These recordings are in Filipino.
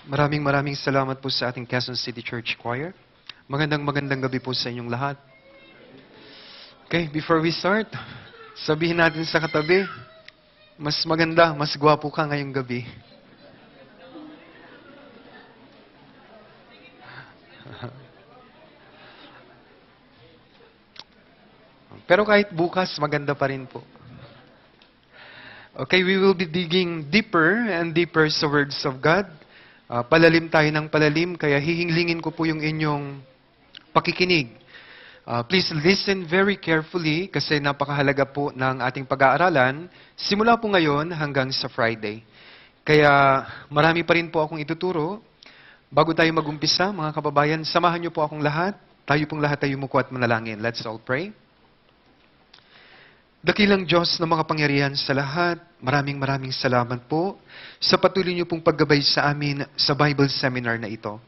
Maraming salamat po sa ating Quezon City Church Choir. Magandang gabi po sa inyong lahat. Okay, before we start, sabihin natin sa katabi, mas maganda, mas gwapo ka ngayong gabi. Pero kahit bukas, maganda pa rin po. Okay, we will be digging deeper and deeper sa words of God. Palalim tayo ng palalim, kaya hihinglingin ko po yung inyong pakikinig. Please listen very carefully kasi napakahalaga po ng ating pag-aaralan simula po ngayon hanggang sa Friday. Kaya marami pa rin po akong ituturo. Bago tayo mag-umpisa, mga kababayan, samahan niyo po akong lahat. Tayo pong lahat ay yumuko at manalangin. Let's all pray. Dakilang Diyos na makapangyarihan sa lahat, maraming salamat po sa patuloy niyo pong paggabay sa amin sa Bible Seminar na ito.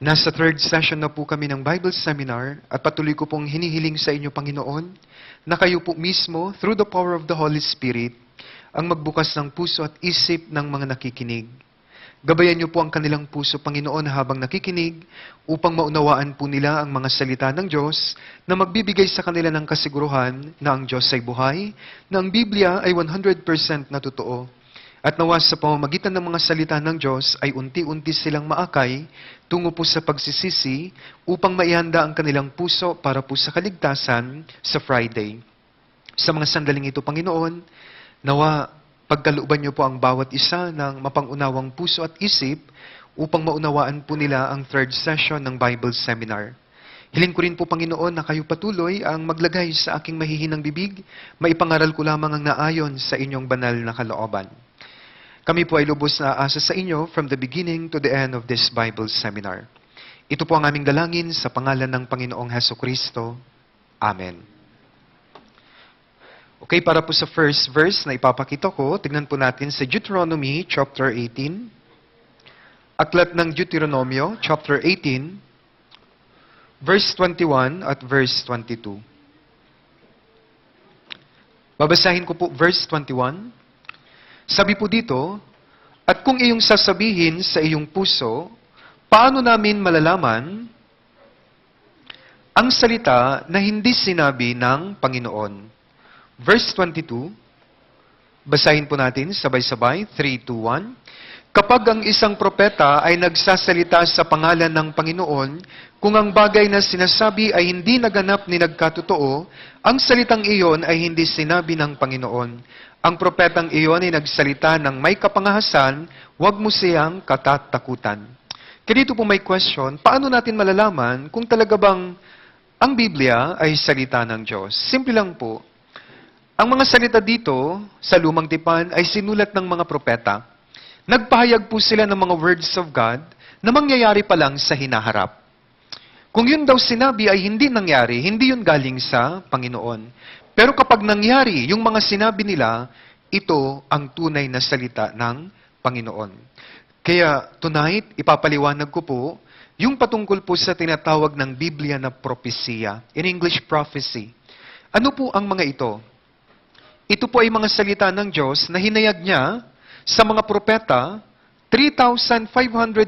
Nasa third session na po kami ng Bible Seminar at patuloy ko pong hinihiling sa inyo, Panginoon, na kayo po mismo, through the power of the Holy Spirit, ang magbukas ng puso at isip ng mga nakikinig. Gabayan niyo po ang kanilang puso, Panginoon, habang nakikinig upang maunawaan po nila ang mga salita ng Diyos na magbibigay sa kanila ng kasiguruhan na ang Diyos ay buhay, na ang Biblia ay 100% na totoo. At nawa sa pamamagitan ng mga salita ng Diyos ay unti-unti silang maakay tungo po sa pagsisisi upang maihanda ang kanilang puso para po sa kaligtasan sa Friday. Sa mga sandaling ito, Panginoon, nawa pagkalooban niyo po ang bawat isa ng mapangunawang puso at isip upang maunawaan po nila ang third session ng Bible Seminar. Hiling ko rin po, Panginoon, na kayo patuloy ang maglagay sa aking mahihinang bibig, maipangaral ko lamang ang naayon sa inyong banal na kalooban. Kami po ay lubos na aasa sa inyo from the beginning to the end of this Bible Seminar. Ito po ang aming dalangin sa pangalan ng Panginoong Hesukristo. Amen. Okay, para po sa first verse na ipapakita ko, tignan po natin sa Deuteronomy chapter 18. Aklat ng Deuteronomio chapter 18, verse 21 at verse 22. Babasahin ko po verse 21. Sabi po dito, at kung iyong sasabihin sa iyong puso, paano namin malalaman ang salita na hindi sinabi ng Panginoon? Verse 22, basahin po natin sabay-sabay, 3, 2, 1. Kapag ang isang propeta ay nagsasalita sa pangalan ng Panginoon, kung ang bagay na sinasabi ay hindi naganap ni nagkatotoo, ang salitang iyon ay hindi sinabi ng Panginoon. Ang propetang iyon ay nagsalita ng may kapangahasan, huwag mo siyang katatakutan. Kaya dito po may question, paano natin malalaman kung talaga bang ang Biblia ay salita ng Diyos? Simple lang po. Ang mga salita dito sa Lumang Tipan ay sinulat ng mga propeta. Nagpahayag po sila ng mga words of God na mangyayari pa lang sa hinaharap. Kung yun daw sinabi ay hindi nangyari, hindi yun galing sa Panginoon. Pero kapag nangyari, yung mga sinabi nila, ito ang tunay na salita ng Panginoon. Kaya tonight, ipapaliwanag ko po yung patungkol po sa tinatawag ng Biblia na propesya. In English, prophecy. Ano po ang mga ito? Ito po ay mga salita ng Diyos na hinayag niya sa mga propeta 3,500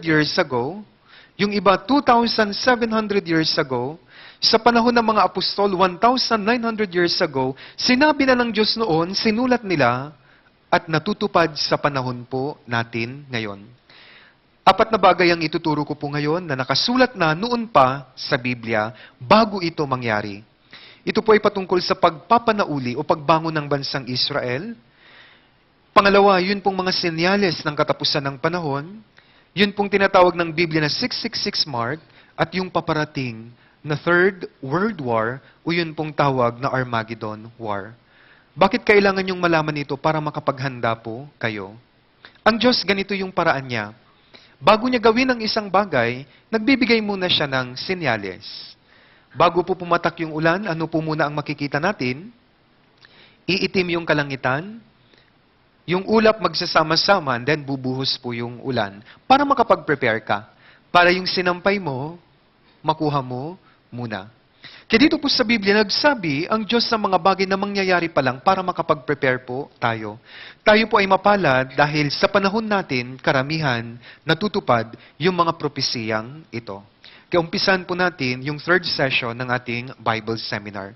years ago, yung iba 2,700 years ago, sa panahon ng mga apostol 1,900 years ago, sinabi na ng Diyos noon, sinulat nila, at natutupad sa panahon po natin ngayon. Apat na bagay ang ituturo ko po ngayon na nakasulat na noon pa sa Biblia bago ito mangyari. Ito po ay patungkol sa pagpapanauli o pagbangon ng bansang Israel. Pangalawa, yun pong mga senyales ng katapusan ng panahon. Yun pong tinatawag ng Biblia na 666 mark at yung paparating na Third World War o yun pong tawag na Armageddon War. Bakit kailangan yung malaman ito para makapaghanda po kayo? Ang Diyos, ganito yung paraan niya. Bago niya gawin ang isang bagay, nagbibigay muna siya ng senyales. Bago po pumatak yung ulan, ano po muna ang makikita natin? Iitim yung kalangitan, yung ulap magsasama-sama, and then bubuhos po yung ulan. Para makapag-prepare ka. Para yung sinampay mo, makuha mo muna. Kaya dito po sa Biblia, nagsabi ang Diyos ng mga bagay na mangyayari pa lang para makapag-prepare po tayo. Tayo po ay mapalad dahil sa panahon natin, karamihan, natutupad yung mga propesiyang ito. Kaya umpisan po natin yung third session ng ating Bible Seminar.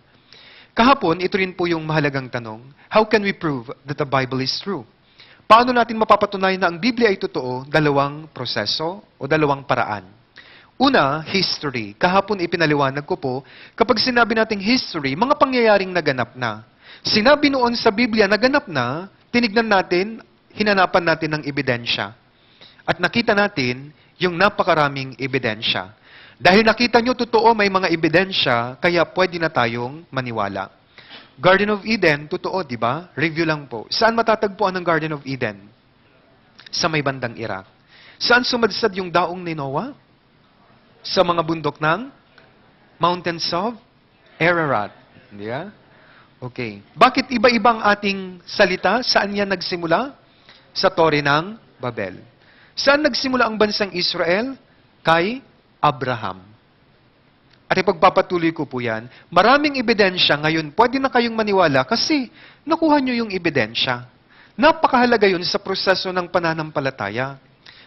Kahapon, ito rin po yung mahalagang tanong, how can we prove that the Bible is true? Paano natin mapapatunayan na ang Biblia ay totoo? Dalawang proseso o dalawang paraan. Una, history. Kahapon ipinaliwanag ko po, kapag sinabi nating history, mga pangyayaring naganap na. Sinabi noon sa Biblia, naganap na, tinignan natin, hinanapan natin ng ebidensya. At nakita natin yung napakaraming ebidensya. Dahil nakita nyo, totoo, may mga ebidensya, kaya pwede na tayong maniwala. Garden of Eden, totoo, di ba? Review lang po. Saan matatagpuan ang Garden of Eden? Sa may bandang Iraq. Saan sumadsad yung daong ni Noah? Sa mga bundok ng Mountains of Ararat. Hindi ba? Okay. Bakit iba-ibang ating salita? Saan yan nagsimula? Sa Tore ng Babel. Saan nagsimula ang bansang Israel? Kay Abraham. At ipagpapatuloy ko po yan. Maraming ebidensya ngayon. Pwede na kayong maniwala kasi nakuha nyo yung ebidensya. Napakahalaga yun sa proseso ng pananampalataya.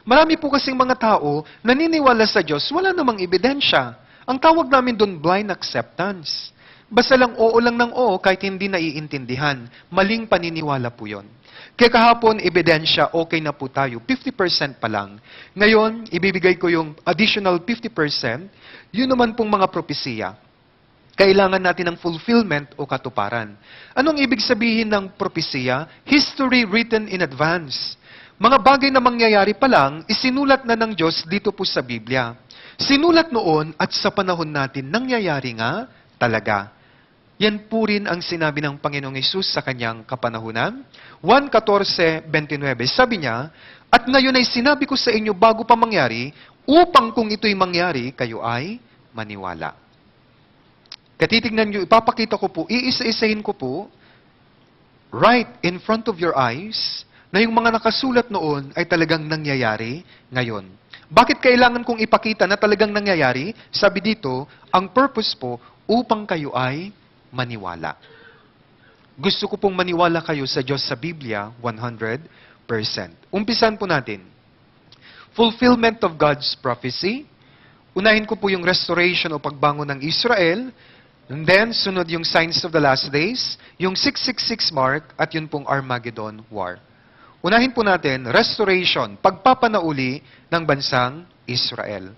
Marami po kasing mga tao naniniwala sa Diyos, wala namang ebidensya. Ang tawag namin doon, blind acceptance. Basta lang oo lang ng oo kahit hindi naiintindihan. Maling paniniwala po yon. Kaya kahapon, ebidensya, okay na po tayo. 50% pa lang. Ngayon, ibibigay ko yung additional 50%. Yun naman pong mga propesiya. Kailangan natin ng fulfillment o katuparan. Anong ibig sabihin ng propesiya? History written in advance. Mga bagay na mangyayari pa lang, isinulat na ng Diyos dito po sa Biblia. Sinulat noon at sa panahon natin, nangyayari nga talaga. Yan po rin ang sinabi ng Panginoong Hesus sa kanyang kapanahunan. 1:14-29, sabi niya, at ngayon ay sinabi ko sa inyo bago pa mangyari, upang kung ito'y mangyari, kayo ay maniwala. Katitignan niyo, ipapakita ko po, iisa-isahin ko po, right in front of your eyes, na yung mga nakasulat noon ay talagang nangyayari ngayon. Bakit kailangan kong ipakita na talagang nangyayari? Sabi dito, ang purpose po, upang kayo ay maniwala. Gusto ko pong maniwala kayo sa Diyos sa Biblia, 100%. Umpisan po natin. Fulfillment of God's prophecy. Unahin ko po yung restoration o pagbangon ng Israel. And then, sunod yung signs of the last days, yung 666 mark, at yun pong Armageddon War. Unahin po natin, restoration, pagpapanauli ng bansang Israel.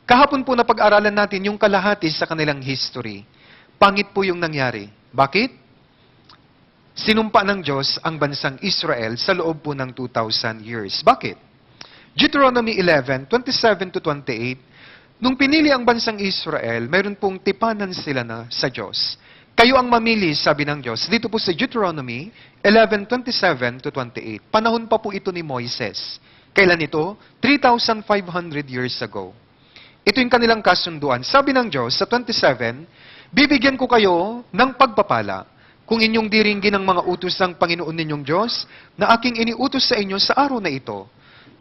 Kahapon po na pag-aralan natin yung kalahati sa kanilang history. Pangit po yung nangyari. Bakit? Sinumpa ng Diyos ang bansang Israel sa loob po ng 2,000 years. Bakit? Deuteronomy 11:27-28, nung pinili ang bansang Israel, mayroon pong tipanan sila na sa Diyos. Kayo ang mamili, sabi ng Diyos. Dito po sa Deuteronomy 11:27-28. Panahon pa po ito ni Moises. Kailan ito? 3,500 years ago. Ito yung kanilang kasunduan. Sabi ng Diyos sa 27, bibigyan ko kayo ng pagpapala kung inyong diringgin ang mga utos ng Panginoon ninyong Diyos na aking iniutos sa inyo sa araw na ito.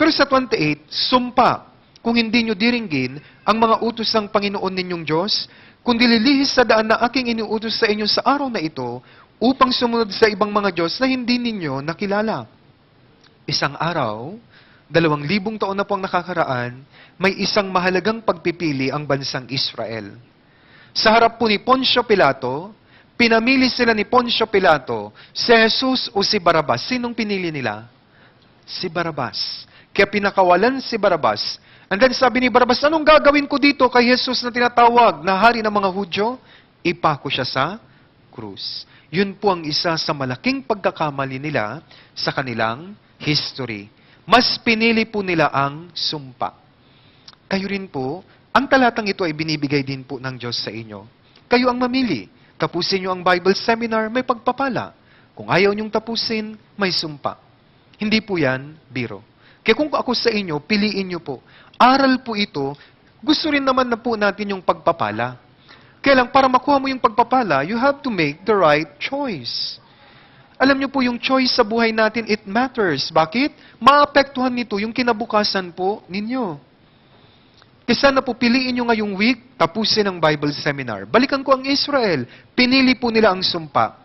Pero sa 28, sumpa kung hindi nyo diringgin ang mga utos ng Panginoon ninyong Diyos, kundi lilihis sa daan na aking iniutos sa inyo sa araw na ito, upang sumunod sa ibang mga Diyos na hindi ninyo nakilala. Isang araw, 2,000 taon na po ang nakakaraan, may isang mahalagang pagpipili ang bansang Israel. Sa harap po ni Poncio Pilato, pinamili sila ni Poncio Pilato, si Jesus o si Barabas. Sinong pinili nila? Si Barabas. Kaya pinakawalan si Barabas. And then sabi ni Barabas, anong gagawin ko dito kay Jesus na tinatawag na hari ng mga Hudyo? Ipako siya sa krus. Yun po ang isa sa malaking pagkakamali nila sa kanilang history. Mas pinili po nila ang sumpa. Kayo rin po, ang talatang ito ay binibigay din po ng Diyos sa inyo. Kayo ang mamili. Tapusin nyo ang Bible Seminar, may pagpapala. Kung ayaw nyong tapusin, may sumpa. Hindi po yan biro. Kaya kung ako sa inyo, piliin nyo po. Aral po ito, gusto rin naman na po natin yung pagpapala. Kaya lang, para makuha mo yung pagpapala, you have to make the right choice. Alam nyo po, yung choice sa buhay natin, it matters. Bakit? Maapektuhan nito yung kinabukasan po ninyo. Kesa na po piliin nyo ngayong week, tapusin ang Bible seminar. Balikan ko ang Israel. Pinili po nila ang sumpa.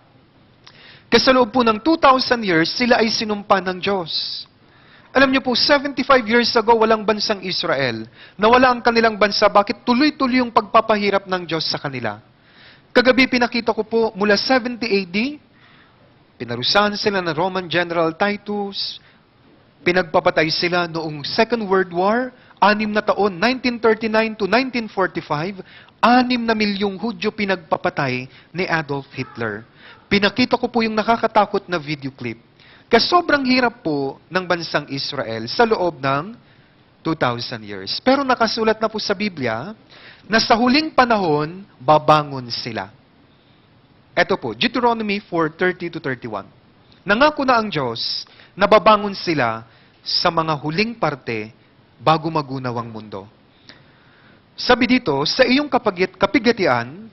Kasi sa loob po ng 2,000 years, sila ay sinumpa ng Diyos. Alam niyo po, 75 years ago, walang bansang Israel. Nawala ang kanilang bansa. Bakit? Tuloy-tuloy yung pagpapahirap ng Diyos sa kanila. Kagabi pinakita ko po, mula 70 AD, pinarusahan sila ng Roman General Titus, pinagpapatay sila noong Second World War, 6 na taon, 1939 to 1945, 6 na milyong Hudyo pinagpapatay ni Adolf Hitler. Pinakita ko po yung nakakatakot na video clip. Kasi sobrang hirap po ng bansang Israel sa loob ng 2,000 years. Pero nakasulat na po sa Biblia na sa huling panahon, babangon sila. Ito po, Deuteronomy 4:30 to 31. Nangako na ang Diyos na babangon sila sa mga huling parte bago magunaw ang mundo. Sabi dito, sa iyong kapigatian,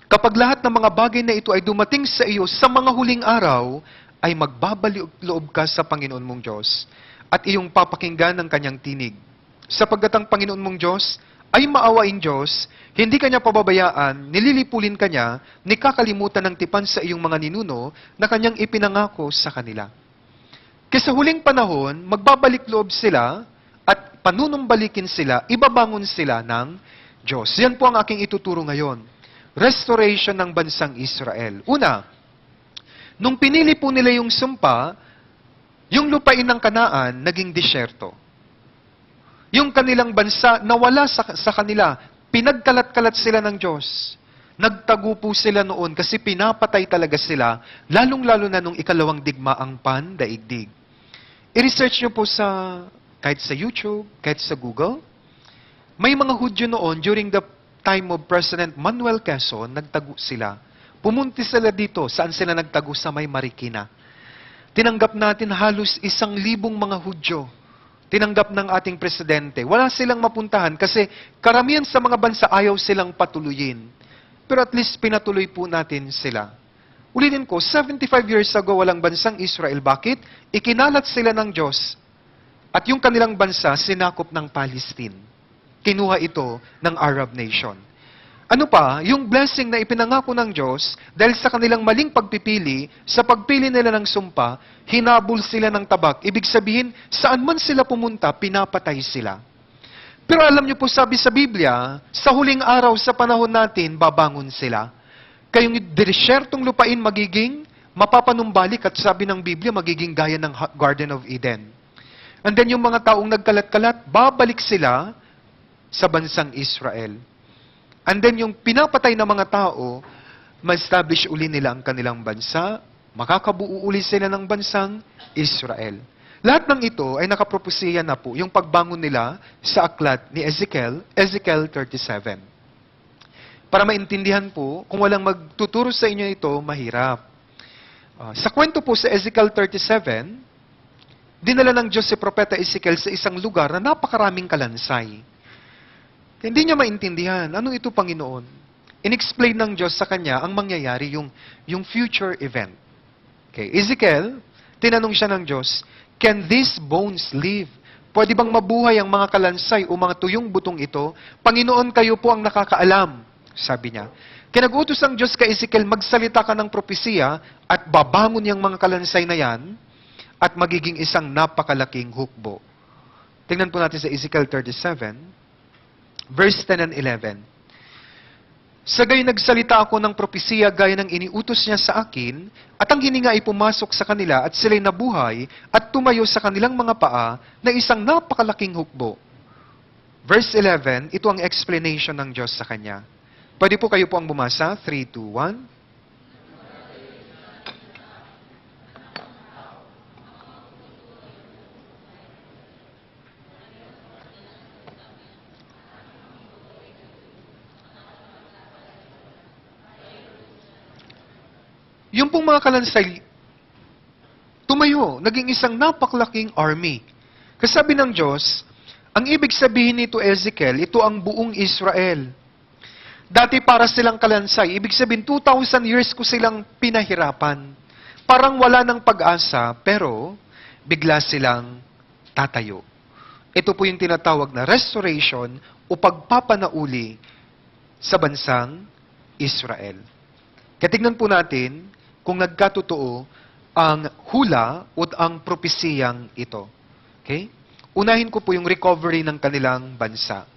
kapag lahat ng mga bagay na ito ay dumating sa iyo sa mga huling araw, ay magbabalik-loob ka sa Panginoon mong Diyos at iyong papakinggan ang kanyang tinig. Sapagkat ang Panginoon mong Diyos ay maawaing Diyos, hindi kanya pababayaan, nililipulin kanya, nikakalimutan ng tipan sa iyong mga ninuno na kanyang ipinangako sa kanila. Kaya sa huling panahon, magbabalik-loob sila at panunumbalikin sila, ibabangon sila ng Diyos. Yan po ang aking ituturo ngayon. Restoration ng bansang Israel. Una, nung pinili po nila yung sumpa, yung lupain ng Kanaan naging disyerto. Yung kanilang bansa nawala sa kanila, pinagkalat-kalat sila ng Diyos. Nagtago po sila noon kasi pinapatay talaga sila, lalong-lalo na nung ikalawang digmaang pandaigdig. I-research nyo po kahit sa YouTube, kahit sa Google. May mga Hudyo noon, during the time of President Manuel Quezon, nagtago sila. Pumunti sila dito. Saan sila nagtago? Sa may Marikina. Tinanggap natin halos 1,000 mga Hudyo. Tinanggap ng ating presidente. Wala silang mapuntahan kasi karamihan sa mga bansa ayaw silang patuluyin. Pero at least pinatuloy po natin sila. Ulitin ko, 75 years ago walang bansang Israel. Bakit? Ikinalat sila ng Diyos. At yung kanilang bansa, sinakop ng Palestine. Kinuha ito ng Arab nation. Ano pa? Yung blessing na ipinangako ng Diyos, dahil sa kanilang maling pagpipili, sa pagpili nila ng sumpa, hinabol sila ng tabak. Ibig sabihin, saan man sila pumunta, pinapatay sila. Pero alam niyo po, sabi sa Biblia, sa huling araw sa panahon natin, babangon sila. Kayong desyertong lupain magiging mapapanumbalik at sabi ng Biblia, magiging gaya ng Garden of Eden. And then yung mga taong nagkalat-kalat, babalik sila sa bansang Israel. And then yung pinapatay na mga tao, ma-establish uli nila ang kanilang bansa, makakabuo uli sila ng bansang Israel. Lahat ng ito ay nakapropesiya na po yung pagbangon nila sa aklat ni Ezekiel 37. Para maintindihan po, kung walang magtuturo sa inyo ito, mahirap. Sa kwento po sa Ezekiel 37, dinala ng Diyos si Propeta Ezekiel sa isang lugar na napakaraming kalansay. Hindi niya maintindihan, ano ito Panginoon? In-explain ng Diyos sa kanya ang mangyayari, yung future event. Okay, Ezekiel, tinanong siya ng Diyos, can these bones live? Pwede bang mabuhay ang mga kalansay o mga tuyong butong ito? Panginoon, kayo po ang nakakaalam, sabi niya. Kinag-utos ang Diyos kay Ezekiel, magsalita ka ng propesiya at babangon yung mga kalansay na yan at magiging isang napakalaking hukbo. Tingnan po natin sa Ezekiel 37, verse 10 and 11. Sa gayon nagsalita ako ng propesiya gaya ng iniutos niya sa akin, at ang hininga ay pumasok sa kanila at sila'y nabuhay at tumayo sa kanilang mga paa na isang napakalaking hukbo. Verse 11, ito ang explanation ng Diyos sa kanya. Pwede po kayo po ang bumasa? 3, 2, 1. Yung pong mga kalansay, tumayo, naging isang napakalaking army. Kasi sabi ng Diyos, ang ibig sabihin nito, Ezekiel, ito ang buong Israel. Dati para silang kalansay, ibig sabihin 2,000 years ko silang pinahirapan. Parang wala ng pag-asa, pero bigla silang tatayo. Ito po yung tinatawag na restoration o pagpapanauli sa bansang Israel. Kaya tignan po natin kung nagkatotoo ang hula o ang propesiyang ito. Okay? Unahin ko po yung recovery ng kanilang bansa.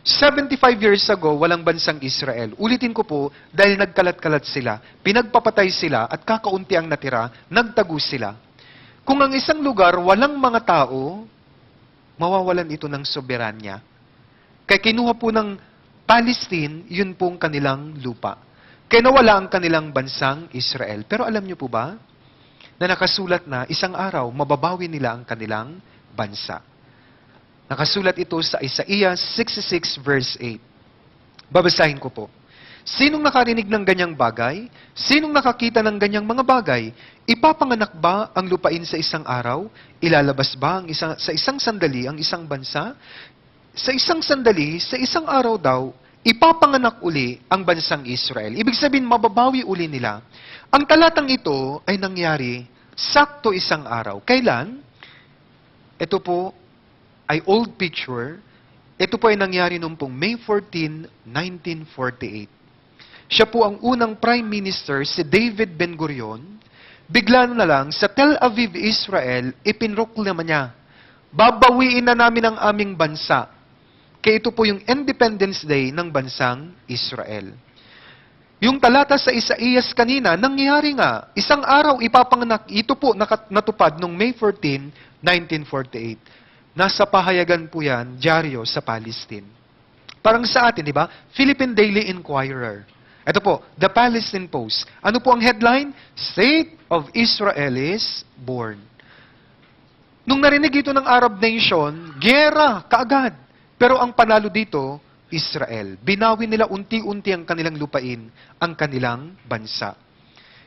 75 years ago, walang bansang Israel. Ulitin ko po, dahil nagkalat-kalat sila, pinagpapatay sila, at kakaunti ang natira, nagtago sila. Kung ang isang lugar walang mga tao, mawawalan ito ng soberanya. Kaya kinuha po ng Palestine, yun pong kanilang lupa. Kaya nawala ang kanilang bansang Israel. Pero alam niyo po ba, na nakasulat na isang araw, mababawi nila ang kanilang bansa. Nakasulat ito sa Isaiah 66 verse 8. Babasahin ko po. Sinong nakarinig ng ganyang bagay? Sinong nakakita ng ganyang mga bagay? Ipapanganak ba ang lupain sa isang araw? Ilalabas ba sa isang sandali ang isang bansa? Sa isang sandali, sa isang araw daw, ipapanganak uli ang bansang Israel. Ibig sabihin, mababawi uli nila. Ang talatang ito ay nangyari sakto isang araw. Kailan? Ito po ay old picture. Ito po ay nangyari noong pong May 14, 1948. Siya po ang unang Prime Minister, si David Ben-Gurion. Bigla na lang, sa Tel Aviv, Israel, ipinroklama niya, babawiin na namin ang aming bansa. Kaya ito po yung Independence Day ng bansang Israel. Yung talata sa Isaías kanina, nangyari nga, isang araw ipapanganak, ito po natupad noong May 14, 1948. Nasa pahayagan po yan, dyaryo sa Palestine. Parang sa atin, di ba? Philippine Daily Inquirer. Ito po, The Palestine Post. Ano po ang headline? State of Israel is born. Nung narinig ito ng Arab nation, gera, kaagad. Pero ang panalo dito, Israel. Binawi nila unti-unti ang kanilang lupain, ang kanilang bansa.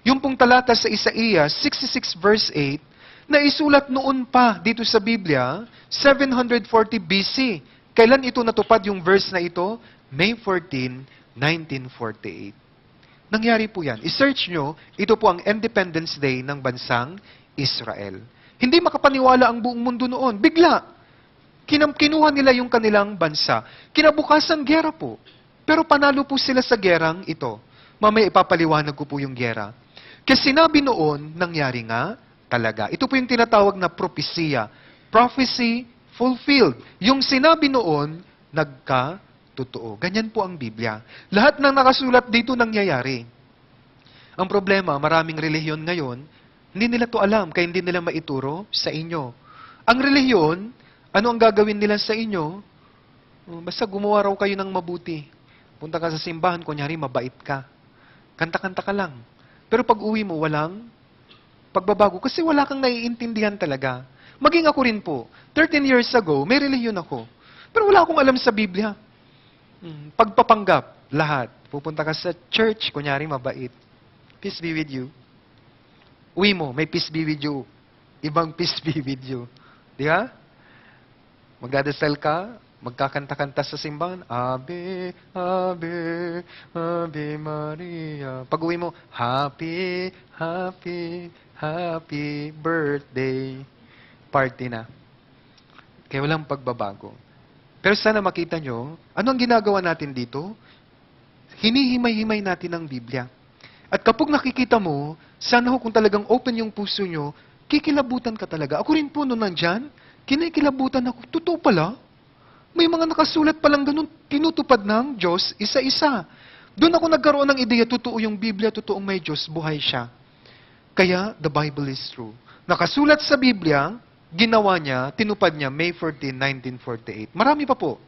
Yung pong talata sa Isaiah 66 verse 8, na isulat noon pa dito sa Biblia, 740 BC. Kailan ito natupad yung verse na ito? May 14, 1948. Nangyari po yan. I-search nyo, ito po ang Independence Day ng bansang Israel. Hindi makapaniwala ang buong mundo noon. Bigla, kinuha nila yung kanilang bansa. Kinabukasan, gera po. Pero panalo po sila sa gerang ito. Mamaya ipapaliwanag ko po yung gera. Kasi sinabi noon, nangyari nga, talaga. Ito po yung tinatawag na propesya. Prophecy fulfilled. Yung sinabi noon, nagkatotoo. Ganyan po ang Biblia. Lahat ng nakasulat dito nangyayari. Ang problema, maraming relihiyon ngayon, hindi nila to alam, kaya hindi nila maituro sa inyo. Ang relihiyon, ano ang gagawin nila sa inyo? Basta gumawa raw kayo ng mabuti. Punta ka sa simbahan, kunyari mabait ka. Kanta-kanta ka lang. Pero pag uwi mo, walang pagbabago. Kasi wala kang naiintindihan talaga. Maging ako rin po. 13 years ago, may relihiyon ako. Pero wala akong alam sa Biblia. Pagpapanggap, lahat. Pupunta ka sa church, kunyari mabait. Peace be with you. Uwi mo, may peace be with you. Ibang peace be with you. Di ba? Magdadasal ka, magkakanta-kanta sa simbahan, Ave, Ave, Ave Maria. Pag uwi mo, Happy, Happy, Happy Birthday. Party na. Kaya walang pagbabago. Pero sana makita nyo, ano ang ginagawa natin dito? Hinihimay-himay natin ang Biblia. At kapag nakikita mo, sana ho kung talagang open yung puso nyo, kikilabutan ka talaga. Ako rin po nung nandyan, kinikilabutan ako. Totoo pala. May mga nakasulat palang ganun, tinutupad ng Diyos, isa-isa. Doon ako nagkaroon ng ideya, totoo yung Biblia, totoong may Diyos, buhay siya. Kaya, the Bible is true. Nakasulat sa Biblia, ginawa niya, tinupad niya, May 14, 1948. Marami pa po.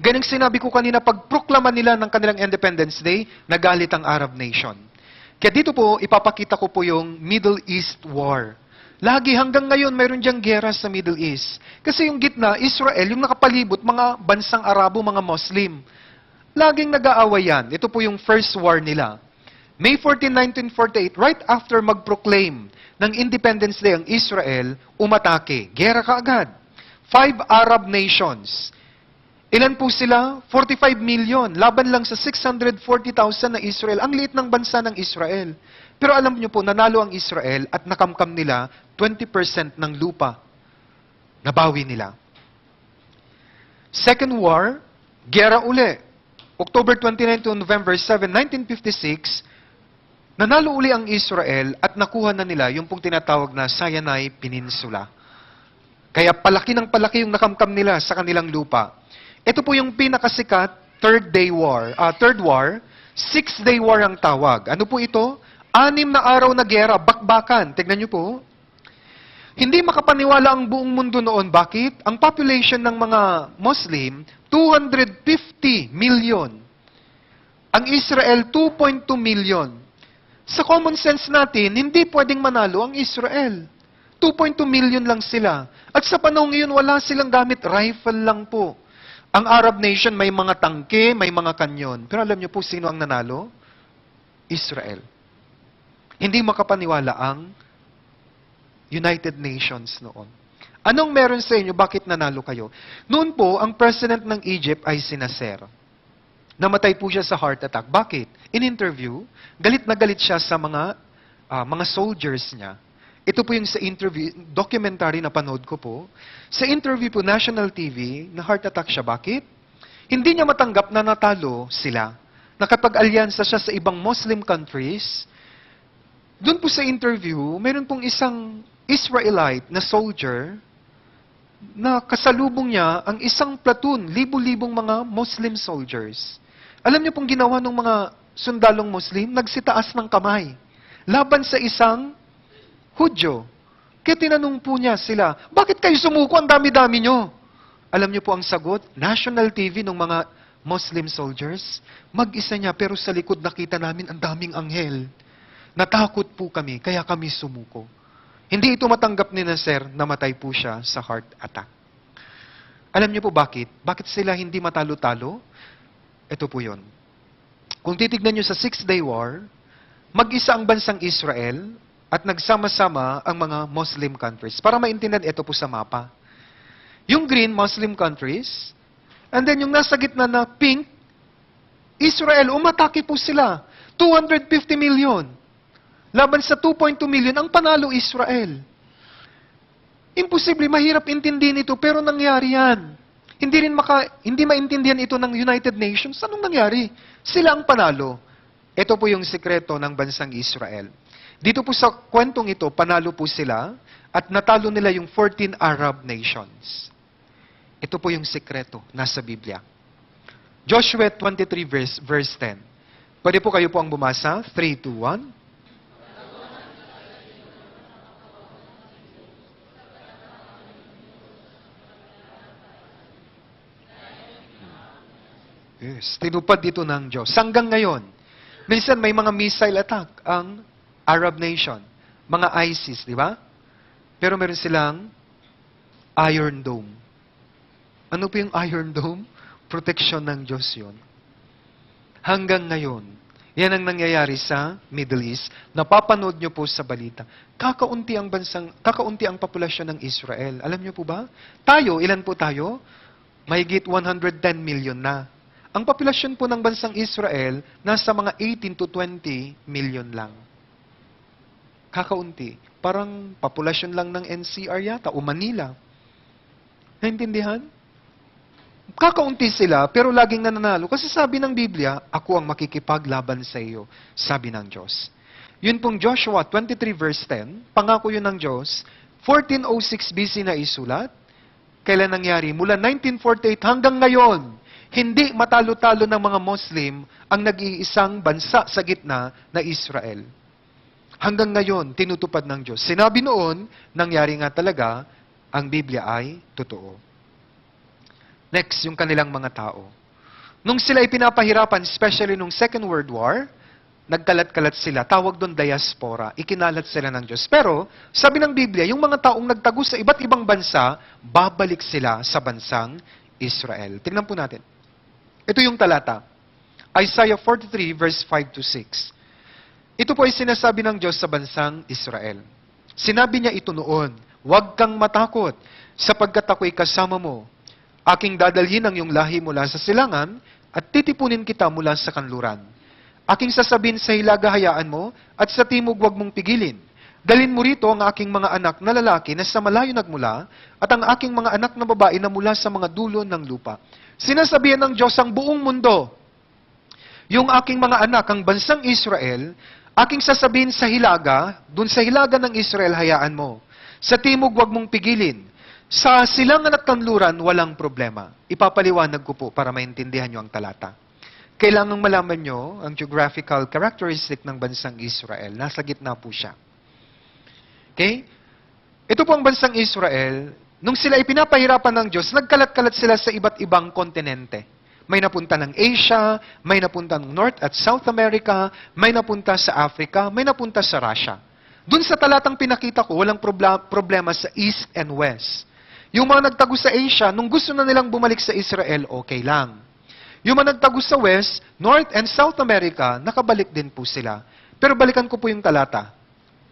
Ganang sinabi ko kanina, pagproklama nila ng kanilang Independence Day, nagalit ang Arab nation. Kaya dito po, ipapakita ko po yung Middle East War. Lagi hanggang ngayon, mayroon diyang gera sa Middle East. Kasi yung gitna, Israel, yung nakapalibot, mga bansang Arabo, mga Muslim. Laging nag-aaway yan. Ito po yung first war nila. May 14, 1948, right after mag-proclaim ng Independence Day ang Israel, umatake. Gera kaagad. 5 Arab nations. Ilan po sila? 45 million. Laban lang sa 640,000 na Israel. Ang liit ng bansa ng Israel. Pero alam niyo po, nanalo ang Israel at nakamkam nila 20% ng lupa. Nabawi nila. Second War, gera uli. October 29 to November 7, 1956, nanalo uli ang Israel at nakuha na nila yung pong tinatawag na Sinai Peninsula. Kaya palaki ng palaki yung nakamkam nila sa kanilang lupa. Ito po yung pinakasikat, Third War, Six-Day War ang tawag. Ano po ito? 6 na araw na gera, bakbakan. Tignan niyo po. Hindi makapaniwala ang buong mundo noon. Bakit? Ang population ng mga Muslim, 250 million. Ang Israel, 2.2 million. Sa common sense natin, hindi pwedeng manalo ang Israel. 2.2 million lang sila. At sa panahon ngayon, wala silang gamit. Rifle lang po. Ang Arab nation, may mga tangke, may mga kanyon. Pero alam niyo po, sino ang nanalo? Israel. Hindi makapaniwala ang United Nations noon. Anong meron sa inyo? Bakit nanalo kayo? Noon po, ang president ng Egypt ay si Nasser. Namatay po siya sa heart attack. Bakit? In interview, galit na galit siya sa mga soldiers niya. Ito po yung sa interview, documentary na panood ko po. Sa interview po, national TV, na heart attack siya. Bakit? Hindi niya matanggap na natalo sila. Nakapag-alyansa siya sa ibang Muslim countries. Doon po sa interview, meron pong isang Israelite na soldier na kasalubong niya ang isang platoon, libu-libong mga Muslim soldiers. Alam niyo pong ginawa ng mga sundalong Muslim? Nagsitaas ng kamay. Laban sa isang Hudyo. Kaya tinanong po niya sila, bakit kayo sumuko? Ang dami-dami nyo. Alam niyo po ang sagot? National TV ng mga Muslim soldiers. Mag-isa niya, pero sa likod nakita namin ang daming anghel. Natakot po kami, kaya kami sumuko. Hindi ito matanggap ni Nasser, namatay po siya sa heart attack. Alam niyo po bakit? Bakit sila hindi matalo-talo? Ito po yun. Kung titignan niyo sa Six-Day War, mag-isa ang bansang Israel at nagsama-sama ang mga Muslim countries. Para maintindihan, ito po sa mapa. Yung green, Muslim countries, and then yung nasa gitna na pink, Israel, umatake po sila. 250 million. Laban sa 2.2 million, ang panalo Israel. Imposible, mahirap intindihin ito, pero nangyari yan. Hindi maintindihan ito ng United Nations. Anong nangyari? Sila ang panalo. Ito po yung sikreto ng bansang Israel. Dito po sa kwentong ito, panalo po sila at natalo nila yung 14 Arab nations. Ito po yung sikreto, nasa Biblia. Joshua 23 verse 10. Pwede po kayo po ang bumasa? 3, 2, 1. Yes, tinupad dito ng Diyos. Hanggang ngayon, minsan may mga missile attack ang Arab nation. Mga ISIS, di ba? Pero meron silang Iron Dome. Ano po yung Iron Dome? Protection ng Diyos yun. Hanggang ngayon, yan ang nangyayari sa Middle East. Napapanood nyo po sa balita. Kakaunti ang populasyon ng Israel. Alam nyo po ba? Tayo, ilan po tayo? Mahigit 110 million na. Ang populasyon po ng bansang Israel, nasa mga 18 to 20 million lang. Kakaunti. Parang populasyon lang ng NCR yata, o Manila. Naintindihan? Kakaunti sila, pero laging nananalo. Kasi sabi ng Biblia, ako ang makikipaglaban sa iyo, sabi ng Diyos. Yun pong Joshua 23 verse 10, pangako yun ng Diyos, 1406 BC na isulat. Kailan nangyari? Mula 1948 hanggang ngayon, hindi matalo-talo ng mga Muslim ang nag-iisang bansa sa gitna na Israel. Hanggang ngayon, tinutupad ng Diyos. Sinabi noon, nangyari nga talaga, ang Biblia ay totoo. Next, yung kanilang mga tao. Nung sila ay pinapahirapan, especially nung Second World War, nagkalat-kalat sila. Tawag doon diaspora. Ikinalat sila ng Diyos. Pero, sabi ng Biblia, yung mga taong nagtago sa iba't ibang bansa, babalik sila sa bansang Israel. Tingnan po natin. Ito yung talata. Isaiah 43 verse 5 to 6. Ito po ay sinasabi ng Diyos sa bansang Israel. Sinabi niya ito noon, huwag kang matakot, sapagkat ako'y kasama mo. Aking dadalhin ang iyong lahi mula sa silangan, at titipunin kita mula sa kanluran. Aking sasabihin sa hilaga hayaan mo, at sa timog huwag mong pigilin. Dalin mo rito ang aking mga anak na lalaki na sa malayo nagmula at ang aking mga anak na babae na mula sa mga dulo ng lupa. Sinasabihan ng Diyos ang buong mundo, yung aking mga anak, ang bansang Israel, aking sasabihin sa hilaga, dun sa hilaga ng Israel, hayaan mo. Sa timog, wag mong pigilin. Sa silangan at kanluran, walang problema. Ipapaliwanag ko po para maintindihan nyo ang talata. Kailangang malaman nyo ang geographical characteristic ng bansang Israel. Nasa gitna po siya. Okay? Ito po ang bansang Israel. Nung sila ipinapahirapan ng Diyos, nagkalat-kalat sila sa iba't ibang kontinente. May napunta ng Asia, may napunta ng North at South America, may napunta sa Africa, may napunta sa Russia. Doon sa talatang pinakita ko, walang problema sa East and West. Yung mga nagtago sa Asia, nung gusto na nilang bumalik sa Israel, okay lang. Yung mga nagtago sa West, North and South America, nakabalik din po sila. Pero balikan ko po yung talata.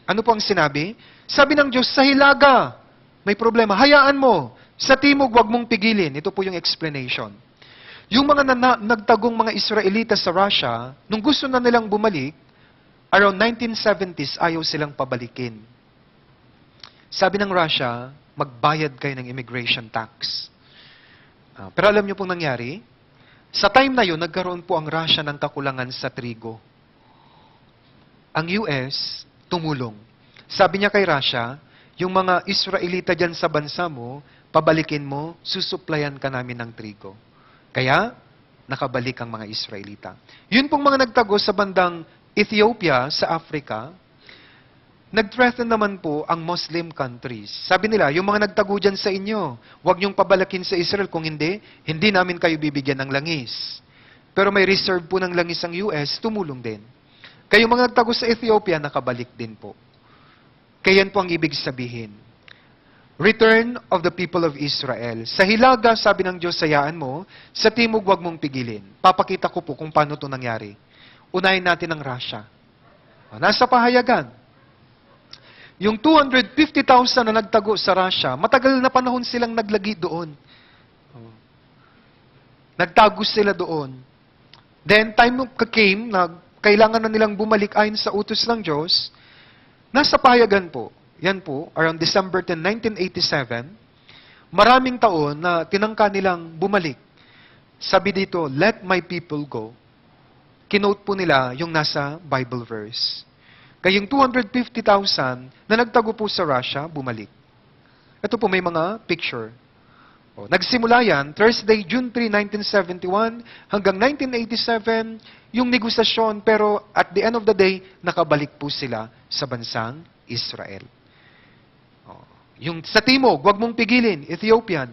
Ano po ang sinabi? Sabi ng Diyos, sa hilaga, may problema. Hayaan mo. Sa timog, wag mong pigilin. Ito po yung explanation. Yung mga nagtagong mga Israelita sa Russia, nung gusto na nilang bumalik, around 1970s, ayaw silang pabalikin. Sabi ng Russia, magbayad kayo ng immigration tax. Pero alam niyo pong nangyari? Sa time na yun, nagkaroon po ang Russia ng kakulangan sa trigo. Ang US, tumulong. Sabi niya kay Russia, yung mga Israelita dyan sa bansa mo, pabalikin mo, susuplayan ka namin ng trigo. Kaya, nakabalik ang mga Israelita. Yun pong mga nagtago sa bandang Ethiopia, sa Africa, nag-threaten naman po ang Muslim countries. Sabi nila, yung mga nagtago dyan sa inyo, huwag niyong pabalakin sa Israel. Kung hindi, hindi namin kayo bibigyan ng langis. Pero may reserve po ng langis ang US, tumulong din. Kayo mga nagtago sa Ethiopia, nakabalik din po. Kaya yan po ang ibig sabihin. Return of the people of Israel. Sa hilaga, sabi ng Diyos, sayaan mo. Sa timog, wag mong pigilin. Papakita ko po kung paano ito nangyari. Unahin natin ang Russia. Nasa pahayagan. Yung 250,000 na nagtago sa Russia, matagal na panahon silang naglagi doon. Nagtago sila doon. Then, time came na kailangan na nilang bumalik ayon sa utos ng Diyos. Nasa pahayagan po. Yan po, around December 10, 1987, maraming taon na tinangka nilang bumalik. Sabi dito, let my people go. Kinote po nila yung nasa Bible verse. Kaya yung 250,000 na nagtago po sa Russia, bumalik. Ito po may mga picture. Nagsimula yan, Thursday, June 3, 1971, hanggang 1987, yung negosasyon, pero at the end of the day, nakabalik po sila sa bansang Israel. Yung sa timog, wag mong pigilin, Ethiopian.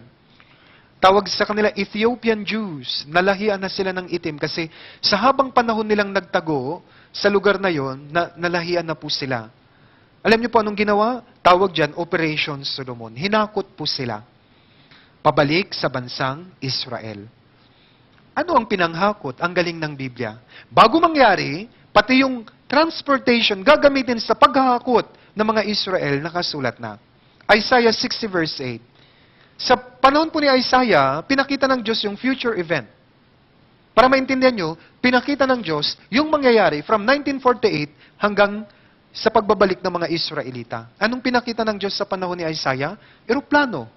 Tawag sa kanila Ethiopian Jews. Nalahian na sila ng itim kasi sa habang panahon nilang nagtago sa lugar na yon, nalahian na po sila. Alam niyo po anong ginawa? Tawag dyan, Operation Solomon. Hinakot po sila. Pabalik sa bansang Israel. Ano ang pinanghakot? Ang galing ng Biblia. Bago mangyari, pati yung transportation gagamitin sa paghahakot ng mga Israel, nakasulat na. Isaiah 60 verse 8. Sa panahon po ni Isaiah, pinakita ng Diyos yung future event. Para maintindihan nyo, pinakita ng Diyos yung mangyayari from 1948 hanggang sa pagbabalik ng mga Israelita. Anong pinakita ng Diyos sa panahon ni Isaiah? Eroplano.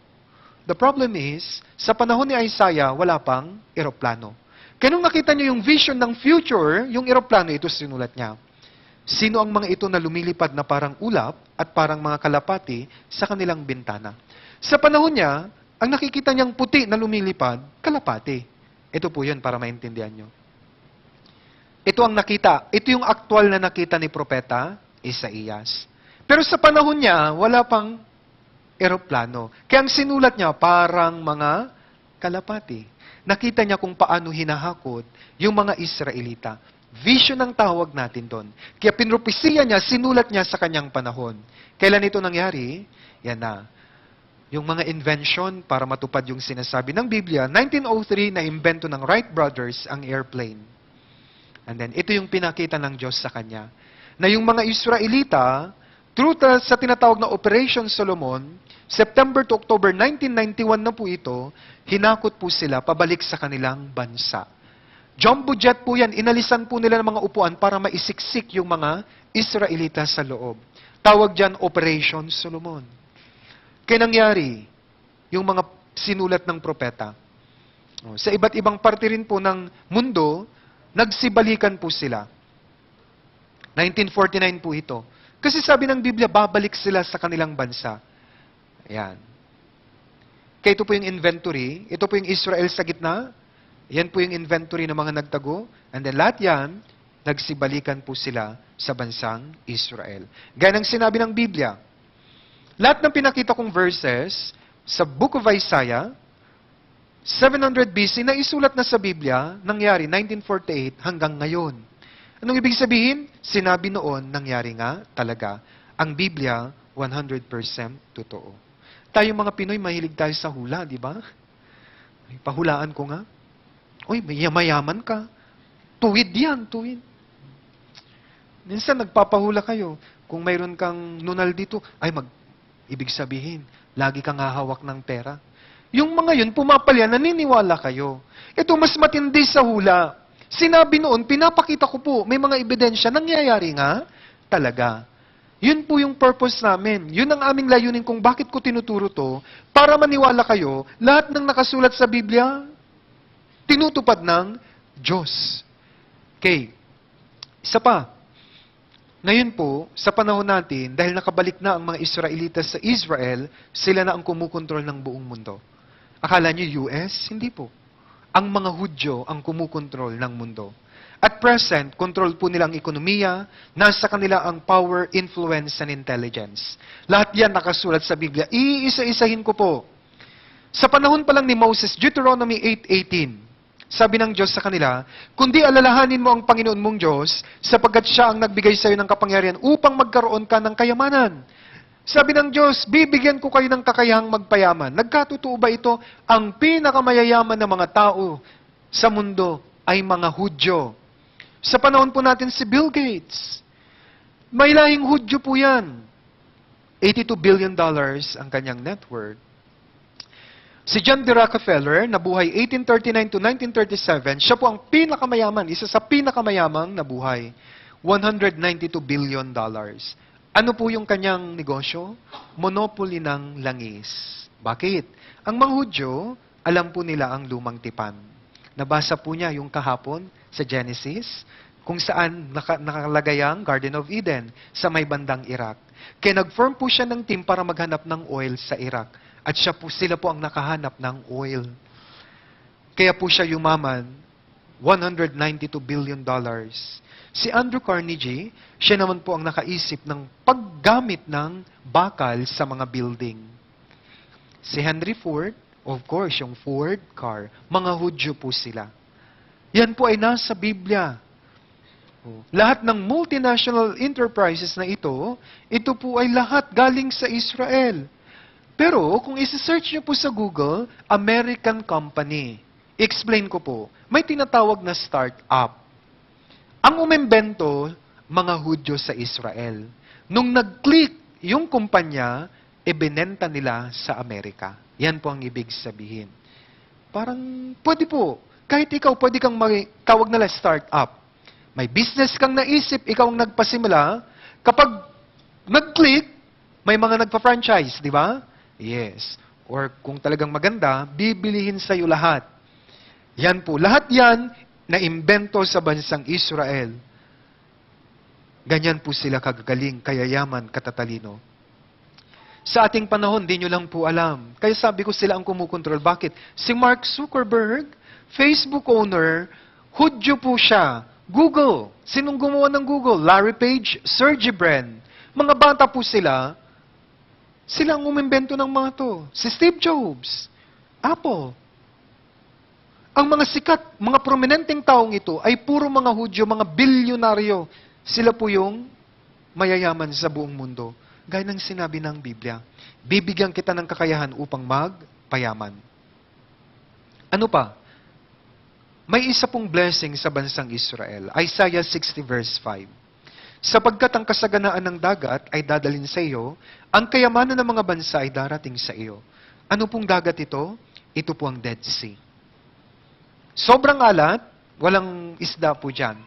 The problem is, sa panahon ni Isaiah, wala pang eroplano. Kaya nung nakita nyo yung vision ng future, yung eroplano, ito sinulat niya. Sino ang mga ito na lumilipad na parang ulap at parang mga kalapati sa kanilang bintana? Sa panahon niya, ang nakikita niyang puti na lumilipad, kalapati. Ito po yun para maintindihan nyo. Ito ang nakita. Ito yung aktual na nakita ni Propeta Isaías. Pero sa panahon niya, wala pang eroplano. Kaya ang sinulat niya, parang mga kalapati. Nakita niya kung paano hinahakot yung mga Israelita. Vision ang tawag natin doon. Kaya pinropesiya niya, sinulat niya sa kanyang panahon. Kailan ito nangyari? Yan na. Yung mga invention para matupad yung sinasabi ng Biblia, 1903 na imbento ng Wright brothers ang airplane. And then, ito yung pinakita ng Diyos sa kanya. Na yung mga Israelita, through sa tinatawag na Operation Solomon, September to October 1991 na po ito, hinakot po sila pabalik sa kanilang bansa. Jumbo jet po yan, inalisan po nila ng mga upuan para maisiksik yung mga Israelita sa loob. Tawag dyan, Operation Solomon. Kaya nangyari, yung mga sinulat ng propeta. Sa iba't ibang parte rin po ng mundo, nagsibalikan po sila. 1949 po ito. Kasi sabi ng Biblia, babalik sila sa kanilang bansa. Ayan. Kaya ito po yung inventory. Ito po yung Israel sa gitna. Yan po yung inventory ng mga nagtago. And then lahat yan, nagsibalikan po sila sa bansang Israel. Gaya ng sinabi ng Biblia, lahat ng pinakita kong verses sa Book of Isaiah, 700 BC, na isulat na sa Biblia, nangyari 1948 hanggang ngayon. Anong ibig sabihin? Sinabi noon, nangyari nga talaga. Ang Biblia, 100% totoo. Tayong mga Pinoy, mahilig tayo sa hula, di ba? Pahulaan ko nga. Uy, mayaman ka. Tuwid yan, tuwid. Minsan nagpapahula kayo. Kung mayroon kang nunal dito, ibig sabihin, lagi kang hahawak ng pera. Yung mga yun, pumapalya, naniniwala kayo. Ito, mas matindi sa hula. Sinabi noon, pinapakita ko po, may mga ebidensya, nangyayari nga talaga. Yun po yung purpose namin. Yun ang aming layunin kung bakit ko tinuturo to, para maniwala kayo, lahat ng nakasulat sa Biblia, tinutupad ng Diyos. Okay. Isa pa. Ngayon po, sa panahon natin, dahil nakabalik na ang mga Israelitas sa Israel, sila na ang kumukontrol ng buong mundo. Akala niyo US? Hindi po. Ang mga Hudyo ang kumukontrol ng mundo. At present, control po nila ang ekonomiya, nasa kanila ang power, influence, and intelligence. Lahat yan nakasulat sa Biblia. Iisa-isahin ko po. Sa panahon pa lang ni Moses, Deuteronomy 8:18, sabi ng Diyos sa kanila, kundi alalahanin mo ang Panginoon mong Diyos, sapagkat siya ang nagbigay sa iyo ng kapangyarihan upang magkaroon ka ng kayamanan. Sabi ng Diyos, bibigyan ko kayo ng kakayahang magpayaman. Nagkatotoo ba ito? Ang pinakamayayaman na mga tao sa mundo ay mga Hudyo. Sa panahon po natin si Bill Gates, may lahing Hudyo po yan. $82 billion ang kanyang net worth. Si John D. Rockefeller, nabuhay 1839 to 1937, siya po ang pinakamayaman, isa sa pinakamayamang nabuhay. $192 billion. Ano po yung kanyang negosyo? Monopoly ng langis. Bakit? Ang mga Hudyo, alam po nila ang lumang tipan. Nabasa po niya yung kahapon sa Genesis, kung saan nakalagay ang Garden of Eden sa may bandang Iraq. Kaya nag-form po siya ng team para maghanap ng oil sa Iraq. At sila po ang nakahanap ng oil. Kaya po siya yumaman, $192 billion. Si Andrew Carnegie, siya naman po ang nakaisip ng paggamit ng bakal sa mga building. Si Henry Ford, of course, yung Ford car, mga Hudyo po sila. Yan po ay nasa Biblia. Lahat ng multinational enterprises na ito po ay lahat galing sa Israel. Pero kung isi-search niyo po sa Google, American company, explain ko po, may tinatawag na startup. Ang umembento, mga Hudyo sa Israel. Nung nag-click yung kumpanya, ibinenta nila sa Amerika. Yan po ang ibig sabihin. Parang, pwede po. Kahit ikaw, pwede kang tawag nila startup. May business kang naisip, ikaw ang nagpasimula. Kapag nag-click, may mga nagpa-franchise, di ba? Yes. Or kung talagang maganda, bibilihin sa'yo lahat. Yan po. Lahat yan na imbento sa bansang Israel. Ganyan po sila kagagaling, kayayaman, katatalino. Sa ating panahon, di nyo lang po alam. Kaya sabi ko sila ang kumukontrol. Bakit? Si Mark Zuckerberg, Facebook owner, Hudyo po siya. Google. Sinong gumawa ng Google? Larry Page, Sergey Brin. Mga bata po sila. Sila ang umimbento ng mga to. Si Steve Jobs, Apple. Ang mga sikat, mga prominenteng taong ito ay puro mga Hudyo, mga bilyonaryo. Sila po yung mayayaman sa buong mundo. Gaya ng sinabi ng Biblia, bibigyan kita ng kakayahan upang magpayaman. Ano pa? May isa pong blessing sa bansang Israel. Isaiah 60 verse 5. Sapagkat ang kasaganaan ng dagat ay dadalhin sa iyo, ang kayamanan ng mga bansa ay darating sa iyo. Ano pong dagat ito? Ito po ang Dead Sea. Sobrang alat, walang isda po dyan.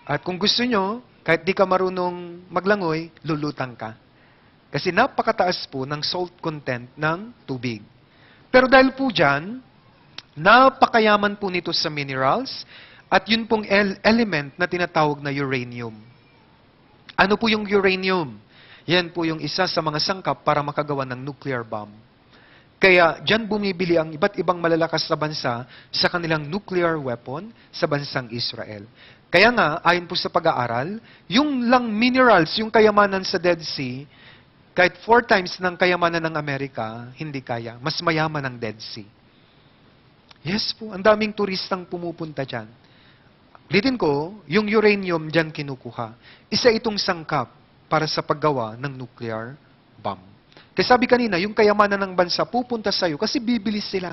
At kung gusto nyo, kahit di ka marunong maglangoy, lulutang ka. Kasi napakataas po ng salt content ng tubig. Pero dahil po dyan, napakayaman po nito sa minerals at yun pong element na tinatawag na uranium. Ano po yung uranium? Yan po yung isa sa mga sangkap para makagawa ng nuclear bomb. Kaya dyan bumibili ang iba't ibang malalakas na bansa sa kanilang nuclear weapon sa bansang Israel. Kaya nga, ayon po sa pag-aaral, yung lang minerals, yung kayamanan sa Dead Sea, kahit 4 times ng kayamanan ng Amerika, hindi kaya. Mas mayaman ang Dead Sea. Yes po, ang daming turistang pumupunta dyan. Litin ko, yung uranium dyan kinukuha. Isa itong sangkap para sa paggawa ng nuclear bomb. Kasi sabi kanina, yung kayamanan ng bansa pupunta sa'yo kasi bibili sila.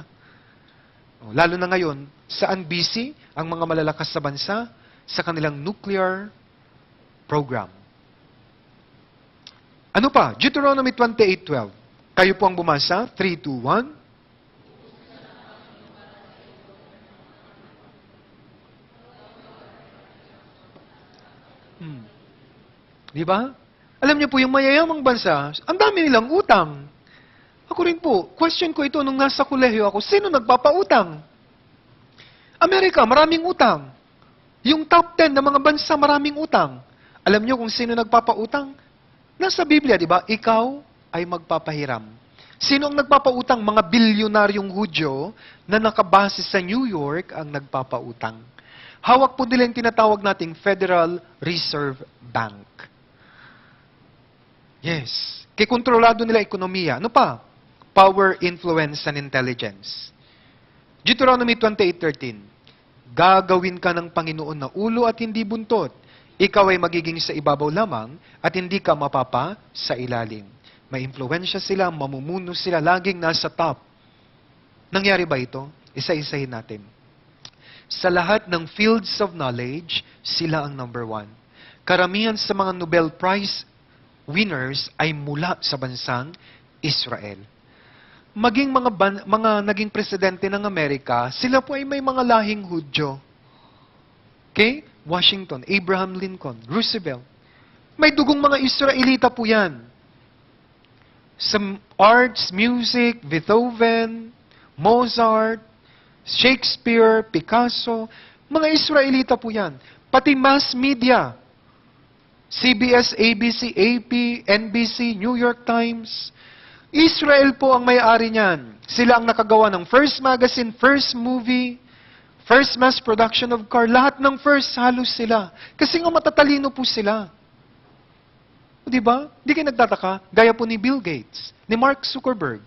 Lalo na ngayon, saan busy ang mga malalakas sa bansa? Sa kanilang nuclear program. Ano pa? Deuteronomy 28:12. Kayo po ang bumasa. 3, 2, 1. Di ba? Alam niyo po, yung mayayamang bansa, ang dami nilang utang. Ako rin po, question ko ito nung nasa kolehiyo ako, sino nagpapautang? Amerika, maraming utang. Yung top 10 na mga bansa, maraming utang. Alam niyo kung sino nagpapautang? Nasa Biblia, di ba? Ikaw ay magpapahiram. Sino ang nagpapautang? Mga bilyonaryong Hudyo na nakabase sa New York ang nagpapautang. Hawak po nila yung tinatawag nating Federal Reserve Bank. Yes. Kikontrolado nila ekonomiya. Ano pa? Power, influence, and intelligence. Deuteronomy 28:13. Gagawin ka ng Panginoon na ulo at hindi buntot. Ikaw ay magiging sa ibabaw lamang at hindi ka mapapa sa ilalim. May impluensya sila, mamumuno sila, laging nasa top. Nangyari ba ito? Isa-isahin natin. Sa lahat ng fields of knowledge, sila ang number 1. Karamihan sa mga Nobel Prize winners ay mula sa bansang Israel. Maging mga naging presidente ng Amerika, sila po ay may mga lahing Hudyo. Okay? Washington, Abraham Lincoln, Roosevelt. May dugong mga Israelita po yan. Sa arts, music, Beethoven, Mozart, Shakespeare, Picasso, mga Israelita po yan. Pati mass media, CBS, ABC, AP, NBC, New York Times. Israel po ang may-ari niyan. Sila ang nakagawa ng first magazine, first movie, first mass production of car. Lahat ng first, halos sila. Kasi nga matatalino po sila. Di ba? Di kayo nagtataka? Gaya po ni Bill Gates, ni Mark Zuckerberg.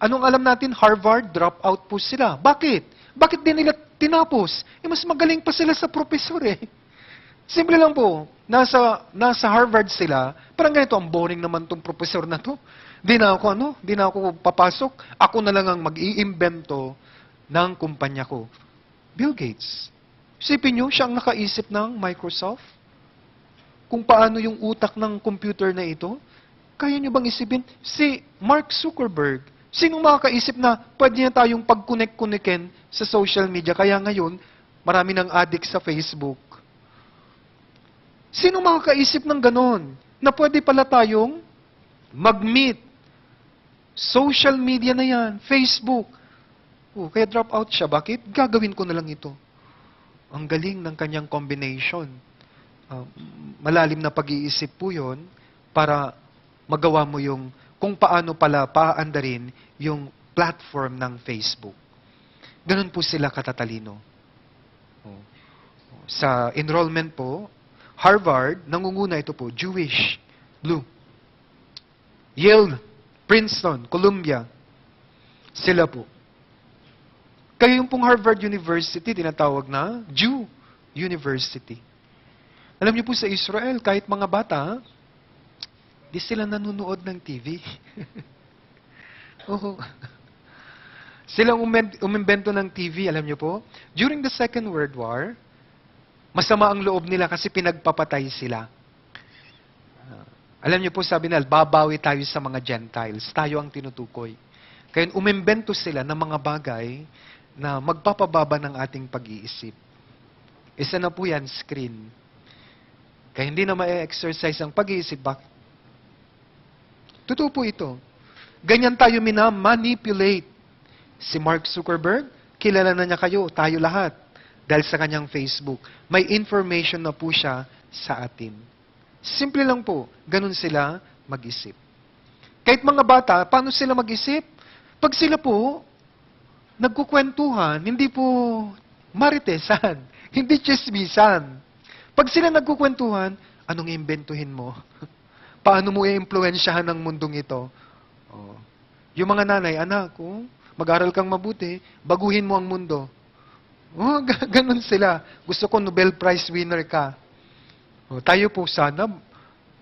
Anong alam natin? Harvard, dropout po sila. Bakit? Bakit din nila tinapos? Mas magaling pa sila sa profesor eh. Simple lang po. Nasa Harvard sila, parang ganito, ang boring naman tong profesor na to. Di na ako papasok. Ako na lang ang mag-iimbento ng kumpanya ko. Bill Gates. Isipin nyo, siya ang nakaisip ng Microsoft. Kung paano yung utak ng computer na ito. Kaya nyo bang isipin? Si Mark Zuckerberg, sinong makakaisip na pwede niya tayong pag-connect-connectin sa social media? Kaya ngayon, marami ng addict sa Facebook. Sino makakaisip ng ganon? Na pwede pala tayong mag-meet. Social media na yan. Facebook. Kaya drop out siya. Bakit? Gagawin ko na lang ito. Ang galing ng kanyang combination. Malalim na pag-iisip po yun para magawa mo yung kung paano pala paandarin yung platform ng Facebook. Ganon po sila katatalino. Sa enrollment po, Harvard, nangunguna ito po, Jewish, Blue. Yale, Princeton, Columbia, sila po. Kaya yung pong Harvard University, tinatawag na Jew University. Alam niyo po sa Israel, kahit mga bata, di sila nanonood ng TV. Oo. Silang umimbento ng TV, alam niyo po? During the Second World War, masama ang loob nila kasi pinagpapatay sila. Alam niyo po, sabi nila, babawi tayo sa mga Gentiles. Tayo ang tinutukoy. Kaya umimbento sila ng mga bagay na magpapababa ng ating pag-iisip. Isa na po yan, screen. Kaya hindi na ma-exercise ang pag-iisip. Bakit? Totoo po ito. Ganyan tayo mina-manipulate. Si Mark Zuckerberg, kilala na niya kayo, tayo lahat. Dahil sa kanyang Facebook, may information na po siya sa atin. Simple lang po, ganun sila mag-isip. Kahit mga bata, paano sila mag-isip? Pag sila po, nagkukwentuhan, hindi po maritesan, hindi chismisan. Pag sila nagkukwentuhan, anong imbentuhin mo? Paano mo i-impluensyahan ng mundong ito? Oh. Yung mga nanay, anak, mag-aral kang mabuti, baguhin mo ang mundo. Ganun sila. Gusto ko Nobel Prize winner ka. Tayo po sana,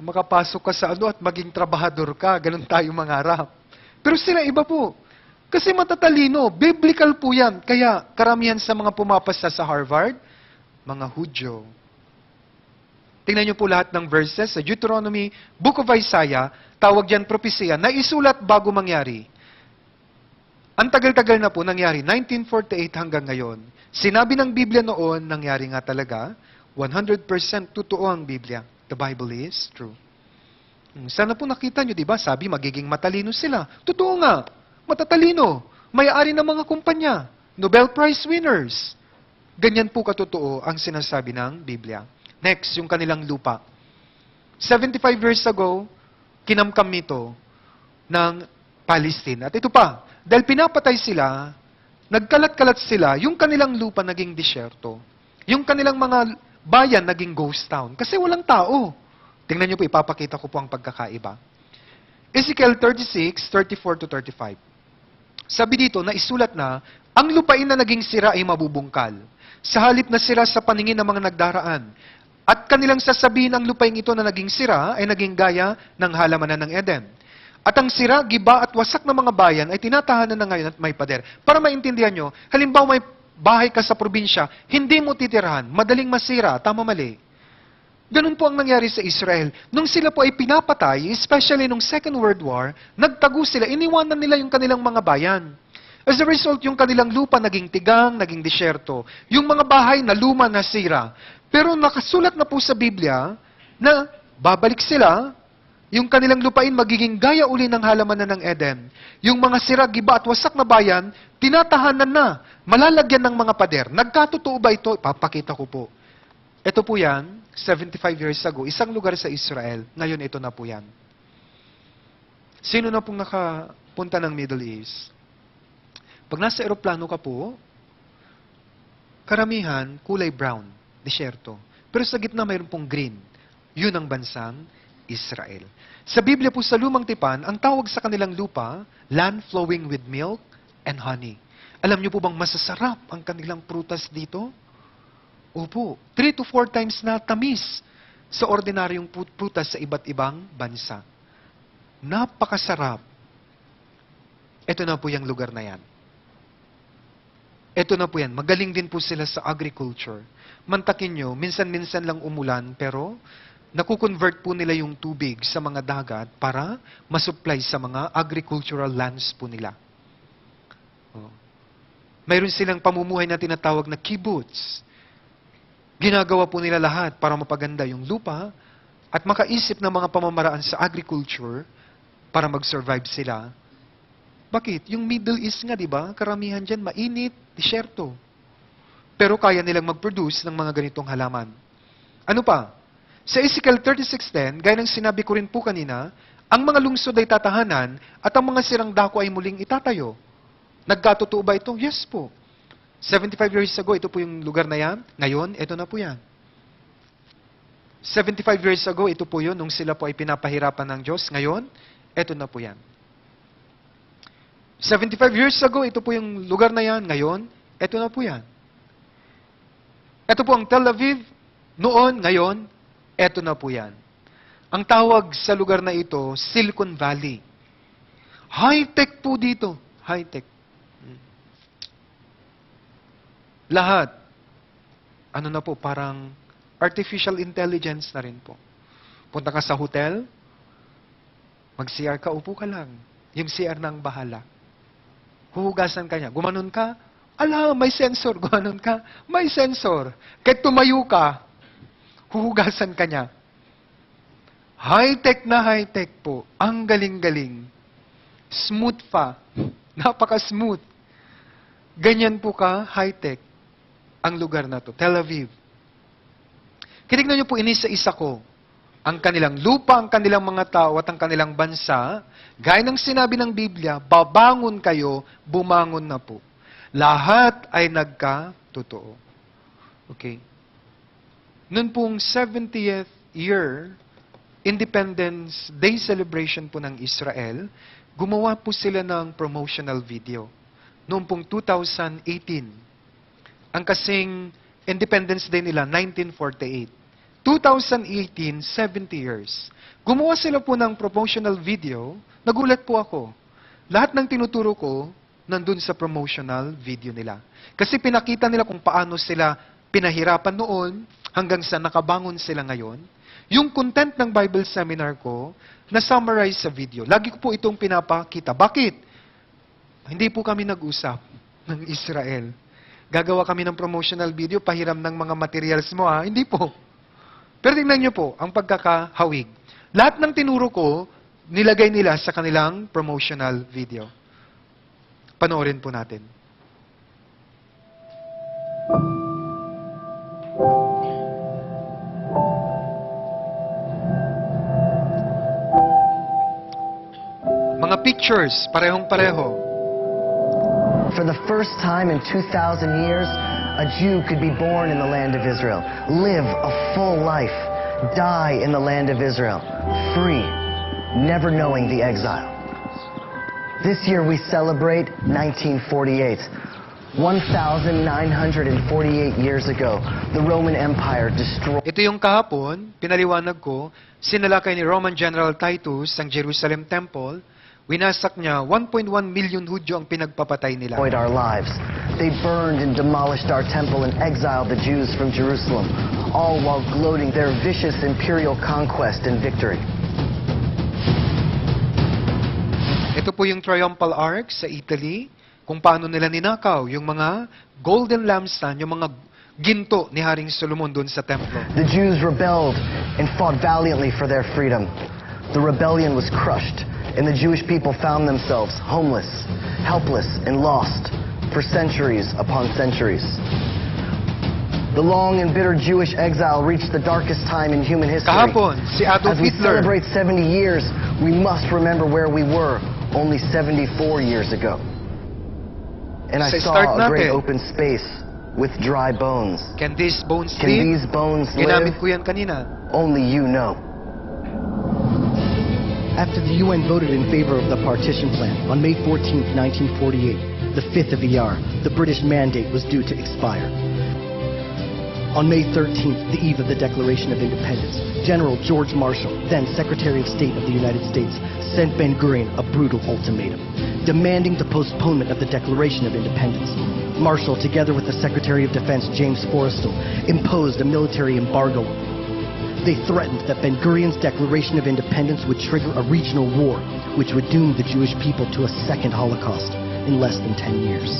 makapasok ka sa at maging trabahador ka. Ganun tayo mangarap. Pero sila iba po. Kasi matatalino. Biblical po yan. Kaya karamihan sa mga pumapasa sa Harvard, mga Hudyo. Tingnan niyo po lahat ng verses sa Deuteronomy, Book of Isaiah, tawag yan propesya, na isulat bago mangyari. Ang tagal-tagal na po nangyari, 1948 hanggang ngayon. Sinabi ng Biblia noon, nangyari nga talaga, 100% totoo ang Biblia. The Bible is true. Sana po nakita nyo, di ba? Sabi, magiging matalino sila. Totoo nga, matatalino. May-ari ng mga kumpanya. Nobel Prize winners. Ganyan po katotoo ang sinasabi ng Biblia. Next, yung kanilang lupa. 75 years ago, kinamkam nito ng Palestine. At ito pa, dahil pinapatay sila, nagkalat-kalat sila, yung kanilang lupa naging disyerto. Yung kanilang mga bayan naging ghost town. Kasi walang tao. Tingnan niyo po, ipapakita ko po ang pagkakaiba. Ezekiel 36, 34 to 35. Sabi dito, na isulat na, ang lupain na naging sira ay mabubungkal. Sa halip na sira sa paningin ng mga nagdaraan. At kanilang sasabihin ang lupain ito na naging sira ay naging gaya ng halamanan ng Eden. At ang sira, giba at wasak ng mga bayan ay tinatahanan na ngayon at may pader. Para maintindihan nyo, halimbawa may bahay ka sa probinsya, hindi mo titirahan, madaling masira, tama mali. Ganun po ang nangyari sa Israel. Nung sila po ay pinapatay, especially nung Second World War, nagtago sila, iniwanan nila yung kanilang mga bayan. As a result, yung kanilang lupa naging tigang, naging disyerto. Yung mga bahay na luma na sira. Pero nakasulat na po sa Biblia na babalik sila, yung kanilang lupain magiging gaya uli ng halamanan ng Eden. Yung mga sira, giba at wasak na bayan, tinatahanan na, malalagyan ng mga pader. Nagkatotoo ba ito? Papakita ko po. Ito po yan, 75 years ago, isang lugar sa Israel. Ngayon ito na po yan. Sino na pong nakapunta ng Middle East? Pag nasa eroplano ka po, karamihan kulay brown, disyerto. Pero sa gitna mayroon pong green. Yun ang bansang Israel. Sa Biblia po sa Lumang Tipan, ang tawag sa kanilang lupa, land flowing with milk and honey. Alam niyo po bang masasarap ang kanilang prutas dito? Opo, 3 to 4 times na tamis sa ordinaryong prutas sa iba't ibang bansa. Napakasarap. Ito na po yung lugar na yan. Ito na po yan. Magaling din po sila sa agriculture. Mantakin nyo, minsan-minsan lang umulan, pero nakukonvert po nila yung tubig sa mga dagat para masupply sa mga agricultural lands po nila. Mayroon silang pamumuhay na tinatawag na kibbutz. Ginagawa po nila lahat para mapaganda yung lupa at makaisip ng mga pamamaraan sa agriculture para mag-survive sila. Bakit? Yung Middle East nga, di ba? Karamihan dyan, mainit, disyerto. Pero kaya nilang mag-produce ng mga ganitong halaman. Ano pa? Sa Ezekiel 36:10, gaya ng sinabi ko rin po kanina, ang mga lungsod ay tatahanan at ang mga sirang dako ay muling itatayo. Nagkatotoo ba ito? Yes po. 75 years ago, ito po yung lugar na yan. Ngayon, ito na po yan. 75 years ago, ito po yun, nung sila po ay pinapahirapan ng Diyos. Ngayon, ito na po yan. 75 years ago, ito po yung lugar na yan. Ngayon, ito na po yan. Ito po ang Tel Aviv. Noon, ngayon, ito na po yan. Ang tawag sa lugar na ito, Silicon Valley. High-tech po dito. High-tech. Lahat. Ano na po, parang artificial intelligence na rin po. Punta ka sa hotel, mag-CR ka, upo ka lang. Yung CR nang bahala. Huhugasan ka niya. Gumanon ka, ala, may sensor. Gumanon ka, may sensor. Kahit tumayo ka, huhugasan ka niya. High-tech na high-tech po. Ang galing-galing. Smooth pa. Napaka-smooth. Ganyan po ka, high-tech, ang lugar na to, Tel Aviv. Kinignan niyo po inisa-isa ko ang kanilang lupa, ang kanilang mga tao at ang kanilang bansa. Gaya ng sinabi ng Biblia, babangon kayo, bumangon na po. Lahat ay nagkatotoo. Okay. Noon pong 70th year, Independence Day celebration po ng Israel, gumawa po sila ng promotional video. Noong pong 2018, ang kasing Independence Day nila, 1948. 2018, 70 years. Gumawa sila po ng promotional video, nagulat po ako. Lahat ng tinuturo ko, nandun sa promotional video nila. Kasi pinakita nila kung paano sila pinahirapan noon, hanggang sa nakabangon sila ngayon. Yung content ng Bible seminar ko, na-summarize sa video. Lagi ko po itong pinapakita. Bakit? Hindi po kami nag-usap ng Israel. Gagawa kami ng promotional video, pahiram ng mga materials mo ha. Hindi po. Pero tingnan nyo po, ang pagkakahawig. Lahat ng tinuro ko, nilagay nila sa kanilang promotional video. Panoorin po natin. Mga pictures, parehong-pareho. For the first time in 2,000 years, a Jew could be born in the land of Israel, live a full life, die in the land of Israel, free, never knowing the exile. This year we celebrate 1948. 1,948 years ago, the Roman Empire destroyed... Ito yung kahapon, pinaliwanag ko, sinalakay ni Roman General Titus ang Jerusalem Temple. Winasak niya, 1.1 million Hudyo ang pinagpapatay nila. ...our lives. They burned and demolished our temple and exiled the Jews from Jerusalem, all while gloating their vicious imperial conquest and victory. Ito po yung Triumphal Arch sa Italy, kung paano nila ninakaw yung mga golden lampstand, yung mga ginto ni Haring Solomon doon sa templo. The Jews rebelled and fought valiantly for their freedom. The rebellion was crushed, and the Jewish people found themselves homeless, helpless, and lost for centuries upon centuries. The long and bitter Jewish exile reached the darkest time in human history. Kahapon, si Adolf As we Hitler. celebrate 70 years, we must remember where we were only 74 years ago. And I Sa saw start a great natin. open space with dry bones. Can these bones Can live? these bones live? Ginamit ko yan kanina. Only you know. After the UN voted in favor of the partition plan on May 14, 1948, the 5th of Iyar, the British mandate was due to expire. On May 13th, the eve of the Declaration of Independence, General George Marshall, then Secretary of State of the United States, sent Ben-Gurion a brutal ultimatum, demanding the postponement of the Declaration of Independence. Marshall, together with the Secretary of Defense, James Forrestal, imposed a military embargo. They threatened that Ben-Gurion's Declaration of Independence would trigger a regional war, which would doom the Jewish people to a second Holocaust in less than 10 years.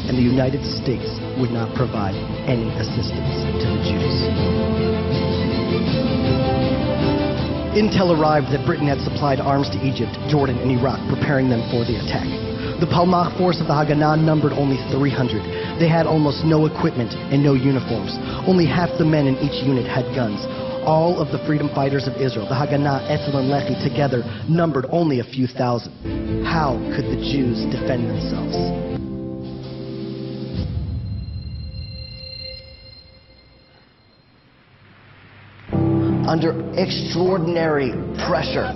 And the United States would not provide any assistance to the Jews. Intel arrived that Britain had supplied arms to Egypt, Jordan, and Iraq, preparing them for the attack. The Palmach force of the Haganah numbered only 300. They had almost no equipment and no uniforms. Only half the men in each unit had guns. All of the freedom fighters of Israel, the Haganah, Etzel, and Lehi together, numbered only a few thousand. How could the Jews defend themselves? Under extraordinary pressure,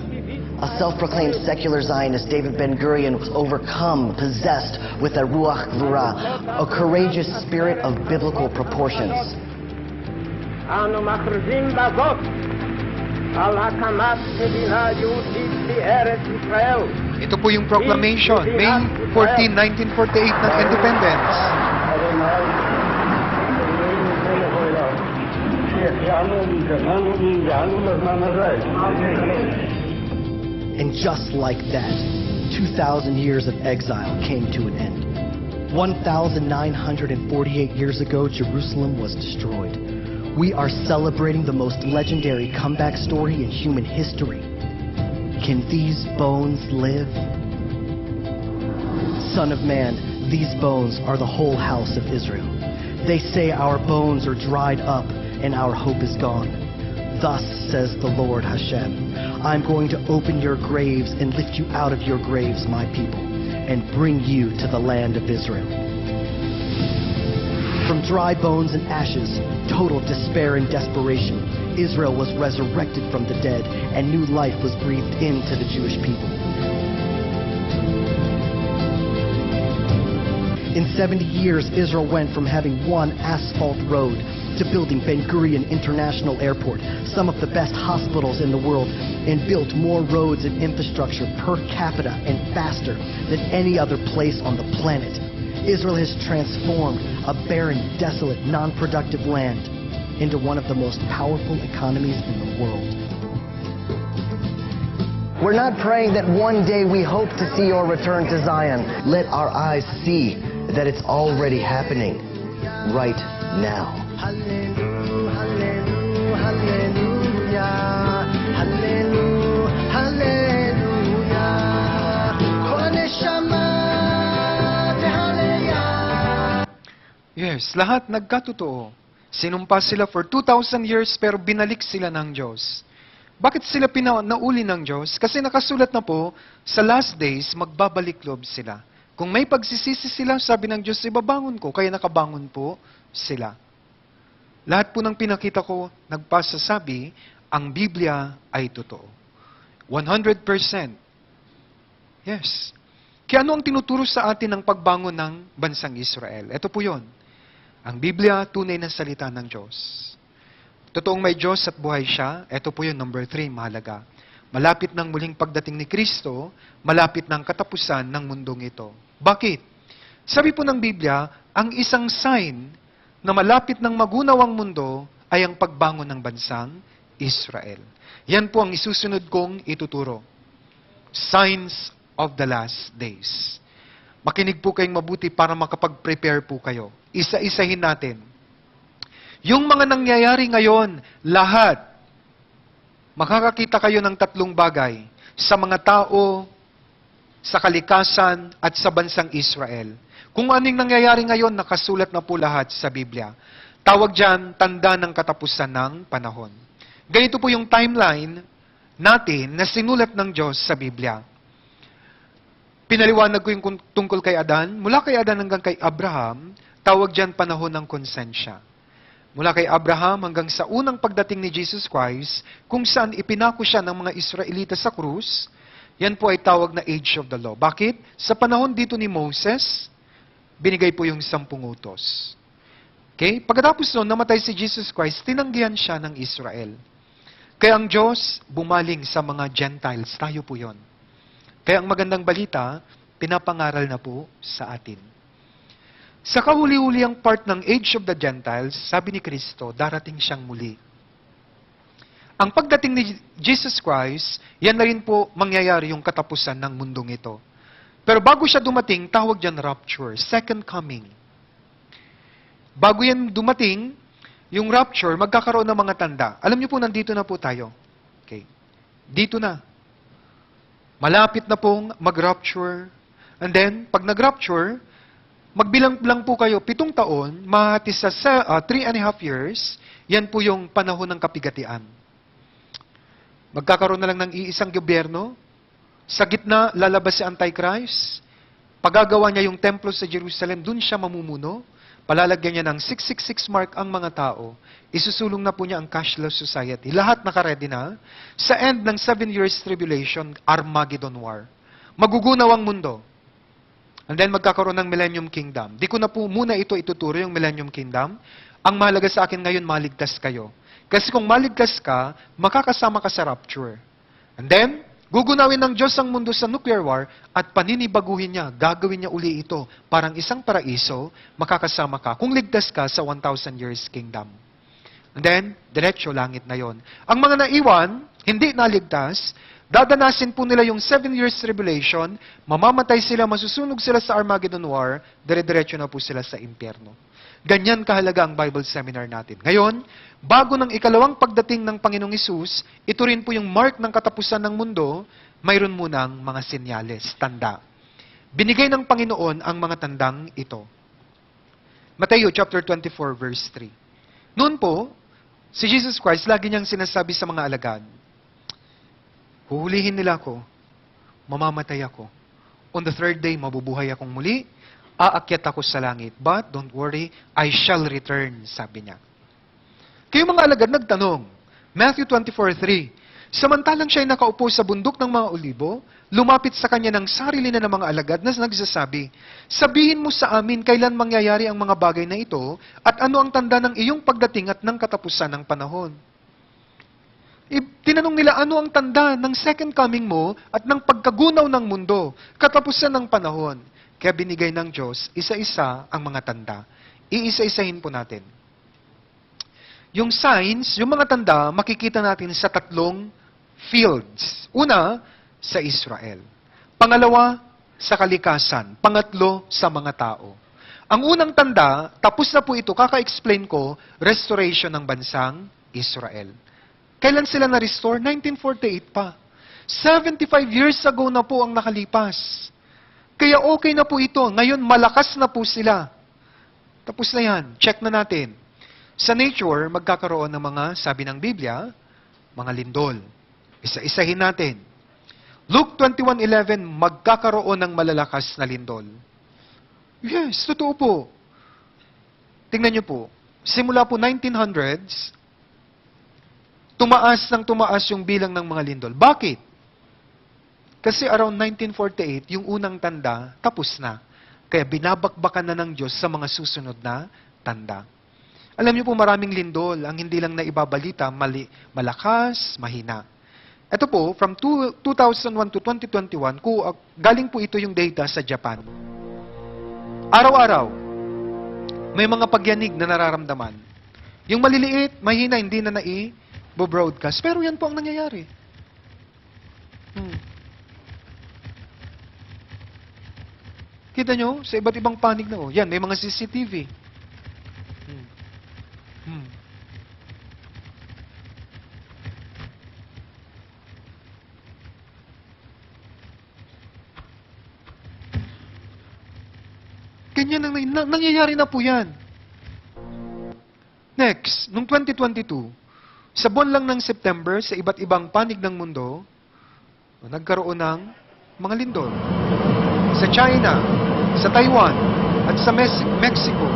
a self-proclaimed secular Zionist, David Ben-Gurion, was overcome, possessed with a ruach gvura, a courageous spirit of biblical proportions. אנו מכריזים בזאת על הקמת מדינה יהודית בארץ ישראל. Ito po yung proclamation, May 14, 1948 ng Independence. And just like that, 2,000 years of exile came to an end. 1,948 years ago, Jerusalem was destroyed. We are celebrating the most legendary comeback story in human history. Can these bones live? Son of man, these bones are the whole house of Israel. They say our bones are dried up and our hope is gone. Thus says the Lord Hashem, I'm going to open your graves and lift you out of your graves, my people, and bring you to the land of Israel. From dry bones and ashes, total despair and desperation, Israel was resurrected from the dead, and new life was breathed into the Jewish people. In 70 years, Israel went from having one asphalt road to building Ben Gurion International Airport, some of the best hospitals in the world, and built more roads and infrastructure per capita and faster than any other place on the planet. Israel has transformed a barren, desolate, non-productive land into one of the most powerful economies in the world. We're not praying that one day we hope to see your return to Zion. Let our eyes see that it's already happening right now. Hallelujah, hallelujah, hallelujah, hallelujah. Kol neshama tehaleya. Yes, lahat nagkatotoo. Sinumpa sila for 2,000 years pero binalik sila ng Diyos. Bakit sila nauli ng Diyos? Kasi nakasulat na po, sa last days, magbabalik loob sila. Kung may pagsisisi sila, sabi ng Diyos, ibabangon ko, kaya nakabangon po sila. Lahat po ng pinakita ko, nagpasasabi, ang Biblia ay totoo. 100%. Yes. Kaya ano ang tinuturo sa atin ng pagbangon ng bansang Israel? Ito po yon. Ang Biblia, tunay na salita ng Diyos. Totoong may Diyos at buhay siya, ito po yung number 3, mahalaga. Malapit ng muling pagdating ni Kristo, malapit ng katapusan ng mundong ito. Bakit? Sabi po ng Biblia, ang isang sign na malapit ng magunaw ang mundo ay ang pagbangon ng bansang Israel. Yan po ang isusunod kong ituturo. Signs of the last days. Makinig po kayong mabuti para makapag-prepare po kayo. Isa-isahin natin. Yung mga nangyayari ngayon, lahat, makakakita kayo ng 3 bagay. Sa mga tao, sa kalikasan, at sa bansang Israel. Kung anong nangyayari ngayon, nakasulat na po lahat sa Biblia. Tawag dyan, tanda ng katapusan ng panahon. Ganito po yung timeline natin na sinulat ng Diyos sa Biblia. Pinaliwanag ko yung tungkol kay Adan. Mula kay Adan hanggang kay Abraham, tawag dyan panahon ng konsensya. Mula kay Abraham hanggang sa unang pagdating ni Jesus Christ, kung saan ipinako siya ng mga Israelita sa krus, yan po ay tawag na age of the law. Bakit? Sa panahon dito ni Moses, binigay po yung 10 utos. Okay? Pagkatapos noon, namatay si Jesus Christ, tinanggihan siya ng Israel. Kaya ang Diyos, bumaling sa mga Gentiles. Tayo po yon. Kaya ang magandang balita, pinapangaral na po sa atin. Sa kahuli-huli ang part ng age of the Gentiles, sabi ni Kristo, darating siyang muli. Ang pagdating ni Jesus Christ, yan na rin po mangyayari yung katapusan ng mundong ito. Pero bago siya dumating, tawag dyan rapture, second coming. Bago yan dumating, yung rapture, magkakaroon ng mga tanda. Alam niyo po, nandito na po tayo. Okay. Dito na. Malapit na pong mag-rapture. And then, pag nag-rapture, magbilang lang po kayo, 7 taon, mahati sa 3.5 years, yan po yung panahon ng kapigatian. Magkakaroon na lang ng iisang gobyerno. Sa gitna, lalabas si Antichrist. Pagagawa niya yung templo sa Jerusalem, dun siya mamumuno. Palalagyan niya ng 666 mark ang mga tao. Isusulong na po niya ang cashless society. Lahat nakaredy na. Sa end ng 7 years tribulation, Armageddon War. Magugunaw ang mundo. And then magkakaroon ng Millennium Kingdom. Di ko na po muna ito ituturo yung Millennium Kingdom. Ang mahalaga sa akin ngayon, maligtas kayo. Kasi kung maligtas ka, makakasama ka sa rapture. And then, gugunawin ng Diyos ang mundo sa nuclear war at paninibaguhin niya, gagawin niya uli ito. Parang isang paraiso, makakasama ka kung ligtas ka sa 1,000 years kingdom. And then, diretso langit na yon. Ang mga naiwan, hindi naligtas, dadanasin po nila yung 7 years tribulation, mamamatay sila, masusunog sila sa Armageddon War, dire-diretso na po sila sa impyerno. Ganyan kahalaga ang Bible seminar natin. Ngayon, bago ng ikalawang pagdating ng Panginoong Hesus, ito rin po yung mark ng katapusan ng mundo, mayroon munang mga senyales, tanda. Binigay ng Panginoon ang mga tandang ito. Mateo chapter 24 verse 3. Noon po, si Jesus Christ lagi niyang sinasabi sa mga alagad, huhulihin nila ako, mamamatay ako. On the third day, mabubuhay akong muli, aakyat ako sa langit. But don't worry, I shall return, sabi niya. Kayo mga alagad nagtanong, Matthew 24:3, samantalang siya'y nakaupo sa bundok ng mga olibo, lumapit sa kanya ng sarili na ng mga alagad na nagsasabi, sabihin mo sa amin kailan mangyayari ang mga bagay na ito at ano ang tanda ng iyong pagdating at ng katapusan ng panahon. Tinanong nila, ano ang tanda ng second coming mo at ng pagkagunaw ng mundo, katapusan ng panahon. Kaya binigay ng Diyos, isa-isa ang mga tanda. Iisa-isahin po natin. Yung signs, yung mga tanda, makikita natin sa tatlong fields. Una, sa Israel. Pangalawa, sa kalikasan. Pangatlo, sa mga tao. Ang unang tanda, tapos na po ito, kaka-explain ko, restoration ng bansang Israel. Kailan sila na-restore? 1948 pa. 75 years ago na po ang nakalipas. Kaya okay na po ito. Ngayon, malakas na po sila. Tapos na yan. Check na natin. Sa nature, magkakaroon ng mga, sabi ng Biblia, mga lindol. Isa-isahin natin. Luke 21:11, magkakaroon ng malalakas na lindol. Yes, totoo po. Tingnan niyo po. Simula po 1900s, tumaas yung bilang ng mga lindol. Bakit? Kasi around 1948, yung unang tanda, tapos na. Kaya binabakbakan na ng Diyos sa mga susunod na tanda. Alam niyo po, maraming lindol. Ang hindi lang naibabalita, malakas, mahina. Ito po, from 2001 to 2021, galing po ito yung data sa Japan. Araw-araw, may mga pagyanig na nararamdaman. Yung maliliit, mahina, hindi na broadcast. Pero yan po ang nangyayari. Kita nyo? Sa iba't ibang panig na. Yan, may mga CCTV. Ganyan ang nangyayari na po yan. Next, noong 2022, sa buwan lang ng September, sa iba't ibang panig ng mundo, nagkaroon ng mga lindol. Sa China, sa Taiwan, at sa Mexico.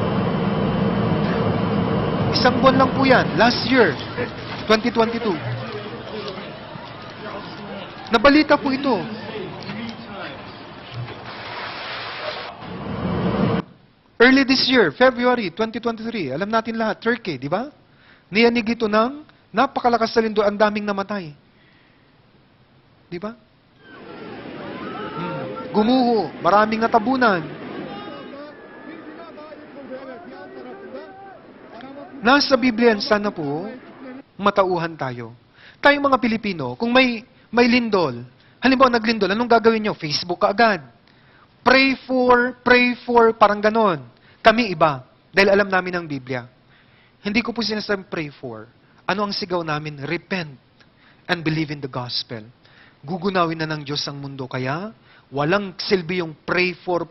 Isang buwan lang po yan, last year, 2022. Nabalita po ito. Early this year, February 2023, alam natin lahat, Turkey, di ba? Niyanig ito ng napakalakas na lindol, ang daming namatay. Di ba? Gumuho, maraming natabunan. Nasa Biblia, sana po, matauhan tayo. Tayong mga Pilipino, kung may lindol, halimbawa naglindol, anong gagawin nyo? Facebook ka agad. Pray for, parang ganon. Kami iba, dahil alam namin ang Biblia. Hindi ko po sinasabing pray for. Ano ang sigaw namin? Repent and believe in the gospel. Gugunawin na ng Diyos ang mundo, kaya walang silbi yung pray for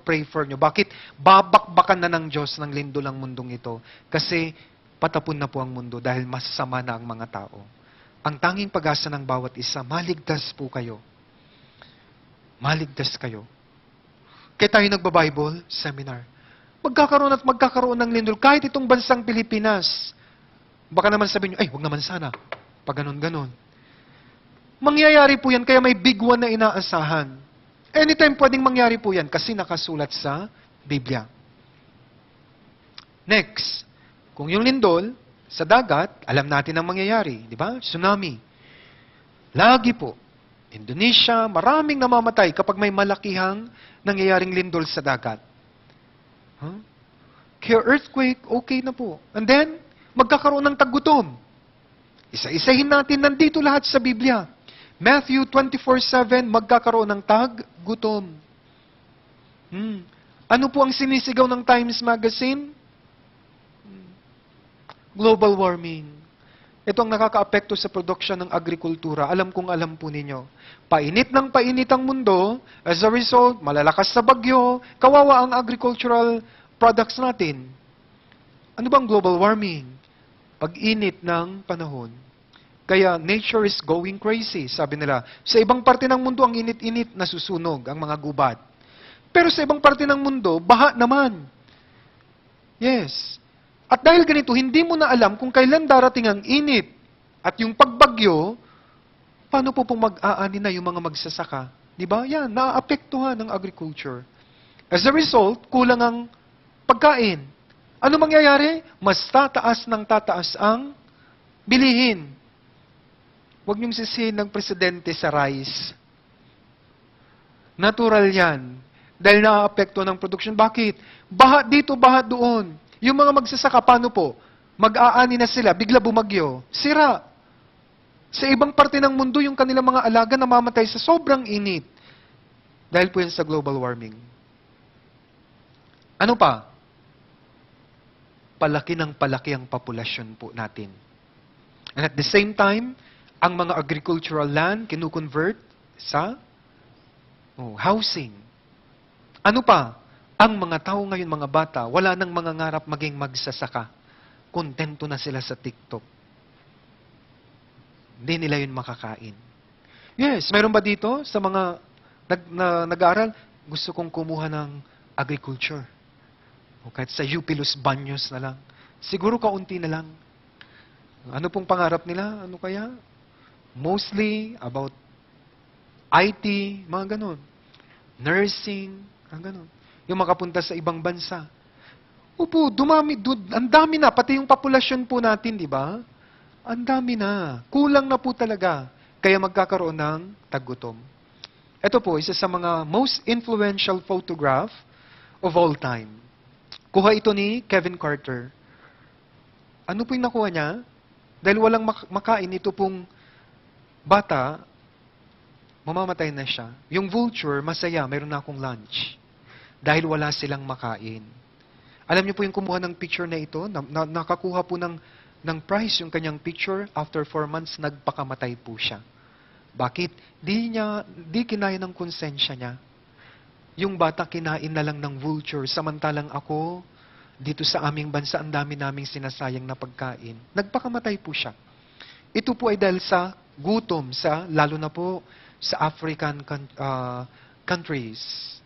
nyo. Bakit? Babakbakan na ng Diyos ng lindol ang mundong ito. Kasi patapon na po ang mundo dahil masama na ang mga tao. Ang tanging pag-asa ng bawat isa, maligtas po kayo. Maligtas kayo. Kaya tayo nagba-Bible seminar. Magkakaroon ng lindol. Kahit itong bansang Pilipinas. Baka naman sabihin nyo, ay, wag naman sana. Pag ganon. Mangyayari po yan, kaya may big one na inaasahan. Anytime pwedeng mangyari po yan, kasi nakasulat sa Biblia. Next, kung yung lindol, sa dagat, alam natin ang mangyayari. Di ba? Tsunami. Lagi po. Indonesia, maraming namamatay kapag may malakihang nangyayaring lindol sa dagat. Kaya earthquake, okay na po. And then, magkakaroon ng taggutom. Isa-isahin natin, nandito lahat sa Biblia. Matthew 24:7, magkakaroon ng taggutom. Ano po ang sinisigaw ng Times Magazine? Global warming. Ito ang nakakaapekto sa produksyon ng agrikultura. Alam kong alam po ninyo. Painit ng painit ang mundo. As a result, malalakas sa bagyo. Kawawa ang agricultural products natin. Ano bang global warming? Pag-init ng panahon. Kaya nature is going crazy, sabi nila. Sa ibang parte ng mundo, ang init-init, nasusunog ang mga gubat. Pero sa ibang parte ng mundo, baha naman. Yes. At dahil ganito, hindi mo na alam kung kailan darating ang init at yung pagbagyo, paano po pong mag-aani na yung mga magsasaka? Di ba? Yan, naaapektuhan ng agriculture. As a result, kulang ang pagkain. Ano mangyayari? Mas tataas ng tataas ang bilihin. Huwag niyong sisihin ng presidente sa rice. Natural yan. Dahil naaapekto ng production. Bakit? Baha dito, baha doon. Yung mga magsasaka, paano po? Mag-aani na sila, bigla bumagyo. Sira. Sa ibang parte ng mundo, yung kanilang mga alaga namamatay sa sobrang init. Dahil po yan sa global warming. Ano pa? Palaki ng palaki ang populasyon po natin. And at the same time, ang mga agricultural land kinukonvert sa housing. Ano pa? Ang mga tao ngayon, mga bata, wala nang mangangarap maging magsasaka. Kontento na sila sa TikTok. Hindi nila yun makakain. Yes, mayroon ba dito sa mga nag-aaral? Gusto kong kumuha ng agriculture. O kahit sa UP Los Baños na lang. Siguro kaunti na lang. Ano pong pangarap nila? Ano kaya? Mostly about IT, mga ganun. Nursing, mga ganun. Yung makapunta sa ibang bansa. Opo, ang dami na, pati yung populasyon po natin, di ba? Ang dami na. Kulang na po talaga. Kaya magkakaroon ng taggutom. Ito po, isa sa mga most influential photograph of all time. Kuha ito ni Kevin Carter. Ano po yung nakuha niya? Dahil walang makain, ito pong bata, mamamatay na siya. Yung vulture, masaya, mayroon na akong lunch. Dahil wala silang makain. Alam niyo po yung kumuha ng picture na ito? Nakakuha po ng prize yung kanyang picture. After 4 months, nagpakamatay po siya. Bakit? Di kinaya ng konsensya niya. Yung bata kinain na lang ng vulture. Samantalang ako, dito sa aming bansa, ang dami naming sinasayang na pagkain. Nagpakamatay po siya. Ito po ay dahil sa gutom, lalo na po sa African countries.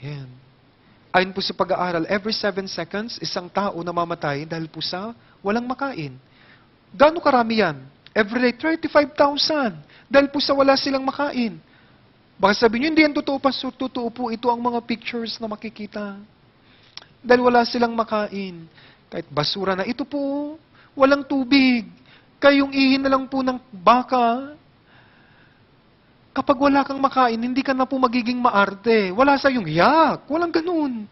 Yan. Ayon po sa pag-aaral, every 7 seconds, isang tao namamatay dahil po sa walang makain. Gaano karami yan? Every day, 35,000. Dahil po sa wala silang makain. Baka sabihin nyo, hindi yan totoo pa. So, totoo po, ito ang mga pictures na makikita. Dahil wala silang makain. Kahit basura na, ito po, walang tubig. Kayong ihin na lang po ng baka. Kapag wala kang makain, hindi ka na po magiging maarte. Wala sa yung yak. Walang ganun.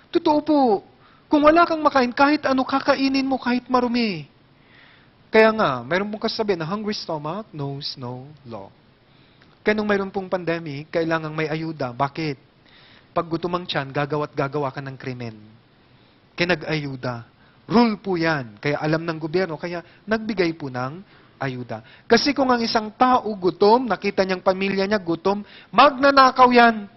Totoo po. Kung wala kang makain, kahit ano kakainin mo, kahit marumi. Kaya nga, mayroon pong kasabi na hungry stomach knows no law. Kaya nung mayroon pong pandemic, kailangang may ayuda. Bakit? Pag gutom ang tiyan, gagawa ka ng krimen. Kaya nag-ayuda. Rule po yan. Kaya alam ng gobyerno, kaya nagbigay po ng ayuda. Kasi kung ang isang tao gutom, nakita niyang pamilya niya gutom, magnanakaw yan.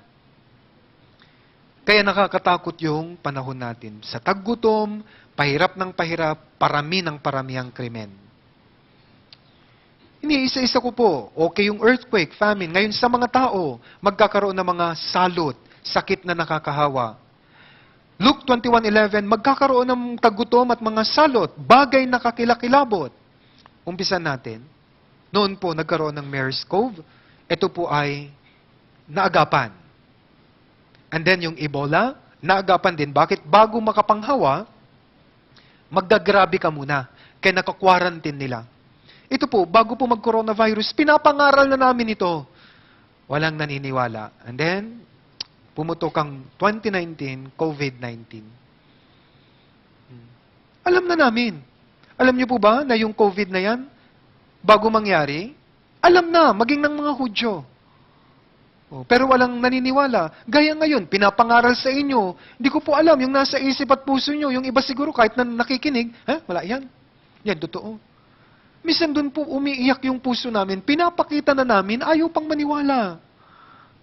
Kaya nakakatakot yung panahon natin. Sa taggutom, pahirap ng pahirap, parami ng parami ang krimen. Iniisa-isa ko po, okay yung earthquake, famine. Ngayon sa mga tao, magkakaroon ng mga salot, sakit na nakakahawa. Luke 21:11, magkakaroon ng taggutom at mga salot, bagay na kakilakilabot. Umpisan natin. Noon po, nagkaroon ng Mayor's Cove. Ito po ay naagapan. And then yung Ebola, naagapan din. Bakit? Bago makapanghawa, magdagrabe ka muna. Kaya naka-quarantine nila. Ito po, bago po mag-coronavirus, pinapangaral na namin ito. Walang naniniwala. And then, pumutok ang 2019, COVID-19. Alam na namin. Alam niyo po ba na yung COVID na yan, bago mangyari, alam na, maging ng mga Hudyo. Pero walang naniniwala. Gaya ngayon, pinapangaral sa inyo. Hindi ko po alam, yung nasa isip at puso nyo, yung iba siguro kahit na nakikinig, wala yan. Yan, totoo. Minsan doon po umiiyak yung puso namin, pinapakita na namin, ayaw pang maniwala.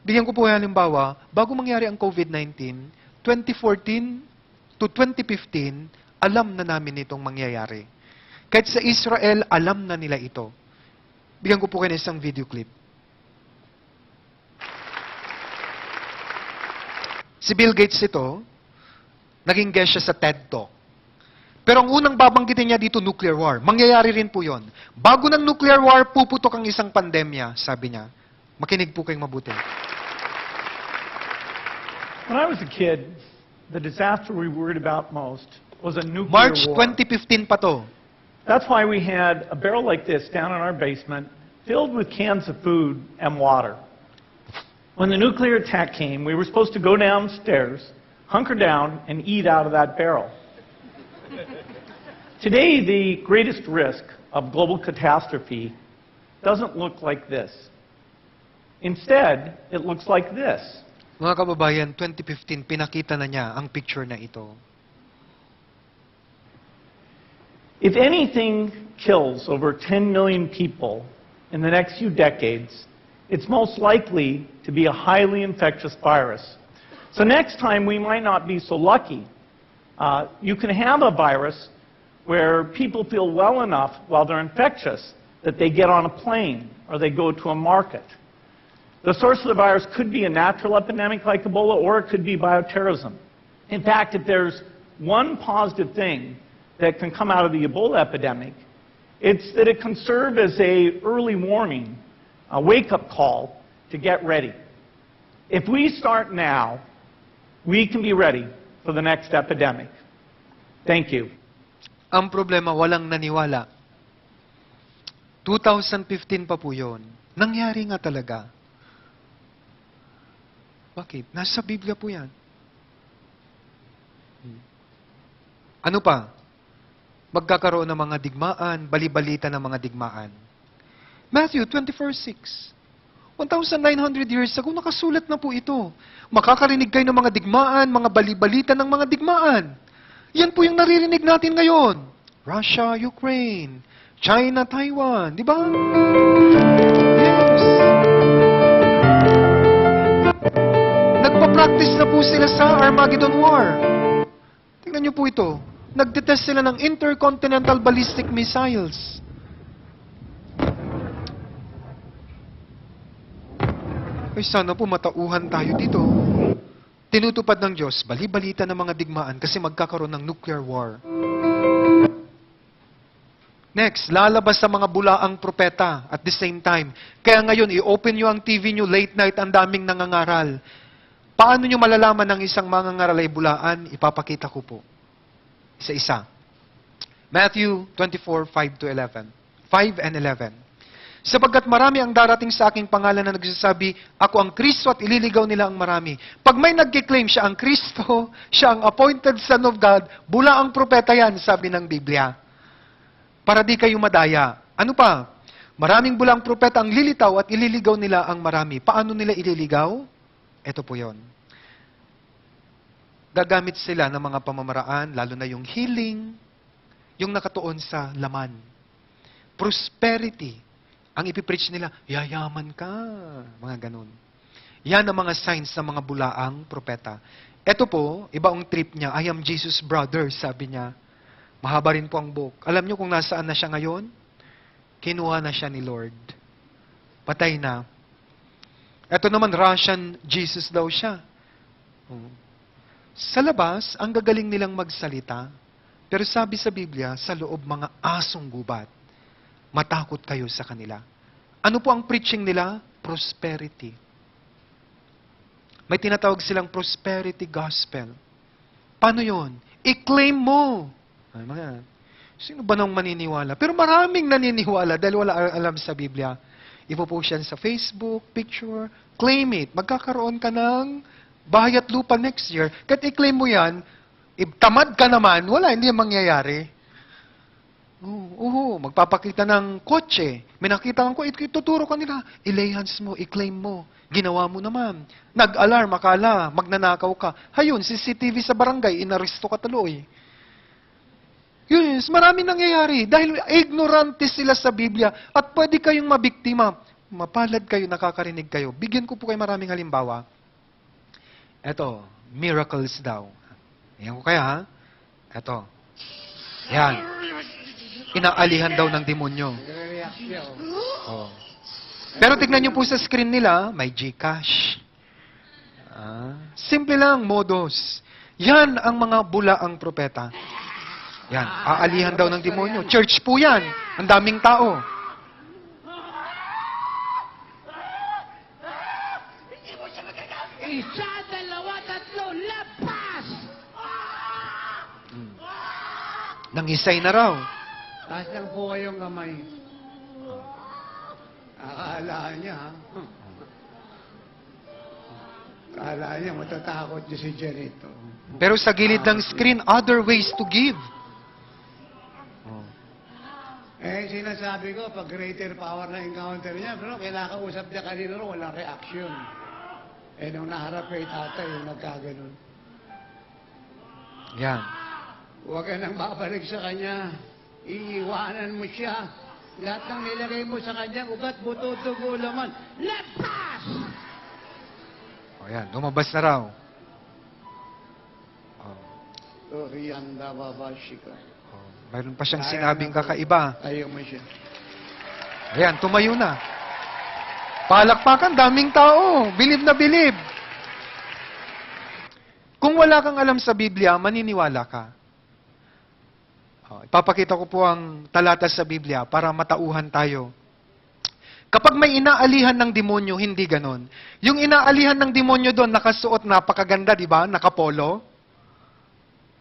Bigyan ko po halimbawa, bago mangyari ang COVID-19, 2014 to 2015, alam na namin itong mangyayari. Kahit sa Israel, alam na nila ito. Bigyan ko po kayo ng isang video clip. Si Bill Gates ito, naging guest siya sa TED Talk. Pero ang unang babanggitin niya dito, nuclear war. Mangyayari rin po yon. Bago ng nuclear war, puputok ang isang pandemya, sabi niya. Makinig po kayong mabuti. When I was a kid, the disaster we worried about most was a nuclear March war. 2015 pa to. That's why we had a barrel like this down in our basement filled with cans of food and water. When the nuclear attack came, we were supposed to go downstairs, hunker down, and eat out of that barrel. Today, the greatest risk of global catastrophe doesn't look like this. Instead, it looks like this. Mga kababayan, 2015, pinakita na niya ang picture na ito. If anything kills over 10 million people in the next few decades, it's most likely to be a highly infectious virus. So next time we might not be so lucky. You can have a virus where people feel well enough while they're infectious that they get on a plane or they go to a market. The source of the virus could be a natural epidemic like Ebola, or it could be bioterrorism. In fact, if there's one positive thing that can come out of the Ebola epidemic, it's that it can serve as an early warning, a wake-up call to get ready. If we start now, we can be ready for the next epidemic. Thank you. Ang problema, walang naniwala. 2015 pa po yun. Nangyari nga talaga. Bakit? Nasa Biblia po yan. Ano pa? Magkakaroon ng mga digmaan, balibalita ng mga digmaan. Matthew 24:6. 1,900 years ago, nakasulat na po ito. Makakarinig kayo ng mga digmaan, mga balibalita ng mga digmaan. Yan po yung naririnig natin ngayon. Russia, Ukraine, China, Taiwan. Di ba? Yes. Nagpa-practice na po sila sa Armageddon War. Tingnan niyo po ito. Nagtitest sila ng intercontinental ballistic missiles. Ay, sana po matauhan tayo dito. Tinutupad ng Diyos, bali-balita ng mga digmaan kasi magkakaroon ng nuclear war. Next, lalabas sa mga bulaang propeta at the same time. Kaya ngayon, i-open nyo ang TV nyo late night, ang daming nangangaral. Paano nyo malalaman ng isang mangangaral ay bulaan? Ipapakita ko po. Isa-isa. Matthew 24:5-11. 5 and 11. Sapagkat marami ang darating sa aking pangalan na nagsasabi, ako ang Kristo at ililigaw nila ang marami. Pag may nagkiklaim siya ang Kristo, siya ang appointed Son of God, bula ang propeta yan, sabi ng Biblia. Para di kayo madaya. Ano pa? Maraming bulang propeta ang lilitaw at ililigaw nila ang marami. Paano nila ililigaw? Ito po yon. Gagamit sila ng mga pamamaraan, lalo na yung healing, yung nakatuon sa laman. Prosperity. Ang ipipreach nila, yayaman ka. Mga ganun. Yan ang mga signs ng mga bulaang propeta. Ito po, iba ang trip niya, I am Jesus' brother, sabi niya. Mahaba rin po ang book. Alam niyo kung nasaan na siya ngayon? Kinuha na siya ni Lord. Patay na. Ito naman, Russian Jesus daw siya. Sa labas, ang gagaling nilang magsalita. Pero sabi sa Biblia, sa loob mga asong gubat. Matakot kayo sa kanila. Ano po ang preaching nila? Prosperity. May tinatawag silang prosperity gospel. Paano yon? I-claim mo. Ay, mga, sino ba nang maniniwala? Pero maraming naniniwala dahil wala alam sa Biblia. Ipopost yan sa Facebook, picture, claim it. Magkakaroon ka ng bahay at lupa next year. Kahit i-claim mo yan, Tamad ka naman, wala, hindi yan mangyayari. Oo, magpapakita ng kotse. May nakita ko, ituturo ka nila. I-lay hands mo, i-claim mo. Ginawa mo naman. Nag-alarm, akala, magnanakaw ka. Hayun, CCTV sa barangay, inaresto ka tuloy. Yun, maraming nangyayari. Dahil ignorante sila sa Biblia at pwede kayong mabiktima. Mapalad kayo, nakakarinig kayo. Bigyan ko po kayo maraming halimbawa. Eto, miracles daw. Yan ko kaya, ha? Eto. Yan. Inaalihan daw ng demonyo. Oh. Pero tignan niyo po sa screen nila, may GCash. Simple lang, modus. Yan ang mga bulaang propeta. Yan, aalihan daw ng demonyo. Church po yan. Ang daming tao. Isa, dalawa, tatlo, lapas! Nangisay na raw. Taas lang po kayong kamay. Akala niya, ha? Akala niya, matatakot niya si Janito. Pero sa gilid ng screen, other ways to give. Eh, sinasabi ko, pag greater power na encounter niya, pero kinakausap niya kanina rin, walang reaction. Eh, nung naharap kay tatay, yung nagkaganon. Yan. Huwag ka nang babalik sa kanya. Iiwanan mo siya. Lahat ng nilagay mo sa kanya, ugat, buto, dugo, laman. Lapas! O yan, lumabas na raw. Orianda babashi ka. Mayroon pa siyang sinabing kakaiba. Ayaw mo siya. Ayan, tumayo na. Palakpakan, daming tao. Bilib na bilib. Kung wala kang alam sa Biblia, maniniwala ka. Ipapakita ko po ang talata sa Biblia para matauhan tayo. Kapag may inaalihan ng demonyo, hindi ganon. Yung inaalihan ng demonyo doon, nakasuot, napakaganda, di ba? Nakapolo.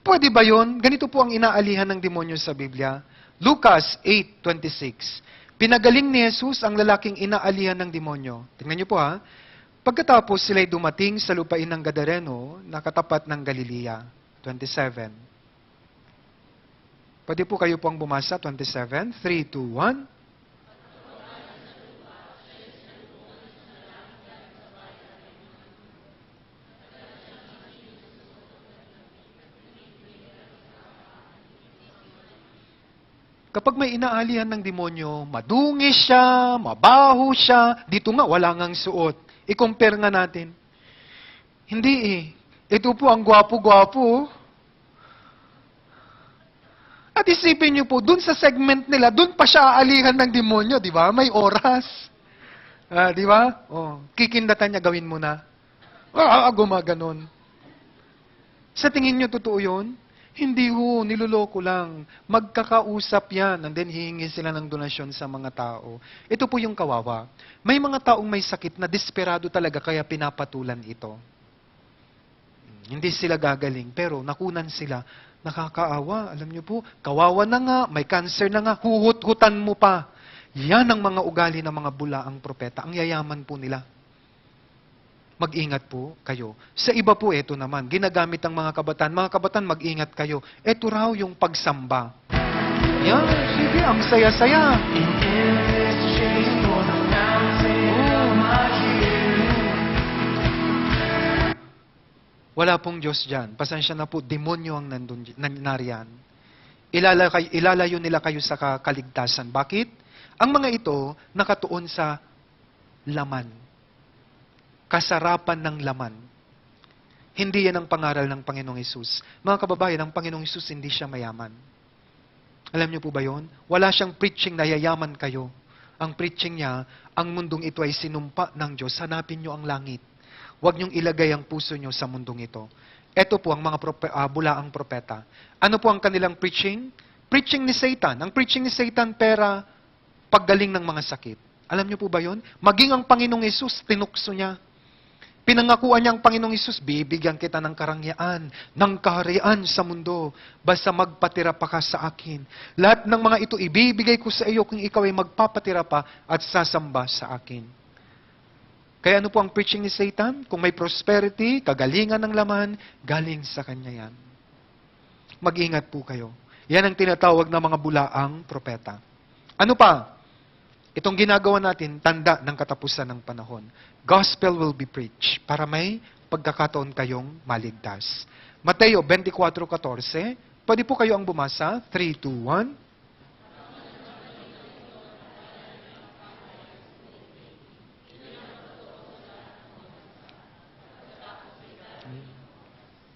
Pwede ba yun? Ganito po ang inaalihan ng demonyo sa Biblia. Lucas 8:26. Pinagaling ni Jesus ang lalaking inaalihan ng demonyo. Tingnan niyo po ha. Pagkatapos sila'y dumating sa lupain ng Gadareno, nakatapat ng Galilea. 27. Pwede po kayo pong bumasa. 27. 3, 2, 1. Kapag may inaalihan ng demonyo, madungis siya, mabaho siya, dito nga wala ngang suot. I-compare nga natin. Hindi eh. Ito po ang gwapo-gwapo. At isipin niyo po, dun sa segment nila, dun pa siya aalihan ng demonyo, di ba? May oras. Di ba? Kikindatan niya, gawin mo na. Gumaganon. Sa tingin niyo, totoo yun? Hindi ho, niloloko lang. Magkakausap yan, and then hihingi sila ng donasyon sa mga tao. Ito po yung kawawa. May mga taong may sakit na desperado talaga kaya pinapatulan ito. Hindi sila gagaling, pero nakunan sila. Nakakaawa, alam niyo po, kawawa na nga, may cancer na nga, huhut-hutan mo pa. Yan ang mga ugali ng mga bulaang propeta. Ang yayaman po nila. Mag-ingat po kayo. Sa iba po, ito naman, ginagamit ang mga kabataan. Mga kabataan, mag-ingat kayo. Ito raw yung pagsamba. Yan, sige, ang saya-saya. Wala pong Diyos dyan. Pasensya na po, demonyo ang nariyan. Ilalayo nila kayo sa kaligtasan. Bakit? Ang mga ito nakatuon sa laman. Kasarapan ng laman. Hindi yan ang pangaral ng Panginoong Hesus. Mga kababayan, ang Panginoong Hesus hindi siya mayaman. Alam niyo po ba yun? Wala siyang preaching na yayaman kayo. Ang preaching niya, ang mundong ito ay sinumpa ng Diyos. Hanapin niyo ang langit. Huwag niyong ilagay ang puso niyo sa mundong ito. Ito po ang mga bulaang propeta. Ano po ang kanilang preaching? Preaching ni Satan. Ang preaching ni Satan, pera, paggaling ng mga sakit. Alam niyo po ba yun? Maging ang Panginoong Hesus, tinukso niya. Pinangakuan niya ang Panginoong Hesus, bibigyan kita ng karangyaan, ng kaharian sa mundo, basta magpatira pa ka sa akin. Lahat ng mga ito ibibigay ko sa iyo kung ikaw ay magpapatira pa at sasamba sa akin. Kaya ano po ang preaching ni Satan? Kung may prosperity, kagalingan ng laman, galing sa kanya yan. mag-ingat po kayo. Yan ang tinatawag na mga bulaang propeta. Ano pa? Itong ginagawa natin, tanda ng katapusan ng panahon. Gospel will be preached para may pagkakataon kayong maligtas. Mateo 24:14. Pwede po kayo ang bumasa. 3, 2, 1.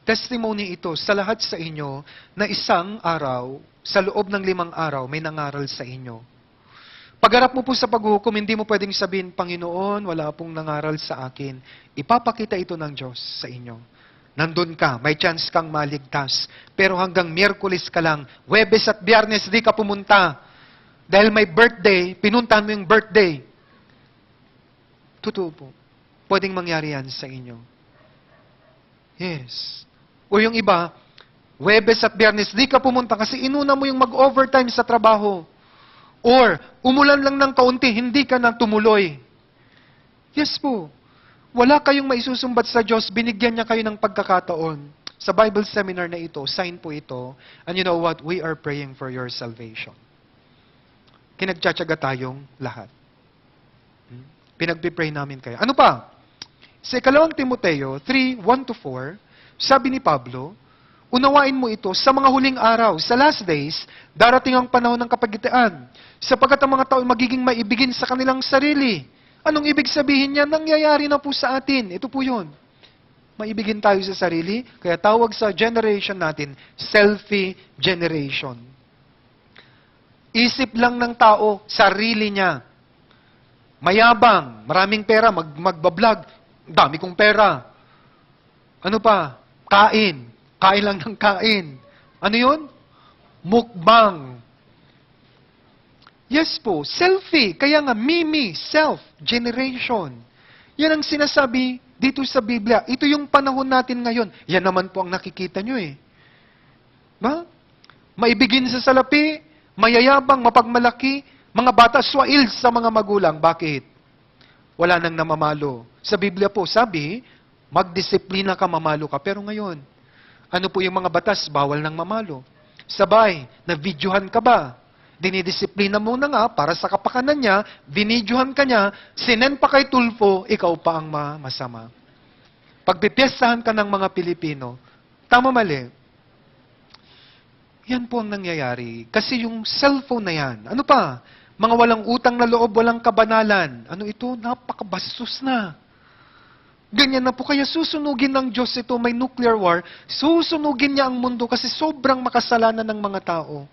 Testimony ito sa lahat sa inyo na isang araw, sa loob ng 5 araw, may nangaral sa inyo. Pagharap mo po sa paghuhukom, hindi mo pwedeng sabihin, Panginoon, wala pong nangaral sa akin. Ipapakita ito ng Diyos sa inyo. Nandun ka, may chance kang maligtas. Pero hanggang Miyerkules ka lang, Huwebes at Biyernes, di ka pumunta. Dahil may birthday, pinuntahan mo yung birthday. Totoo po. Pwedeng mangyari yan sa inyo. Yes. O yung iba, Huwebes at Biyernes, di ka pumunta kasi inuna mo yung mag-overtime sa trabaho. Or, umulan lang ng kaunti, hindi ka na tumuloy. Yes po. Wala kayong maisusumbat sa Diyos, binigyan niya kayo ng pagkakataon. Sa Bible seminar na ito, sign po ito, and you know what? We are praying for your salvation. Kinagtsatsaga tayong lahat. Pinagpipray namin kayo. Ano pa? Sa 2 Timoteo 3:1-4, sabi ni Pablo, unawain mo ito sa mga huling araw, sa last days, darating ang panahon ng kapagitaan, sapagkat ang mga tao magiging maibigin sa kanilang sarili. Anong ibig sabihin niya? Nangyayari na po sa atin. Ito po yun. Maibigin tayo sa sarili, kaya tawag sa generation natin, selfie generation. Isip lang ng tao, sarili niya. Mayabang, maraming pera, magbablog, dami kong pera. Ano pa? Kain. Kain lang ng kain. Ano yun? Mukbang. Yes po, selfie. Kaya nga, me, self, generation. Yan ang sinasabi dito sa Biblia. Ito yung panahon natin ngayon. Yan naman po ang nakikita nyo eh. Ba? Maibigin sa salapi, mayayabang, mapagmalaki, mga bata, swail sa mga magulang. Bakit? Wala nang namamalo. Sa Biblia po, sabi, magdisiplina ka, mamalo ka. Pero ngayon, ano po yung mga batas? Bawal nang mamalo. Sabay, na-videohan ka ba? Dinidisiplina mo na nga para sa kapakanan niya, binidyohan ka niya, sinen pa kay Tulfo, ikaw pa ang masama. Pagpipiestahan ka ng mga Pilipino, tama mali. Yan po ang nangyayari. Kasi yung cellphone na yan, ano pa? Mga walang utang na loob, walang kabanalan. Ano ito? Napakabastos na. Ganyan na po. Kaya susunugin ng Diyos ito, may nuclear war, susunugin niya ang mundo kasi sobrang makasalanan ng mga tao.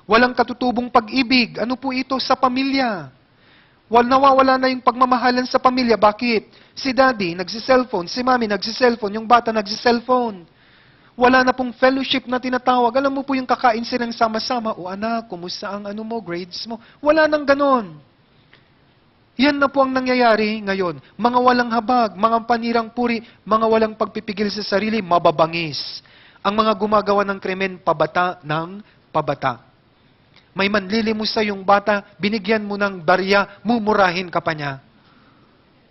Walang katutubong pag-ibig. Ano po ito? Sa pamilya. Nawawala na yung pagmamahalan sa pamilya. Bakit? Si daddy nagsiselfone, si mami nagsiselfone, yung bata nagsiselfone. Wala na pong fellowship na tinatawag. Alam mo po yung kakain silang sama-sama. O anak, kumusta ang grades mo? Wala nang ganon. Yan na po ang nangyayari ngayon. Mga walang habag, mga panirang puri, mga walang pagpipigil sa sarili, mababangis. Ang mga gumagawa ng krimen, pabata ng pabata. May manlilimos sa yung bata, binigyan mo ng barya, mumurahin ka pa niya.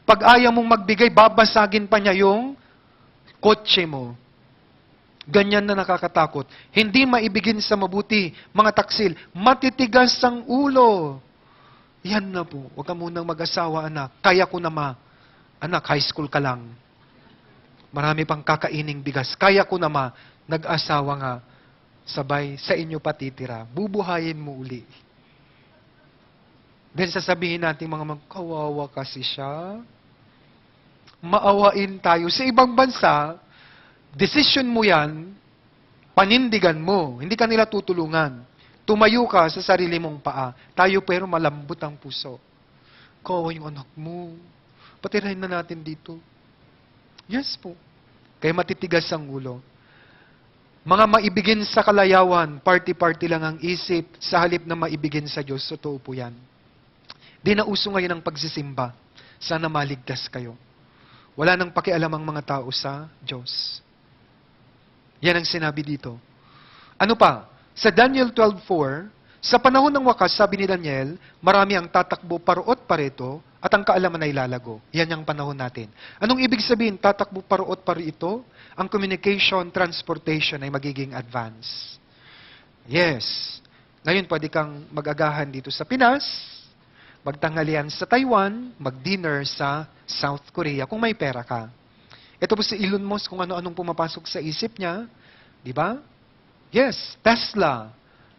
Pag ayaw mong magbigay, babasagin pa niya yung kotse mo. Ganyan na nakakatakot. Hindi maibigin sa mabuti, mga taksil, matitigas ang ulo. Yan na po. Huwag ka munang mag-asawa, anak. Kaya ko na Anak, high school ka lang. Marami pang kakaining bigas. Kaya ko na Nag-asawa nga. Sabay, sa inyo patitira. Bubuhayin mo uli. Then sasabihin natin kawawa kasi siya. Maawain tayo. Sa ibang bansa, decision mo yan, panindigan mo. Hindi ka nila tutulungan. Tumayo ka sa sarili mong paa. Tayo pero malambot ang puso. Kawawa yung anak mo. Patirahin na natin dito. Yes po. Kaya matitigas ang ulo. Mga maibigin sa kalayawan, party-party lang ang isip, sa halip na maibigin sa Diyos. Totoo po yan. Di na uso ngayon ang pagsisimba. Sana maligtas kayo. Wala nang pakialam ang mga tao sa Diyos. Yan ang sinabi dito. Ano pa? Sa Daniel 12:4, sa panahon ng wakas, sabi ni Daniel, marami ang tatakbo paruot pareto at ang kaalaman ay lalago. Yan ang panahon natin. Anong ibig sabihin, tatakbo paruot parito? Ang communication, transportation ay magiging advance. Yes. Ngayon, pwede kang mag-agahan dito sa Pinas, magtanghalian sa Taiwan, mag-dinner sa South Korea kung may pera ka. Ito po si Elon Musk kung ano-anong pumapasok sa isip niya. Di ba? Yes, Tesla.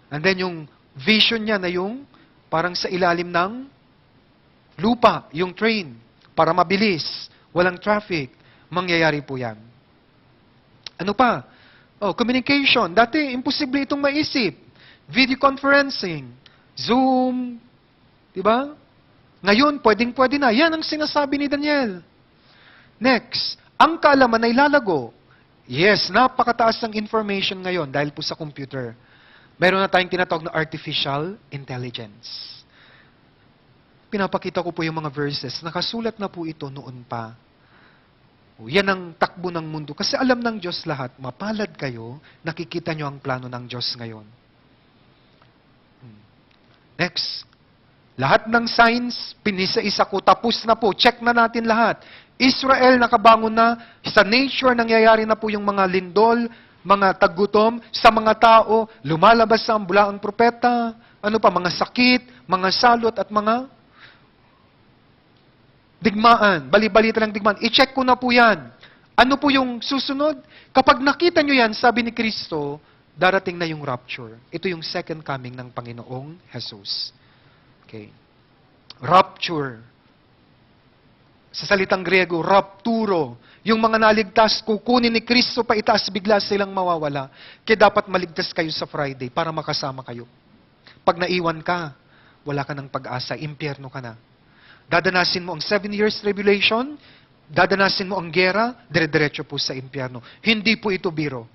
And then yung vision niya na yung parang sa ilalim ng lupa, yung train, para mabilis, walang traffic. Mangyayari po yan. Ano pa? Oh, communication. Dati, imposible itong maisip. Video conferencing, Zoom, di ba? Ngayon, pwedeng-pwede na. Yan ang sinasabi ni Daniel. Next, ang kaalaman ay lalago. Yes, napakataas ng information ngayon dahil po sa computer. Meron na tayong tinatawag na artificial intelligence. Pinapakita ko po yung mga verses. Nakasulat na po ito noon pa. O, yan ang takbo ng mundo. Kasi alam ng Diyos lahat, mapalad kayo, nakikita nyo ang plano ng Diyos ngayon. Next. Lahat ng signs, pinisa-isa ko, tapos na po, check na natin lahat. Israel nakabangon na, sa nature nangyayari na po yung mga lindol, mga tagutom, sa mga tao, lumalabas ang bulaang propeta, ano pa, mga sakit, mga salot at mga digmaan, bali-balita ng digmaan. I-check ko na po yan. Ano po yung susunod? Kapag nakita nyo yan, sabi ni Kristo, darating na yung rapture. Ito yung second coming ng Panginoong Jesus. Okay. Rapture. Sa salitang Griego, rapturo. Yung mga naligtas, kukunin ni Kristo pa itaas, bigla silang mawawala. Kaya dapat maligtas kayo sa Friday para makasama kayo. Pag naiwan ka, wala ka ng pag-asa, impyerno ka na. Dadanasin mo ang 7 years tribulation, dadanasin mo ang gera, dire-diretso po sa impyerno. Hindi po ito biro.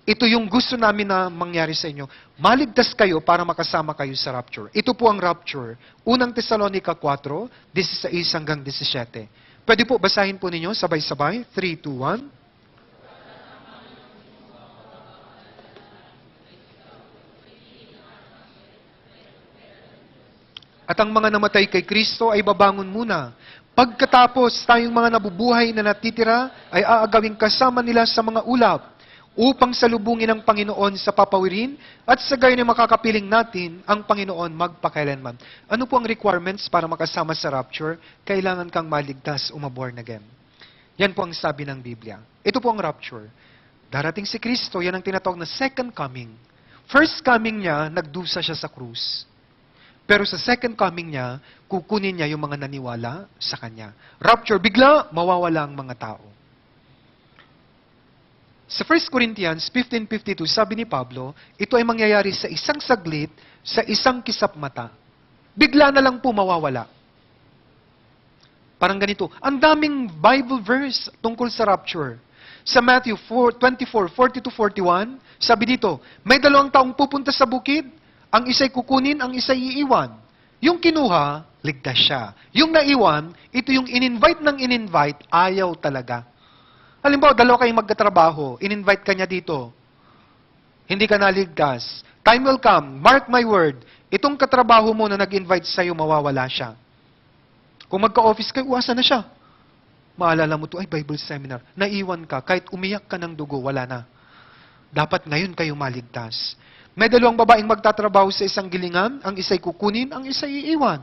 Ito yung gusto namin na mangyari sa inyo. Maligtas kayo para makasama kayo sa rapture. Ito po ang rapture. Unang Tesalonica 4, 16 hanggang 17. Pwede po basahin po ninyo sabay-sabay. 3, 2, 1. At ang mga namatay kay Kristo ay babangon muna. Pagkatapos, tayong mga nabubuhay na natitira ay aagawing kasama nila sa mga ulap upang salubungin ang Panginoon sa papawirin at sa gayon ay makakapiling natin ang Panginoon magpakailanman. Ano po ang requirements para makasama sa rapture? Kailangan kang maligtas, born again. Yan po ang sabi ng Biblia. Ito po ang rapture. Darating si Kristo, yan ang tinatawag na second coming. First coming niya, nagdusa siya sa krus. Pero sa second coming niya, kukunin niya yung mga naniwala sa Kanya. Rapture, bigla, mawawala ang mga tao. Sa 1 Corinthians 15:52, sabi ni Pablo, ito ay mangyayari sa isang saglit, sa isang kisap mata. Bigla na lang po mawawala. Parang ganito. Ang daming Bible verse tungkol sa rapture. Sa Matthew 24:40-41, sabi dito, may 2 taong pupunta sa bukid, ang isa'y kukunin, ang isa'y iiwan. Yung kinuha, ligtas siya. Yung naiwan, ito yung in-invite ng in-invite, ayaw talaga. Halimbawa, 2 kayong magkatrabaho, in-invite ka niya dito. Hindi ka naligtas. Time will come, mark my word, itong katrabaho mo na nag-invite sa'yo, mawawala siya. Kung magka-office kayo, uwasa na siya. Maalala mo to, ay Bible seminar. Naiwan ka, kahit umiyak ka ng dugo, wala na. Dapat ngayon kayo maligtas. May 2 babaeng magtatrabaho sa isang gilingan, ang isa'y kukunin, ang isa'y iiwan.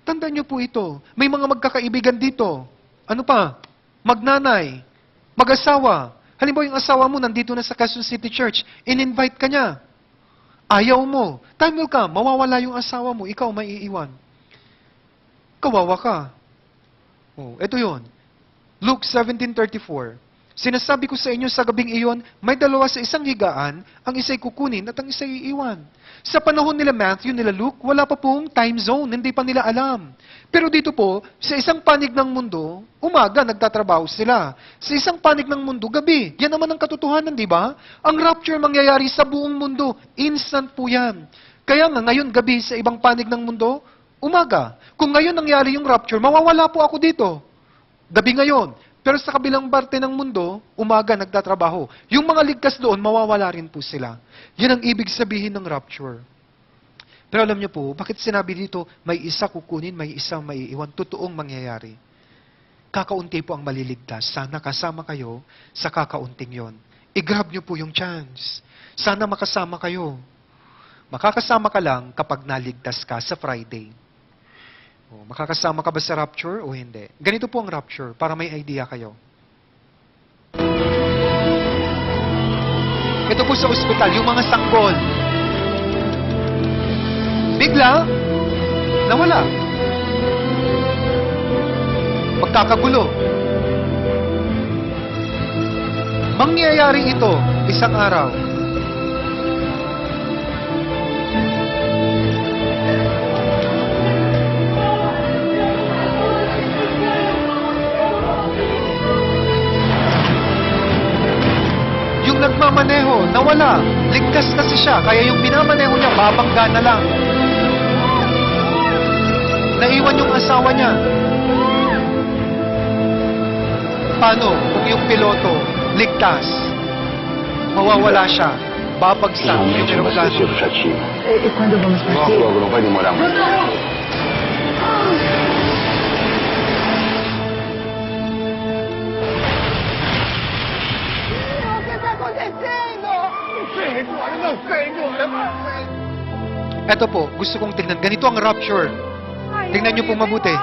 Tandaan niyo po ito. May mga magkakaibigan dito. Ano pa? Magnanay, mag-asawa. Halimbawa yung asawa mo nandito na sa Quezon City Church, in-invite ka niya. Ayaw mo. Time will come, mawawala yung asawa mo, ikaw maiiwan. Kawawa ka. Oh, ito yun. Luke 17:34. Sinasabi ko sa inyo sa gabing iyon, may 2 sa isang higaan, ang isa'y kukunin at ang isa'y iiwan. Sa panahon nila Matthew, nila Luke, wala pa pong time zone, hindi pa nila alam. Pero dito po, sa isang panig ng mundo, umaga nagtatrabaho sila. Sa isang panig ng mundo, gabi. Yan naman ang katotohanan, di ba? Ang rapture mangyayari sa buong mundo. Instant po yan. Kaya nga, ngayon gabi sa ibang panig ng mundo, umaga. Kung ngayon nangyari yung rapture, mawawala po ako dito. Gabi ngayon. Pero sa kabilang parte ng mundo, umaga nagtatrabaho. Yung mga ligtas doon, mawawala rin po sila. Yan ang ibig sabihin ng rapture. Pero alam niyo po, bakit sinabi dito, may isa kukunin, may isa maiiwan? Totoong mangyayari. Kakaunti po ang maliligtas. Sana kasama kayo sa kakaunting yon. I-grab niyo po yung chance. Sana makasama kayo. Makakasama ka lang kapag naligtas ka sa Friday. O, makakasama ka ba sa rapture o hindi? Ganito po ang rapture, para may idea kayo. Ito po sa ospital, yung mga sanggol. Bigla, nawala. Magkakagulo. Mangyayari ito isang araw. Yung nagmamaneho, nawala. Ligtas kasi siya, kaya yung minamaneho niya, babangga na lang. Naiwan yung asawa niya. Paano kung yung piloto ligtas? Mawawala siya. Babagsak yung aeroplano. E quando vamos partir? Logo, não vai demorar muito. Ito po, gusto kong tingnan. Ganito ang rapture. Tingnan niyo po mabuti.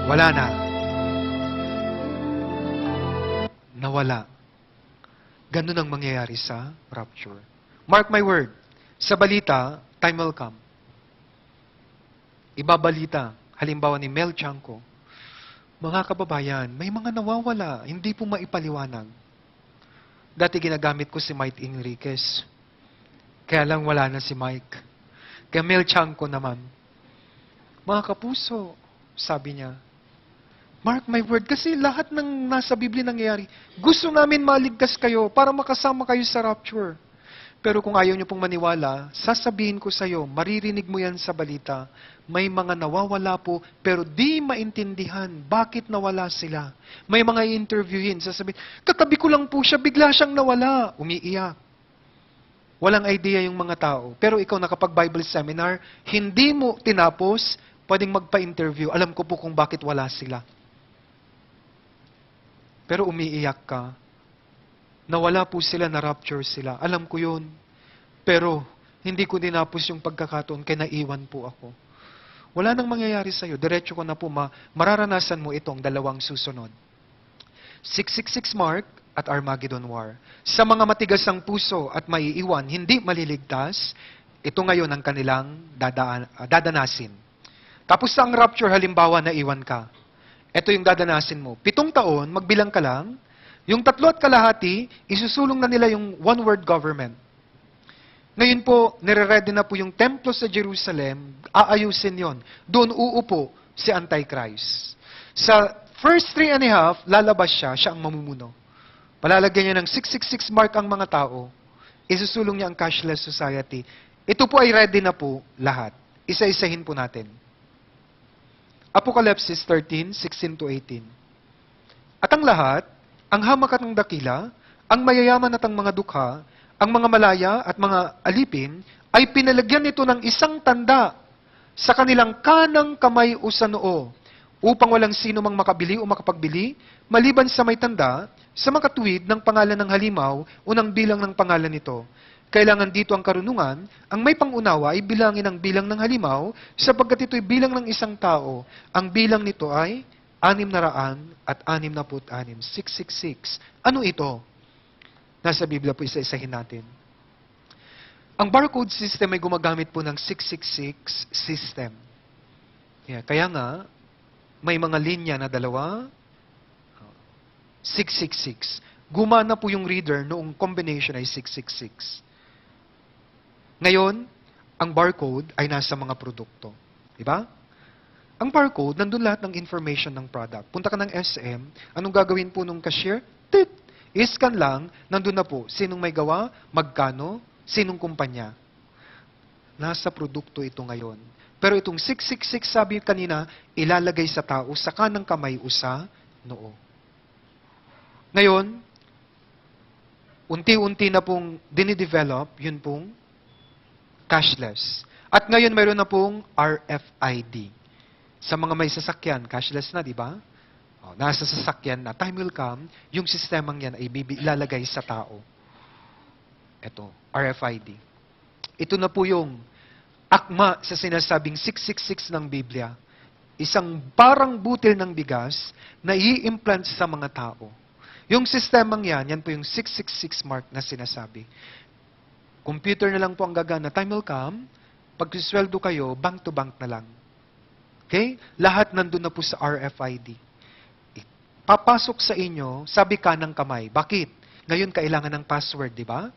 Wala na. Nawala. Ganun ang mangyayari sa rapture. Mark my word. Sa balita, time will come. Ibabalita. Halimbawa ni Mel Chanco. Mga kababayan, may mga nawawala. Hindi po maipaliwanag. Dati ginagamit ko si Mike Enriquez. Kaya lang wala na si Mike. Kaya Mel Chanco naman. Mga kapuso, sabi niya, mark my word, kasi lahat ng nasa Biblia nangyayari, gusto namin maligtas kayo para makasama kayo sa rapture. Pero kung ayaw niyo pong maniwala, sasabihin ko sa iyo, maririnig mo yan sa balita, may mga nawawala po, pero di maintindihan bakit nawala sila. May mga i-interviewin, sasabihin, katabi ko lang po siya, bigla siyang nawala. Umiiyak. Walang idea yung mga tao. Pero ikaw nakapag-Bible seminar, hindi mo tinapos, pwedeng magpa-interview. Alam ko po kung bakit wala sila. Pero umiiyak ka. Nawala po sila, na-rapture sila. Alam ko yun. Pero hindi ko dinapos yung pagkakataon, kaya naiwan po ako. Wala nang mangyayari sa'yo. Diretso ko na po, mararanasan mo itong dalawang susunod. 666 Mark at Armageddon War. Sa mga matigas ang puso at maiiwan, hindi maliligtas, ito ngayon ang kanilang dadanasin. Tapos sa ang rapture, halimbawa na iwan ka. Ito yung dadanasin mo. 7 taon, magbilang ka lang. Yung 3 at kalahati, isusulong na nila yung one-world government. Ngayon po, nire-ready na po yung templo sa Jerusalem, aayusin yon. Doon uupo si Antichrist. Sa first 3.5, lalabas siya ang mamumuno. Palalagyan niya ng 666 mark ang mga tao. Isusulong niya ang cashless society. Ito po ay ready na po lahat. Isa-isahin po natin. Apocalypse 13:16-18. At ang lahat, ang hamak at ang dakila, ang mayayaman at ang mga dukha, ang mga malaya at mga alipin, ay pinalagyan nito ng isang tanda sa kanilang kanang kamay o sa noo, upang walang sino mang makabili o makapagbili, maliban sa may tanda, sa makatuwid ng pangalan ng halimaw o ng bilang ng pangalan nito. Kailangan dito ang karunungan, ang may pangunawa ay bilangin ang bilang ng halimaw, sapagkat ito'y bilang ng isang tao. Ang bilang nito ay 666. 666. Ano ito? Nasa Biblia po, isa-isahin natin. Ang barcode system ay gumagamit po ng 666 system. Kaya nga, may mga linya na dalawa, 666. Gumana po yung reader noong combination ay 666. Ngayon, ang barcode ay nasa mga produkto. Diba? Ang barcode, nandun lahat ng information ng product. Punta ka ng SM, anong gagawin po nung cashier? Tit! I-scan lang, nandun na po. Sinong may gawa, magkano, sinong kumpanya. Nasa produkto ito ngayon. Pero itong 666, sabi kanina, ilalagay sa tao sa kanang kamay o sa noo. Ngayon, unti-unti na pong dinidevelop, yun pong cashless. At ngayon mayroon na pong RFID. Sa mga may sasakyan, cashless na, di ba? Nasa sasakyan na, time will come, yung sistemang yan ay ilalagay sa tao. Ito, RFID. Ito na po yung akma sa sinasabing 666 ng Biblia. Isang parang butil ng bigas na i-implant sa mga tao. Yung sistemang yan po yung 666 mark na sinasabi. Computer na lang po ang gagana. Time will come, pag sweldo kayo, bank to bank na lang. Okay? Lahat nandun na po sa RFID. Papasok sa inyo, sabi kanang kamay. Bakit? Ngayon kailangan ng password, di ba?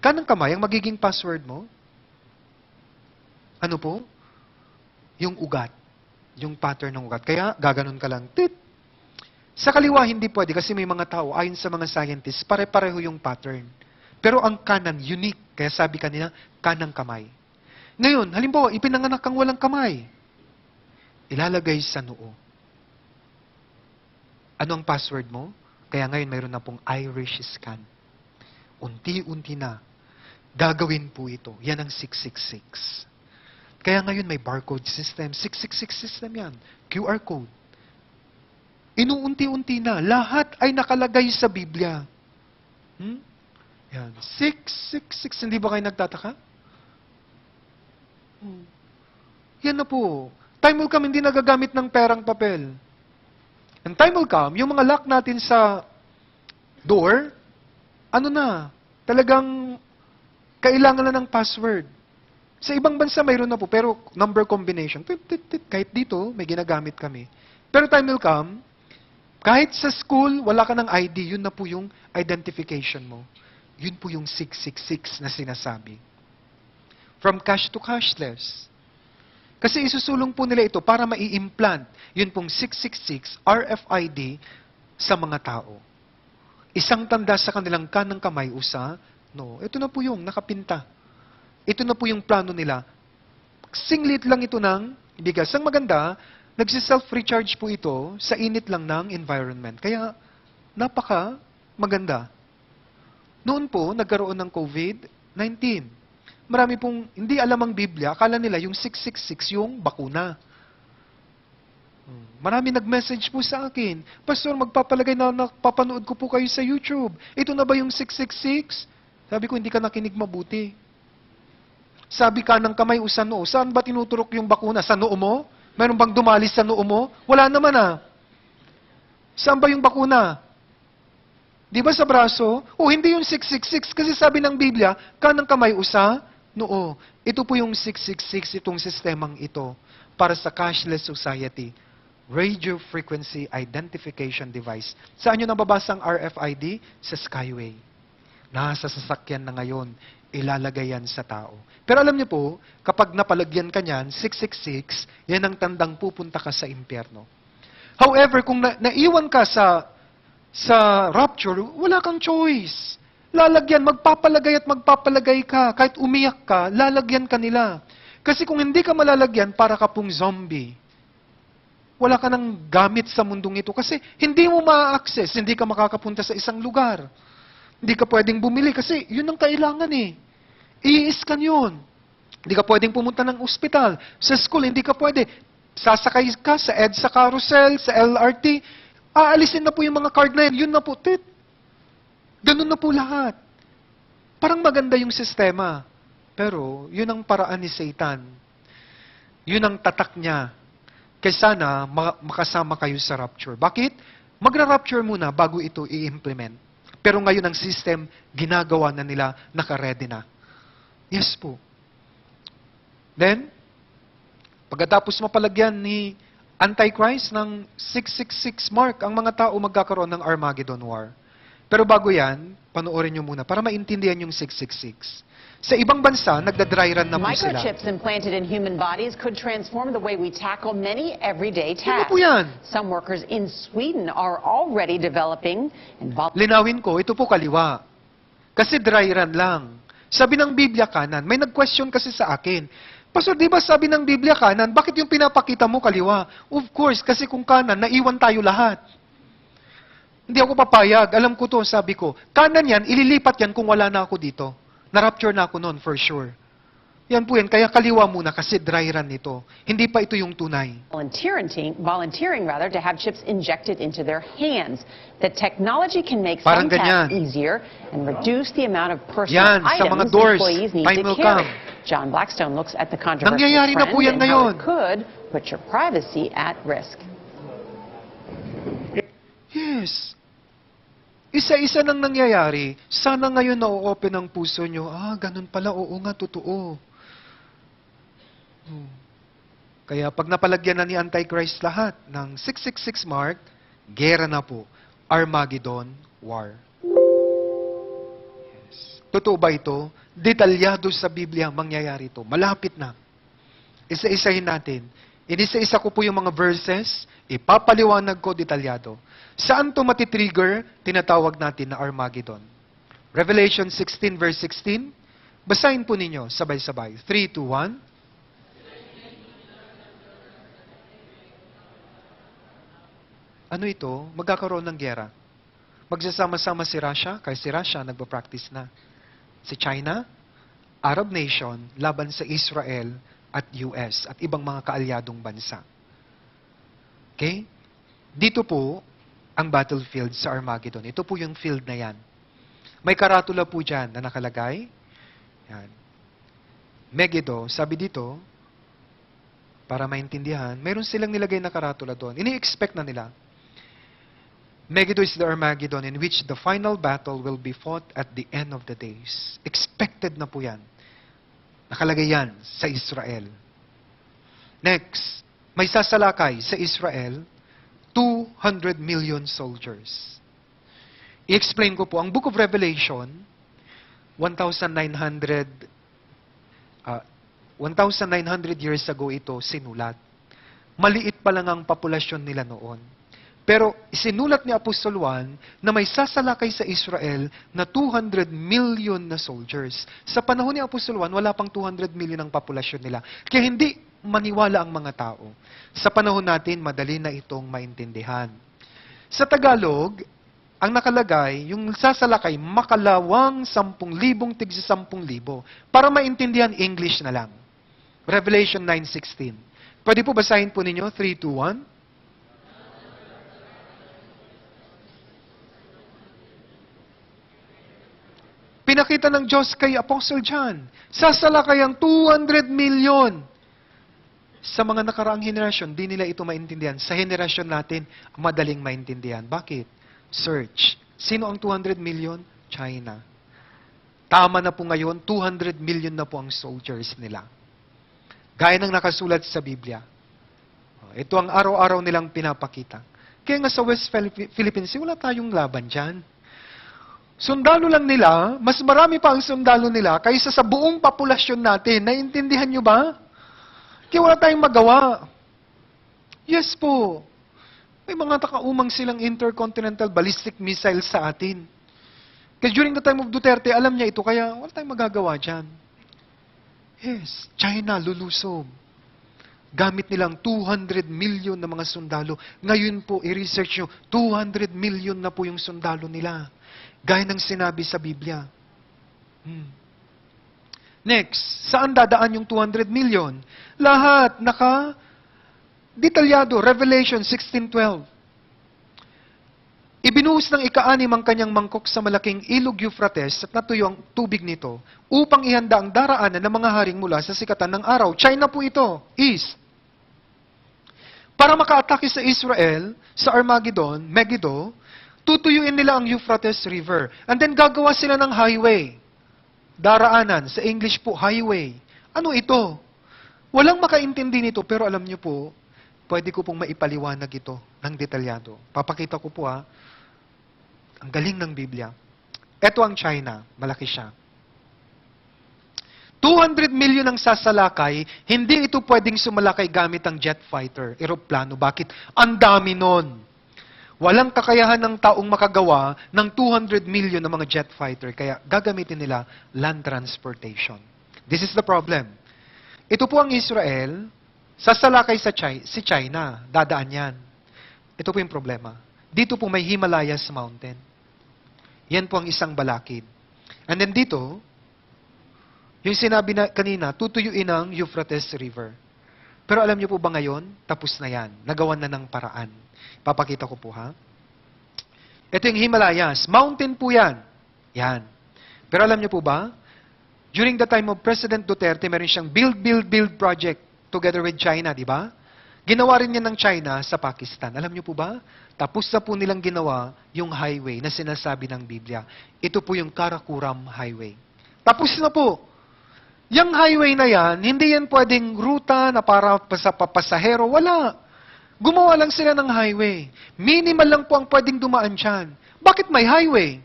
Kanang kamay, ang magiging password mo, ano po? Yung ugat. Yung pattern ng ugat. Kaya, gaganon ka lang. Tit! Sa kaliwa, hindi pwede kasi may mga tao, ayon sa mga scientists, pare-pareho yung pattern. Pero ang kanan, unique. Kaya sabi kanina, kanang kamay. Ngayon, halimbawa, ipinanganak kang walang kamay. Ilalagay sa noo. Ano ang password mo? Kaya ngayon, mayroon na pong Irish scan. Unti-unti na. Gagawin po ito. Yan ang 666. Kaya ngayon may barcode system. 666 system yan. QR code. Inuunti-unti na. Lahat ay nakalagay sa Biblia. Yan. 666. Hindi ba kayo nagtataka? Yan na po. Time will come, hindi nagagamit ng perang papel. And time will come, yung mga lock natin sa door, ano na, talagang kailangan na ng password. Sa ibang bansa, mayroon na po, pero number combination, kahit dito, may ginagamit kami. Pero time will come, kahit sa school, wala ka ng ID, yun na po yung identification mo. Yun po yung 666 na sinasabi. From cash to cashless. Kasi isusulong po nila ito para mai-implant yun pong 666 RFID sa mga tao. Isang tanda sa kanilang kanang kamay usa, no. Ito na po yung nakapinta. Ito na po yung plano nila. Singlit lang ito ng bigas. Ang maganda, nagsi-self-recharge po ito sa init lang ng environment. Kaya, napaka maganda. Noon po, nagkaroon ng COVID-19. Marami pong hindi alam ang Biblia, akala nila yung 666 yung bakuna. Marami nag-message po sa akin, Pastor, magpapalagay na napapanood ko po kayo sa YouTube. Ito na ba yung 666? Sabi ko, hindi ka nakinig mabuti. Sabi ka ng kamay o sa noo, saan ba tinuturok yung bakuna? Sa noo mo? Meron bang dumalis sa noo mo? Wala naman ah. Saan ba yung bakuna? Di ba sa braso? O hindi yung 666 kasi sabi ng Biblia, kanang kamay o sa noo. Ito po yung 666, itong sistemang ito para sa cashless society. Radio Frequency Identification Device. Saan nyo nababasa ang RFID? Sa Skyway. Nasa sasakyan na ngayon, ilalagay yan sa tao. Pero alam niyo po, kapag napalagyan ka niyan, 666, yan ang tandang pupunta ka sa impyerno. However, kung naiwan ka sa rapture, wala kang choice. Lalagyan, magpapalagay at magpapalagay ka. Kahit umiyak ka, lalagyan ka nila. Kasi kung hindi ka malalagyan, para ka pong zombie. Wala ka ng gamit sa mundong ito kasi hindi mo ma-access, hindi ka makakapunta sa isang lugar. Hindi ka pwedeng bumili kasi yun ang kailangan eh. I-scan yun. Hindi ka pwedeng pumunta ng ospital. Sa school, hindi ka pwede. Sasakay ka sa EDSA carousel, sa LRT, aalisin na po yung mga card na yun. Yun na po, tit. Ganun na po lahat. Parang maganda yung sistema. Pero, yun ang paraan ni Satan. Yun ang tatak niya. Kaya sana, makasama kayo sa rapture. Bakit? Magra-rapture muna bago ito i-implement. Pero ngayon ang system, ginagawa na nila, naka-ready na. Yes po. Then, pagkatapos mapalagyan ni Antichrist ng 666 mark, ang mga tao magkakaroon ng Armageddon War. Pero bago yan, panoorin nyo muna para maintindihan yung 666. Sa ibang bansa, nagda-dry run na po sila. Microchips implanted in human bodies could transform the way we tackle many everyday Ano tasks. po yan? Some workers in Sweden are already developing and Linawin ko, ito po kaliwa. Kasi dry run lang. Sabi ng Biblia kanan, may nag-question kasi sa akin, Pastor, di ba sabi ng Biblia kanan, bakit yung pinapakita mo kaliwa? Of course, kasi kung kanan, naiwan tayo lahat. Hindi ako papayag. Alam ko to, sabi ko. Kanan yan, ililipat yan kung wala na ako dito. Na-rapture na ako noon, for sure. Yan po yan. Kaya kaliwa muna kasi dry run nito. Hindi pa ito yung tunay. Volunteering to have chips injected into their hands. The technology can make Parang some tasks ganyan. easier and reduce the amount of personal Yan, sa mga items doors, employees need time to will carry. come. John Blackstone looks at the controversial Nangyayari na trend po yan and how ngayon. it could put your privacy at risk. Yes. Isa-isa nang nangyayari. Sana ngayon na-open ang puso nyo. Ganun pala. Oo nga, totoo. Kaya pag napalagyan na ni Antichrist lahat ng 666 mark, gera na po. Armageddon War. Yes. Totoo ba ito? Detalyado sa Biblia ang mangyayari ito. Malapit na. Isa-isahin natin. Inisa-isa ko po yung mga verses, ipapaliwanag ko detalyado. Saan to matitrigger? Tinatawag natin na Armageddon. Revelation 16 verse 16. Basahin po ninyo, sabay-sabay. 3, 2, 1. Ano ito? Magkakaroon ng gera. Magsasama-sama si Russia, kaya si Russia nagpa-practice na. Si China, Arab nation, laban sa Israel at US at ibang mga kaalyadong bansa. Okay? Dito po ang battlefield sa Armageddon. Ito po yung field na yan. May karatula po dyan na nakalagay. Yan. Megiddo, sabi dito, para maintindihan, mayroon silang nilagay na karatula doon. Ini-expect na nila. Megiddo is the Armageddon in which the final battle will be fought at the end of the days. Expected na po yan. Nakalagay yan sa Israel. Next, may sasalakay sa Israel 200 million soldiers. I-explain ko po, ang Book of Revelation, 1,900 years ago ito sinulat. Maliit pa lang ang populasyon nila noon. Pero isinulat ni Apostol Juan na may sasalakay sa Israel na 200 million na soldiers. Sa panahon ni Apostol Juan, wala pang 200 million ang populasyon nila. Kaya hindi maniwala ang mga tao. Sa panahon natin, madali na itong maintindihan. Sa Tagalog, ang nakalagay, yung sasalakay, makalawang 10,000 tigsi 10,000. Para maintindihan, English na lang. Revelation 9:16. Pwede po basahin po ninyo, 3, 2, 1. Pinakita ng Diyos kay Apostle John, sasalakay ang 200 million. Sa mga nakaraang henerasyon, di nila ito maintindihan. Sa henerasyon natin, madaling maintindihan. Bakit? Search. Sino ang 200 million? China. Tama na po ngayon, 200 million na po ang soldiers nila. Gaya ng nakasulat sa Biblia. Ito ang araw-araw nilang pinapakita. Kaya nga sa West Philippines, wala tayong laban dyan. Sundalo lang nila, mas marami pa ang sundalo nila kaysa sa buong populasyon natin. Naiintindihan nyo ba? Kaya wala tayong magawa. Yes po. May mga takaumang silang intercontinental ballistic missiles sa atin. Kasi during the time of Duterte, alam niya ito, kaya wala tayong magagawa dyan. Yes, China lulusob. Gamit nilang 200 million na mga sundalo. Ngayon po, i-research nyo, 200 million na po yung sundalo nila. Gaya ng sinabi sa Biblia. Next, saan dadaan yung 200 million? Lahat detalyado, Revelation 16:12. Ibinuhos ng ika-anim ang kanyang mangkok sa malaking ilog Euphrates at natuyo ang tubig nito upang ihanda ang daraanan ng mga haring mula sa sikatan ng araw. China po ito, east. Para maka-atake sa Israel, sa Armageddon, Megiddo, tutuyuin nila ang Euphrates River. And then gagawa sila ng highway. Daraanan, sa English po, highway. Ano ito? Walang makaintindi nito, pero alam niyo po, pwede ko pong maipaliwanag ito ng detalyado. Papakita ko po ang galing ng Biblia. Ito ang China, malaki siya. 200 million ang sasalakay, hindi ito pwedeng sumalakay gamit ang jet fighter, eroplano. Bakit? Ang dami nun. Walang kakayahan ng taong makagawa ng 200 million na mga jet fighter, kaya gagamitin nila land transportation. This is the problem. Ito po ang Israel, sasalakay si China, dadaan yan. Ito po yung problema. Dito po may Himalayas Mountain. Yan po ang isang balakid. And then dito, Yung sinabi na kanina, tutuyuin ang Euphrates River. Pero alam niyo po ba ngayon, tapos na yan. Nagawan na ng paraan. Papakita ko po ha. Ito yung Himalayas. Mountain po yan. Yan. Pero alam niyo po ba, during the time of President Duterte, meron siyang build project together with China, di ba? Ginawa rin niya ng China sa Pakistan. Alam niyo po ba? Tapos na po nilang ginawa yung highway na sinasabi ng Biblia. Ito po yung Karakoram Highway. Tapos na po. Yung highway na yan, hindi yan pwedeng ruta na para sa papasahero. Wala. Gumawa lang sila ng highway. Minimal lang po ang pwedeng dumaan dyan. Bakit may highway?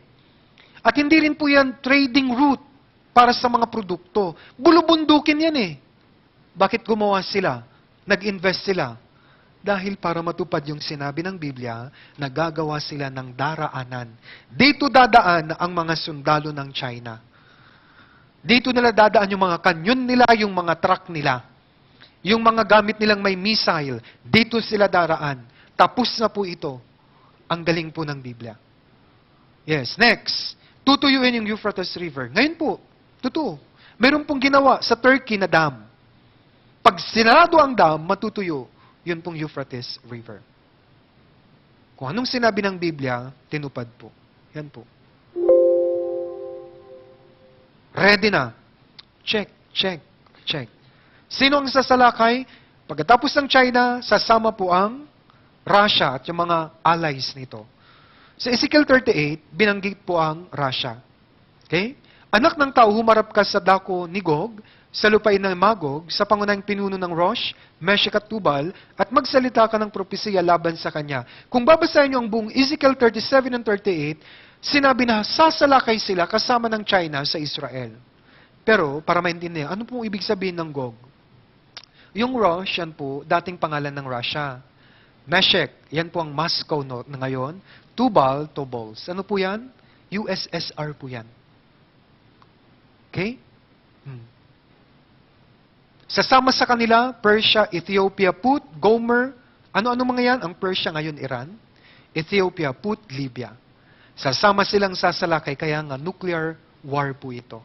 At hindi rin po yan trading route para sa mga produkto. Bulubundukin yan eh. Bakit gumawa sila? Nag-invest sila. Dahil para matupad yung sinabi ng Biblia, nagagawa sila ng daraanan. Dito dadaan ang mga sundalo ng China. Dito nila dadaan yung mga kanyon nila, yung mga truck nila. Yung mga gamit nilang may missile, dito sila daraan. Tapos na po ito. Ang galing po ng Biblia. Yes, next. Tutuyuin yung Euphrates River. Ngayon po, totoo. Meron pong ginawa sa Turkey na dam. Pag sinarado ang dam, matutuyo. Yun pong Euphrates River. Kung anong sinabi ng Biblia, tinupad po. Yan po. Ready na. Check, check, check. Sino ang sasalakay? Pagkatapos ng China, sasama po ang Russia at yung mga allies nito. Sa Ezekiel 38, binanggit po ang Russia. Okay? Anak ng tao, humarap ka sa dako ni Gog, sa lupain ng Magog, sa pangunahing pinuno ng Rosh, Meshech at Tubal, at magsalita ka ng propesiya laban sa kanya. Kung babasahin niyo ang buong Ezekiel 37 and 38, sinabi na sasalakay sila kasama ng China sa Israel. Pero, para maintindihan, ano pong ibig sabihin ng Gog? Yung Rosh, yan po, dating pangalan ng Russia. Meshech, yan po ang Moscow na ngayon. Tubal, Tobols. Ano po yan? USSR po yan. Okay? Sasama sa kanila, Persia, Ethiopia, Put, Gomer. Ano-ano mga yan? Ang Persia ngayon, Iran. Ethiopia, Put, Libya. Sasama silang sasalakay, kaya nga nuclear war po ito.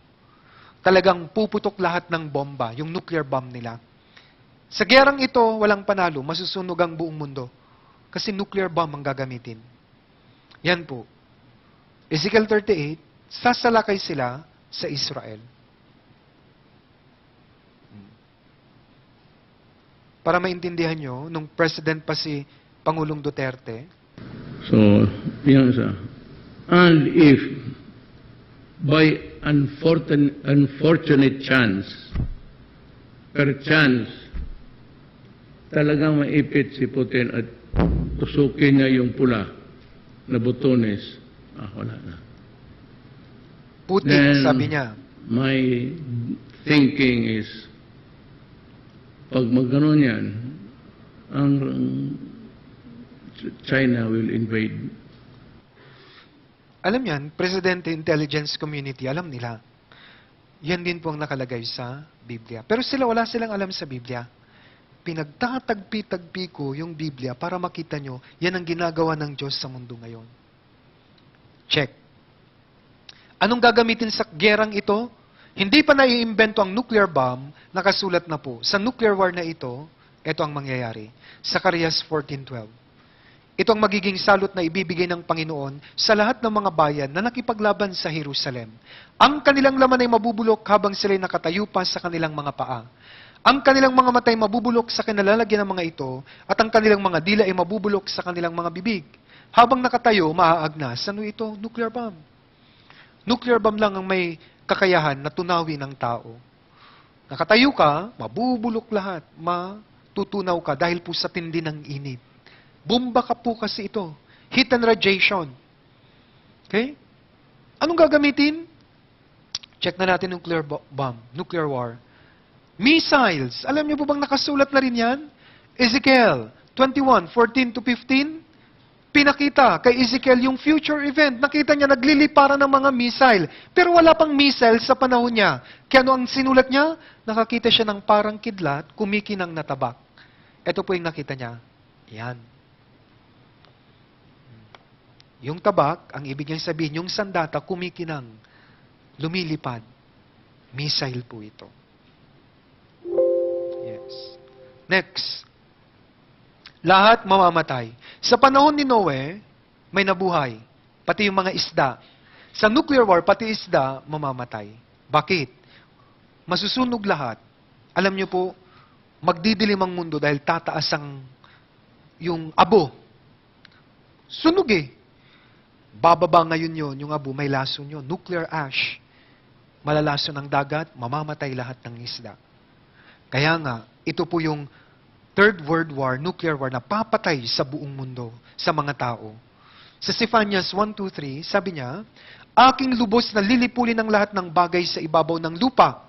Talagang puputok lahat ng bomba, yung nuclear bomb nila. Sa gerang ito, walang panalo, masusunog ang buong mundo. Kasi nuclear bomb ang gagamitin. Yan po. Ezekiel 38, sasalakay sila sa Israel. Para maintindihan nyo, nung president pa si Pangulong Duterte. So, yan sa. And if by unfortunate chance, per chance, talagang maipit si Putin at tusukin niya yung pula na butones, wala na. Putin, Then, sabi niya. My thinking is, pag magganon yan, ang China will invade. Alam yan, Presidente Intelligence Community, alam nila. Yan din po ang nakalagay sa Biblia. Pero wala silang alam sa Biblia. Pinagtatagpi-tagpi ko yung Biblia para makita nyo, yan ang ginagawa ng Diyos sa mundo ngayon. Check. Anong gagamitin sa gerang ito? Hindi pa naiimbento ang nuclear bomb, nakasulat na po. Sa nuclear war na ito ang mangyayari. Zacarias 14:12. Ito ang magiging salot na ibibigay ng Panginoon sa lahat ng mga bayan na nakipaglaban sa Jerusalem. Ang kanilang laman ay mabubulok habang sila'y nakatayo pa sa kanilang mga paa. Ang kanilang mga matay mabubulok sa kinalalagyan ng mga ito, at ang kanilang mga dila ay mabubulok sa kanilang mga bibig. Habang nakatayo, maaagnas. Ano ito? Nuclear bomb. Nuclear bomb lang ang may kakayahan na tunawin ng tao. Nakatayo ka, mabubulok lahat, matutunaw ka dahil po sa tindi ng init. Bomba ka po kasi ito. Heat and radiation. Okay? Anong gagamitin? Check na natin nuclear bomb, nuclear war. Missiles. Alam niyo po bang nakasulat na rin yan? Ezekiel 21:14-15. Pinakita kay Ezekiel yung future event. Nakita niya nagliliparan ng mga missile. Pero wala pang missile sa panahon niya. Kaya ano ang sinulat niya? Nakakita siya ng parang kidlat, kumikinang na tabak. Ito po yung nakita niya. Yan. Yung tabak, ang ibig niyang sabihin, yung sandata, kumikinang, lumilipad. Missile po ito. Yes. Next. Lahat mamamatay. Sa panahon ni Noe, may nabuhay. Pati yung mga isda. Sa nuclear war, pati isda mamamatay. Bakit? Masusunog lahat. Alam niyo po, magdidilim ang mundo dahil tataas ang yung abo. Sunog eh. Bababa ngayon yon, yung abo, may lason yun. Nuclear ash. Malalason ang dagat, mamamatay lahat ng isda. Kaya nga, ito po yung Third World War, nuclear war, na papatay sa buong mundo, sa mga tao. Sa Zephaniah 1:2-3, sabi niya, aking lubos na lilipulin ang lahat ng bagay sa ibabaw ng lupa.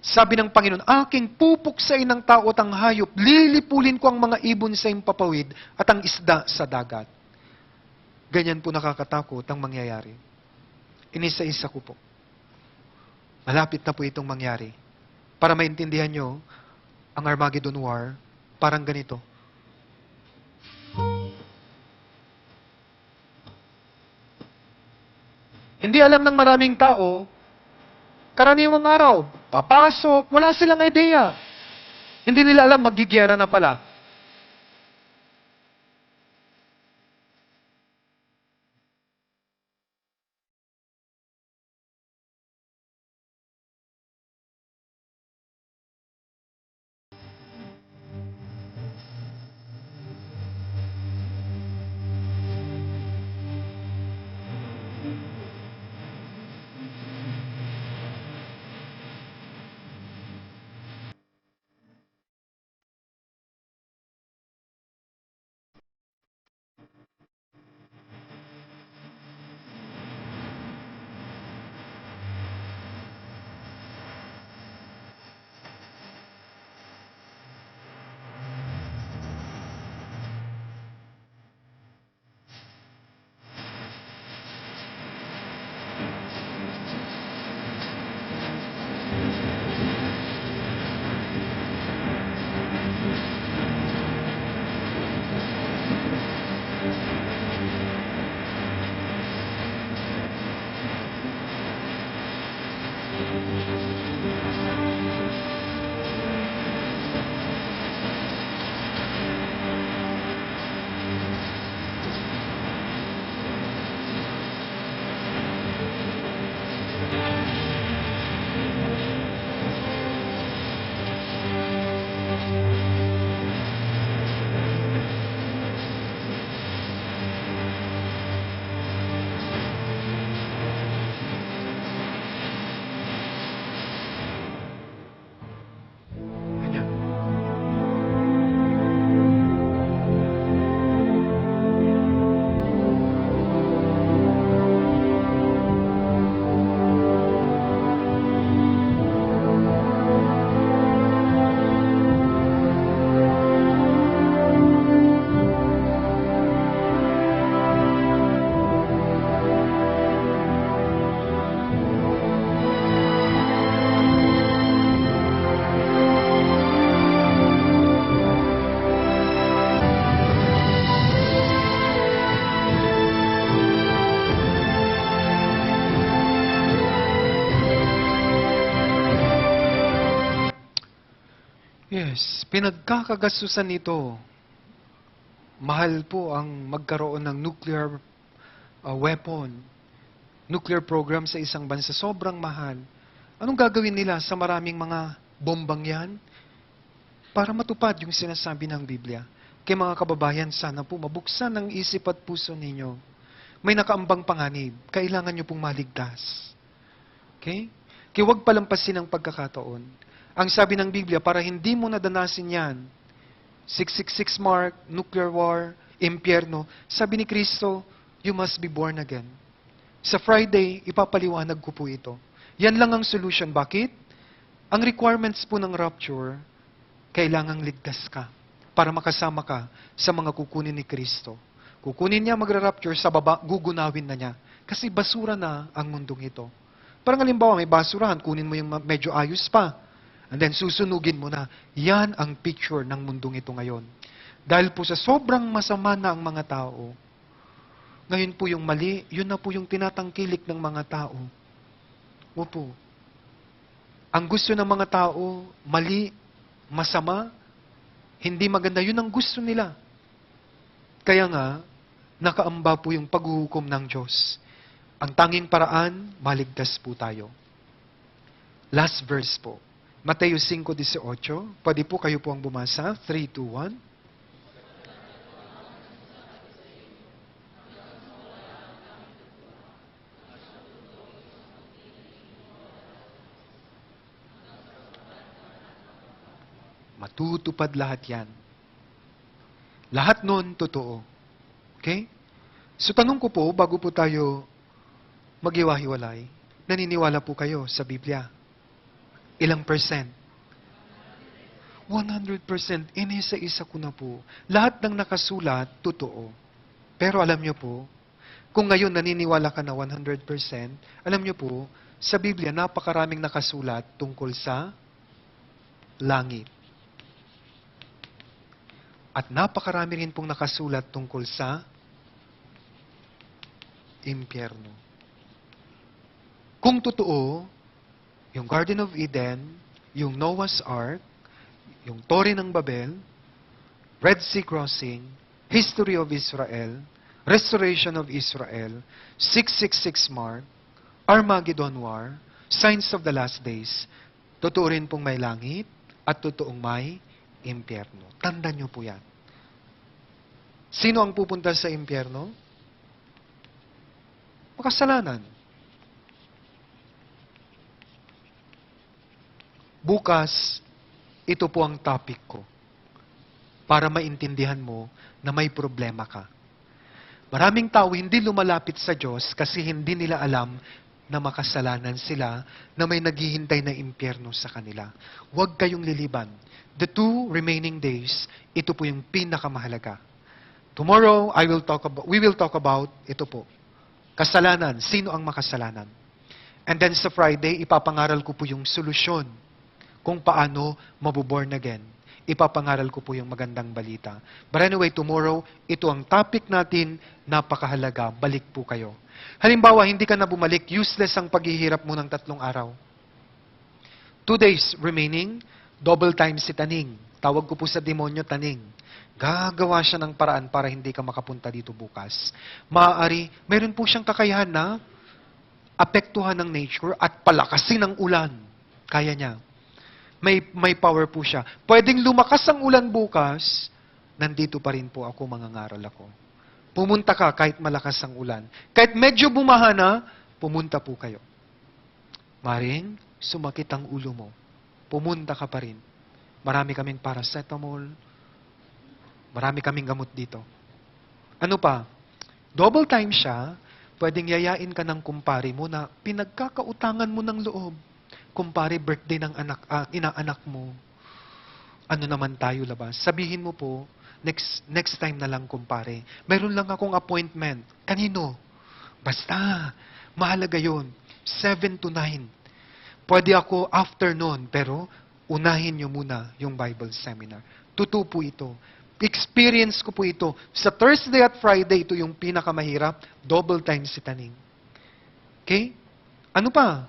Sabi ng Panginoon, aking pupuksain ng tao at ang hayop, lilipulin ko ang mga ibon sa impapawid at ang isda sa dagat. Ganyan po nakakatakot ang mangyayari. Inisa-isa ko po. Malapit na po itong mangyari. Para maintindihan nyo, ang Armageddon War, parang ganito. Hindi alam ng maraming tao, karaniwang araw, papasok, wala silang idea. Hindi nila alam, magigiyera na pala. Yes, pinagkakagastusan nito. Mahal po ang magkaroon ng nuclear weapon, nuclear program sa isang bansa. Sobrang mahal. Anong gagawin nila sa maraming mga bombang yan? Para matupad yung sinasabi ng Biblia. Kaya mga kababayan, sana po mabuksan ang isip at puso ninyo. May nakaambang panganib. Kailangan nyo pong maligtas. Okay? Kaya huwag palampasin ang pagkakataon. Ang sabi ng Biblia, para hindi mo nadanasin yan, 666 mark, nuclear war, impyerno, sabi ni Kristo, you must be born again. Sa Friday, ipapaliwanag ko po ito. Yan lang ang solution. Bakit? Ang requirements po ng rapture, kailangang ligtas ka para makasama ka sa mga kukunin ni Kristo. Kukunin niya magra-rapture sa baba, gugunawin na niya. Kasi basura na ang mundong ito. Parang halimbawa, may basurahan, kunin mo yung medyo ayos pa. And then susunugin mo na. Yan ang picture ng mundong ito ngayon. Dahil po sa sobrang masama na ang mga tao, ngayon po yung mali, yun na po yung tinatangkilik ng mga tao. Opo. Ang gusto ng mga tao, mali, masama, hindi maganda, yun ang gusto nila. Kaya nga, nakaamba po yung paghuhukom ng Diyos. Ang tanging paraan, maligtas po tayo. Last verse po. Mateo 5:18. Pwede po kayo po ang bumasa. 3, 2, 1. Matutupad lahat yan. Lahat nun, totoo. Okay? So tanong ko po, bago po tayo maghiwa-hiwalay, naniniwala po kayo sa Biblia? Ilang percent? 100%. Inisa-isa ko na po. Lahat ng nakasulat, totoo. Pero alam nyo po, kung ngayon naniniwala ka na 100%, alam nyo po, sa Biblia, napakaraming nakasulat tungkol sa langit. At napakarami rin pong nakasulat tungkol sa impyerno. Kung totoo, yung Garden of Eden, yung Noah's Ark, yung Torre ng Babel, Red Sea Crossing, History of Israel, Restoration of Israel, 666 Mark, Armageddon War, Signs of the Last Days, totoo rin pong may langit at totoong may impyerno. Tandaan niyo po yan. Sino ang pupunta sa impyerno? Makasalanan. Bukas, ito po ang topic ko para maintindihan mo na may problema ka. Maraming tao hindi lumalapit sa Diyos kasi hindi nila alam na makasalanan sila, na may naghihintay na impyerno sa kanila. Huwag kayong liliban. The 2 remaining days, ito po yung pinakamahalaga. Tomorrow, we will talk about ito po. Kasalanan. Sino ang makasalanan? And then sa Friday, ipapangaral ko po yung solusyon kung paano mabuborn again. Ipapangaral ko po yung magandang balita. But anyway, tomorrow, ito ang topic natin, napakahalaga. Balik po kayo. Halimbawa, hindi ka na bumalik, useless ang paghihirap mo ng 3 araw. 2 days remaining, double time si Taning. Tawag ko po sa demonyo, Taning. Gagawa siya ng paraan para hindi ka makapunta dito bukas. Maaari, meron po siyang kakayahan na apektuhan ng nature at palakasin ang ulan. Kaya niya. May power po siya. Pwedeng lumakas ang ulan bukas, nandito pa rin po ako, mangangaral ako. Pumunta ka kahit malakas ang ulan. Kahit medyo bumaha na, pumunta po kayo. Maring, sumakit ang ulo mo. Pumunta ka pa rin. Marami kaming paracetamol. Marami kaming gamot dito. Ano pa? Double time siya, pwedeng yayain ka ng kumpare mo na pinagkakautangan mo ng loob. Kumpare, birthday ng inaanak mo. Ano naman tayo labas? Sabihin mo po, next time na lang, kumpare. Meron lang akong appointment. Kanino? Basta, mahalaga yun. 7 to 9. Pwede ako afternoon, pero unahin nyo muna yung Bible seminar. Totoo po ito. Experience ko po ito. Sa Thursday at Friday, ito yung pinakamahirap. Double time si Taning. Okay? Ano pa?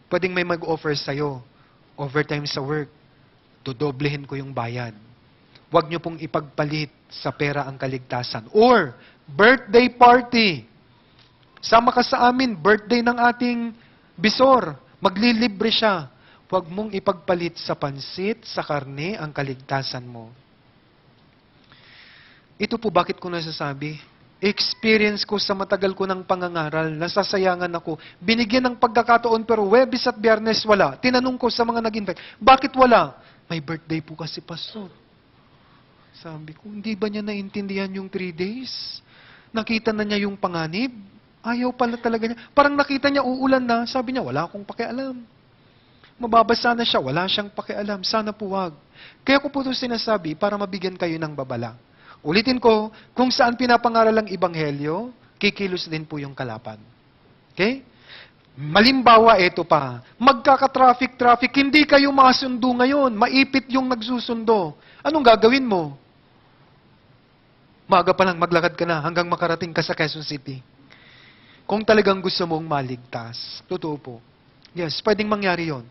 Pwedeng may mag-offer sa'yo. Overtime sa work. Dodoblehin ko yung bayad. Huwag nyo pong ipagpalit sa pera ang kaligtasan. Or, birthday party. Sama ka sa amin, birthday ng ating bisor. Maglilibre siya. Huwag mong ipagpalit sa pansit, sa karne, ang kaligtasan mo. Ito po bakit ko nasasabi. Experience ko sa matagal ko ng pangangaral, nasasayangan ako. Binigyan ng pagkakataon pero Huwebes at Biyernes wala. Tinanong ko sa mga nag-invite, bakit wala? May birthday po kasi, Pastor. Sabi ko, hindi ba niya naintindihan yung 3 days? Nakita na niya yung panganib? Ayaw pala talaga niya. Parang nakita niya uulan na. Sabi niya, wala akong pakialam. Mababasa na siya, wala siyang pakialam. Sana po wag. Kaya ko po ito sinasabi para mabigyan kayo ng babala. Ulitin ko, kung saan pinapangaral ang Ebanghelyo, kikilos din po yung kalapan. Okay? Malimbawa, ito pa. Magkaka-traffic, hindi kayo masundo ngayon. Maipit yung nagsusundo. Anong gagawin mo? Maaga pa lang, maglakad ka na hanggang makarating ka sa Quezon City. Kung talagang gusto mong maligtas. Totoo po. Yes, pwedeng mangyari yon.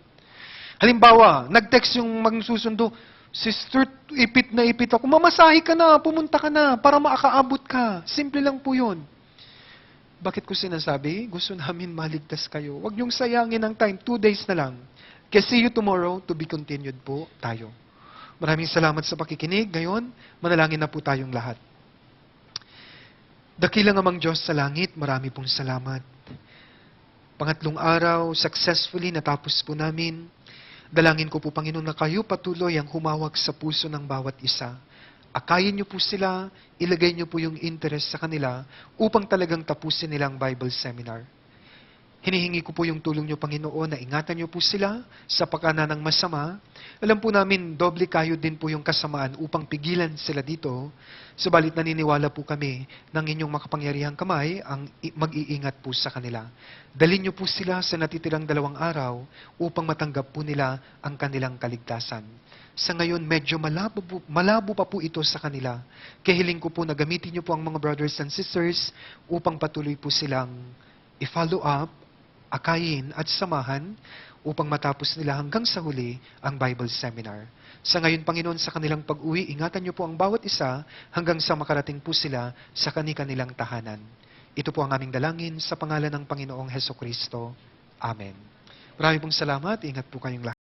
Halimbawa, nag-text yung magsusundo, Sister, ipit na ipit ako. Mamasahe ka na, pumunta ka na, para makakaabot ka. Simple lang po yun. Bakit ko sinasabi? Gusto namin maligtas kayo. Huwag niyong sayangin ang time. 2 days na lang. Kaya see you tomorrow, to be continued po tayo. Maraming salamat sa pakikinig. Ngayon, manalangin na po tayong lahat. Dakilang amang Diyos sa langit, marami pong salamat. Pangatlong araw, successfully natapos po namin. Dalangin ko po, Panginoon, na kayo patuloy ang humawak sa puso ng bawat isa. Akayin niyo po sila, ilagay niyo po yung interest sa kanila upang talagang tapusin nilang Bible seminar. Hinihingi ko po yung tulong niyo, Panginoon, na ingatan niyo po sila sa pagkana ng masama. Alam po namin, doble kayo din po yung kasamaan upang pigilan sila dito. Subalit naniniwala po kami ng inyong makapangyarihang kamay ang mag-iingat po sa kanila. Dalhin niyo po sila sa natitirang 2 araw upang matanggap po nila ang kanilang kaligtasan. Sa ngayon, medyo malabo pa po ito sa kanila. Kaya hiling ko po na gamitin niyo po ang mga brothers and sisters upang patuloy po silang i-follow up, akayin at samahan upang matapos nila hanggang sa huli ang Bible Seminar. Sa ngayon, Panginoon, sa kanilang pag-uwi, ingatan niyo po ang bawat isa hanggang sa makarating po sila sa kanilang tahanan. Ito po ang aming dalangin sa pangalan ng Panginoong Hesukristo. Amen. Maraming pong salamat. Ingat po kayong lahat.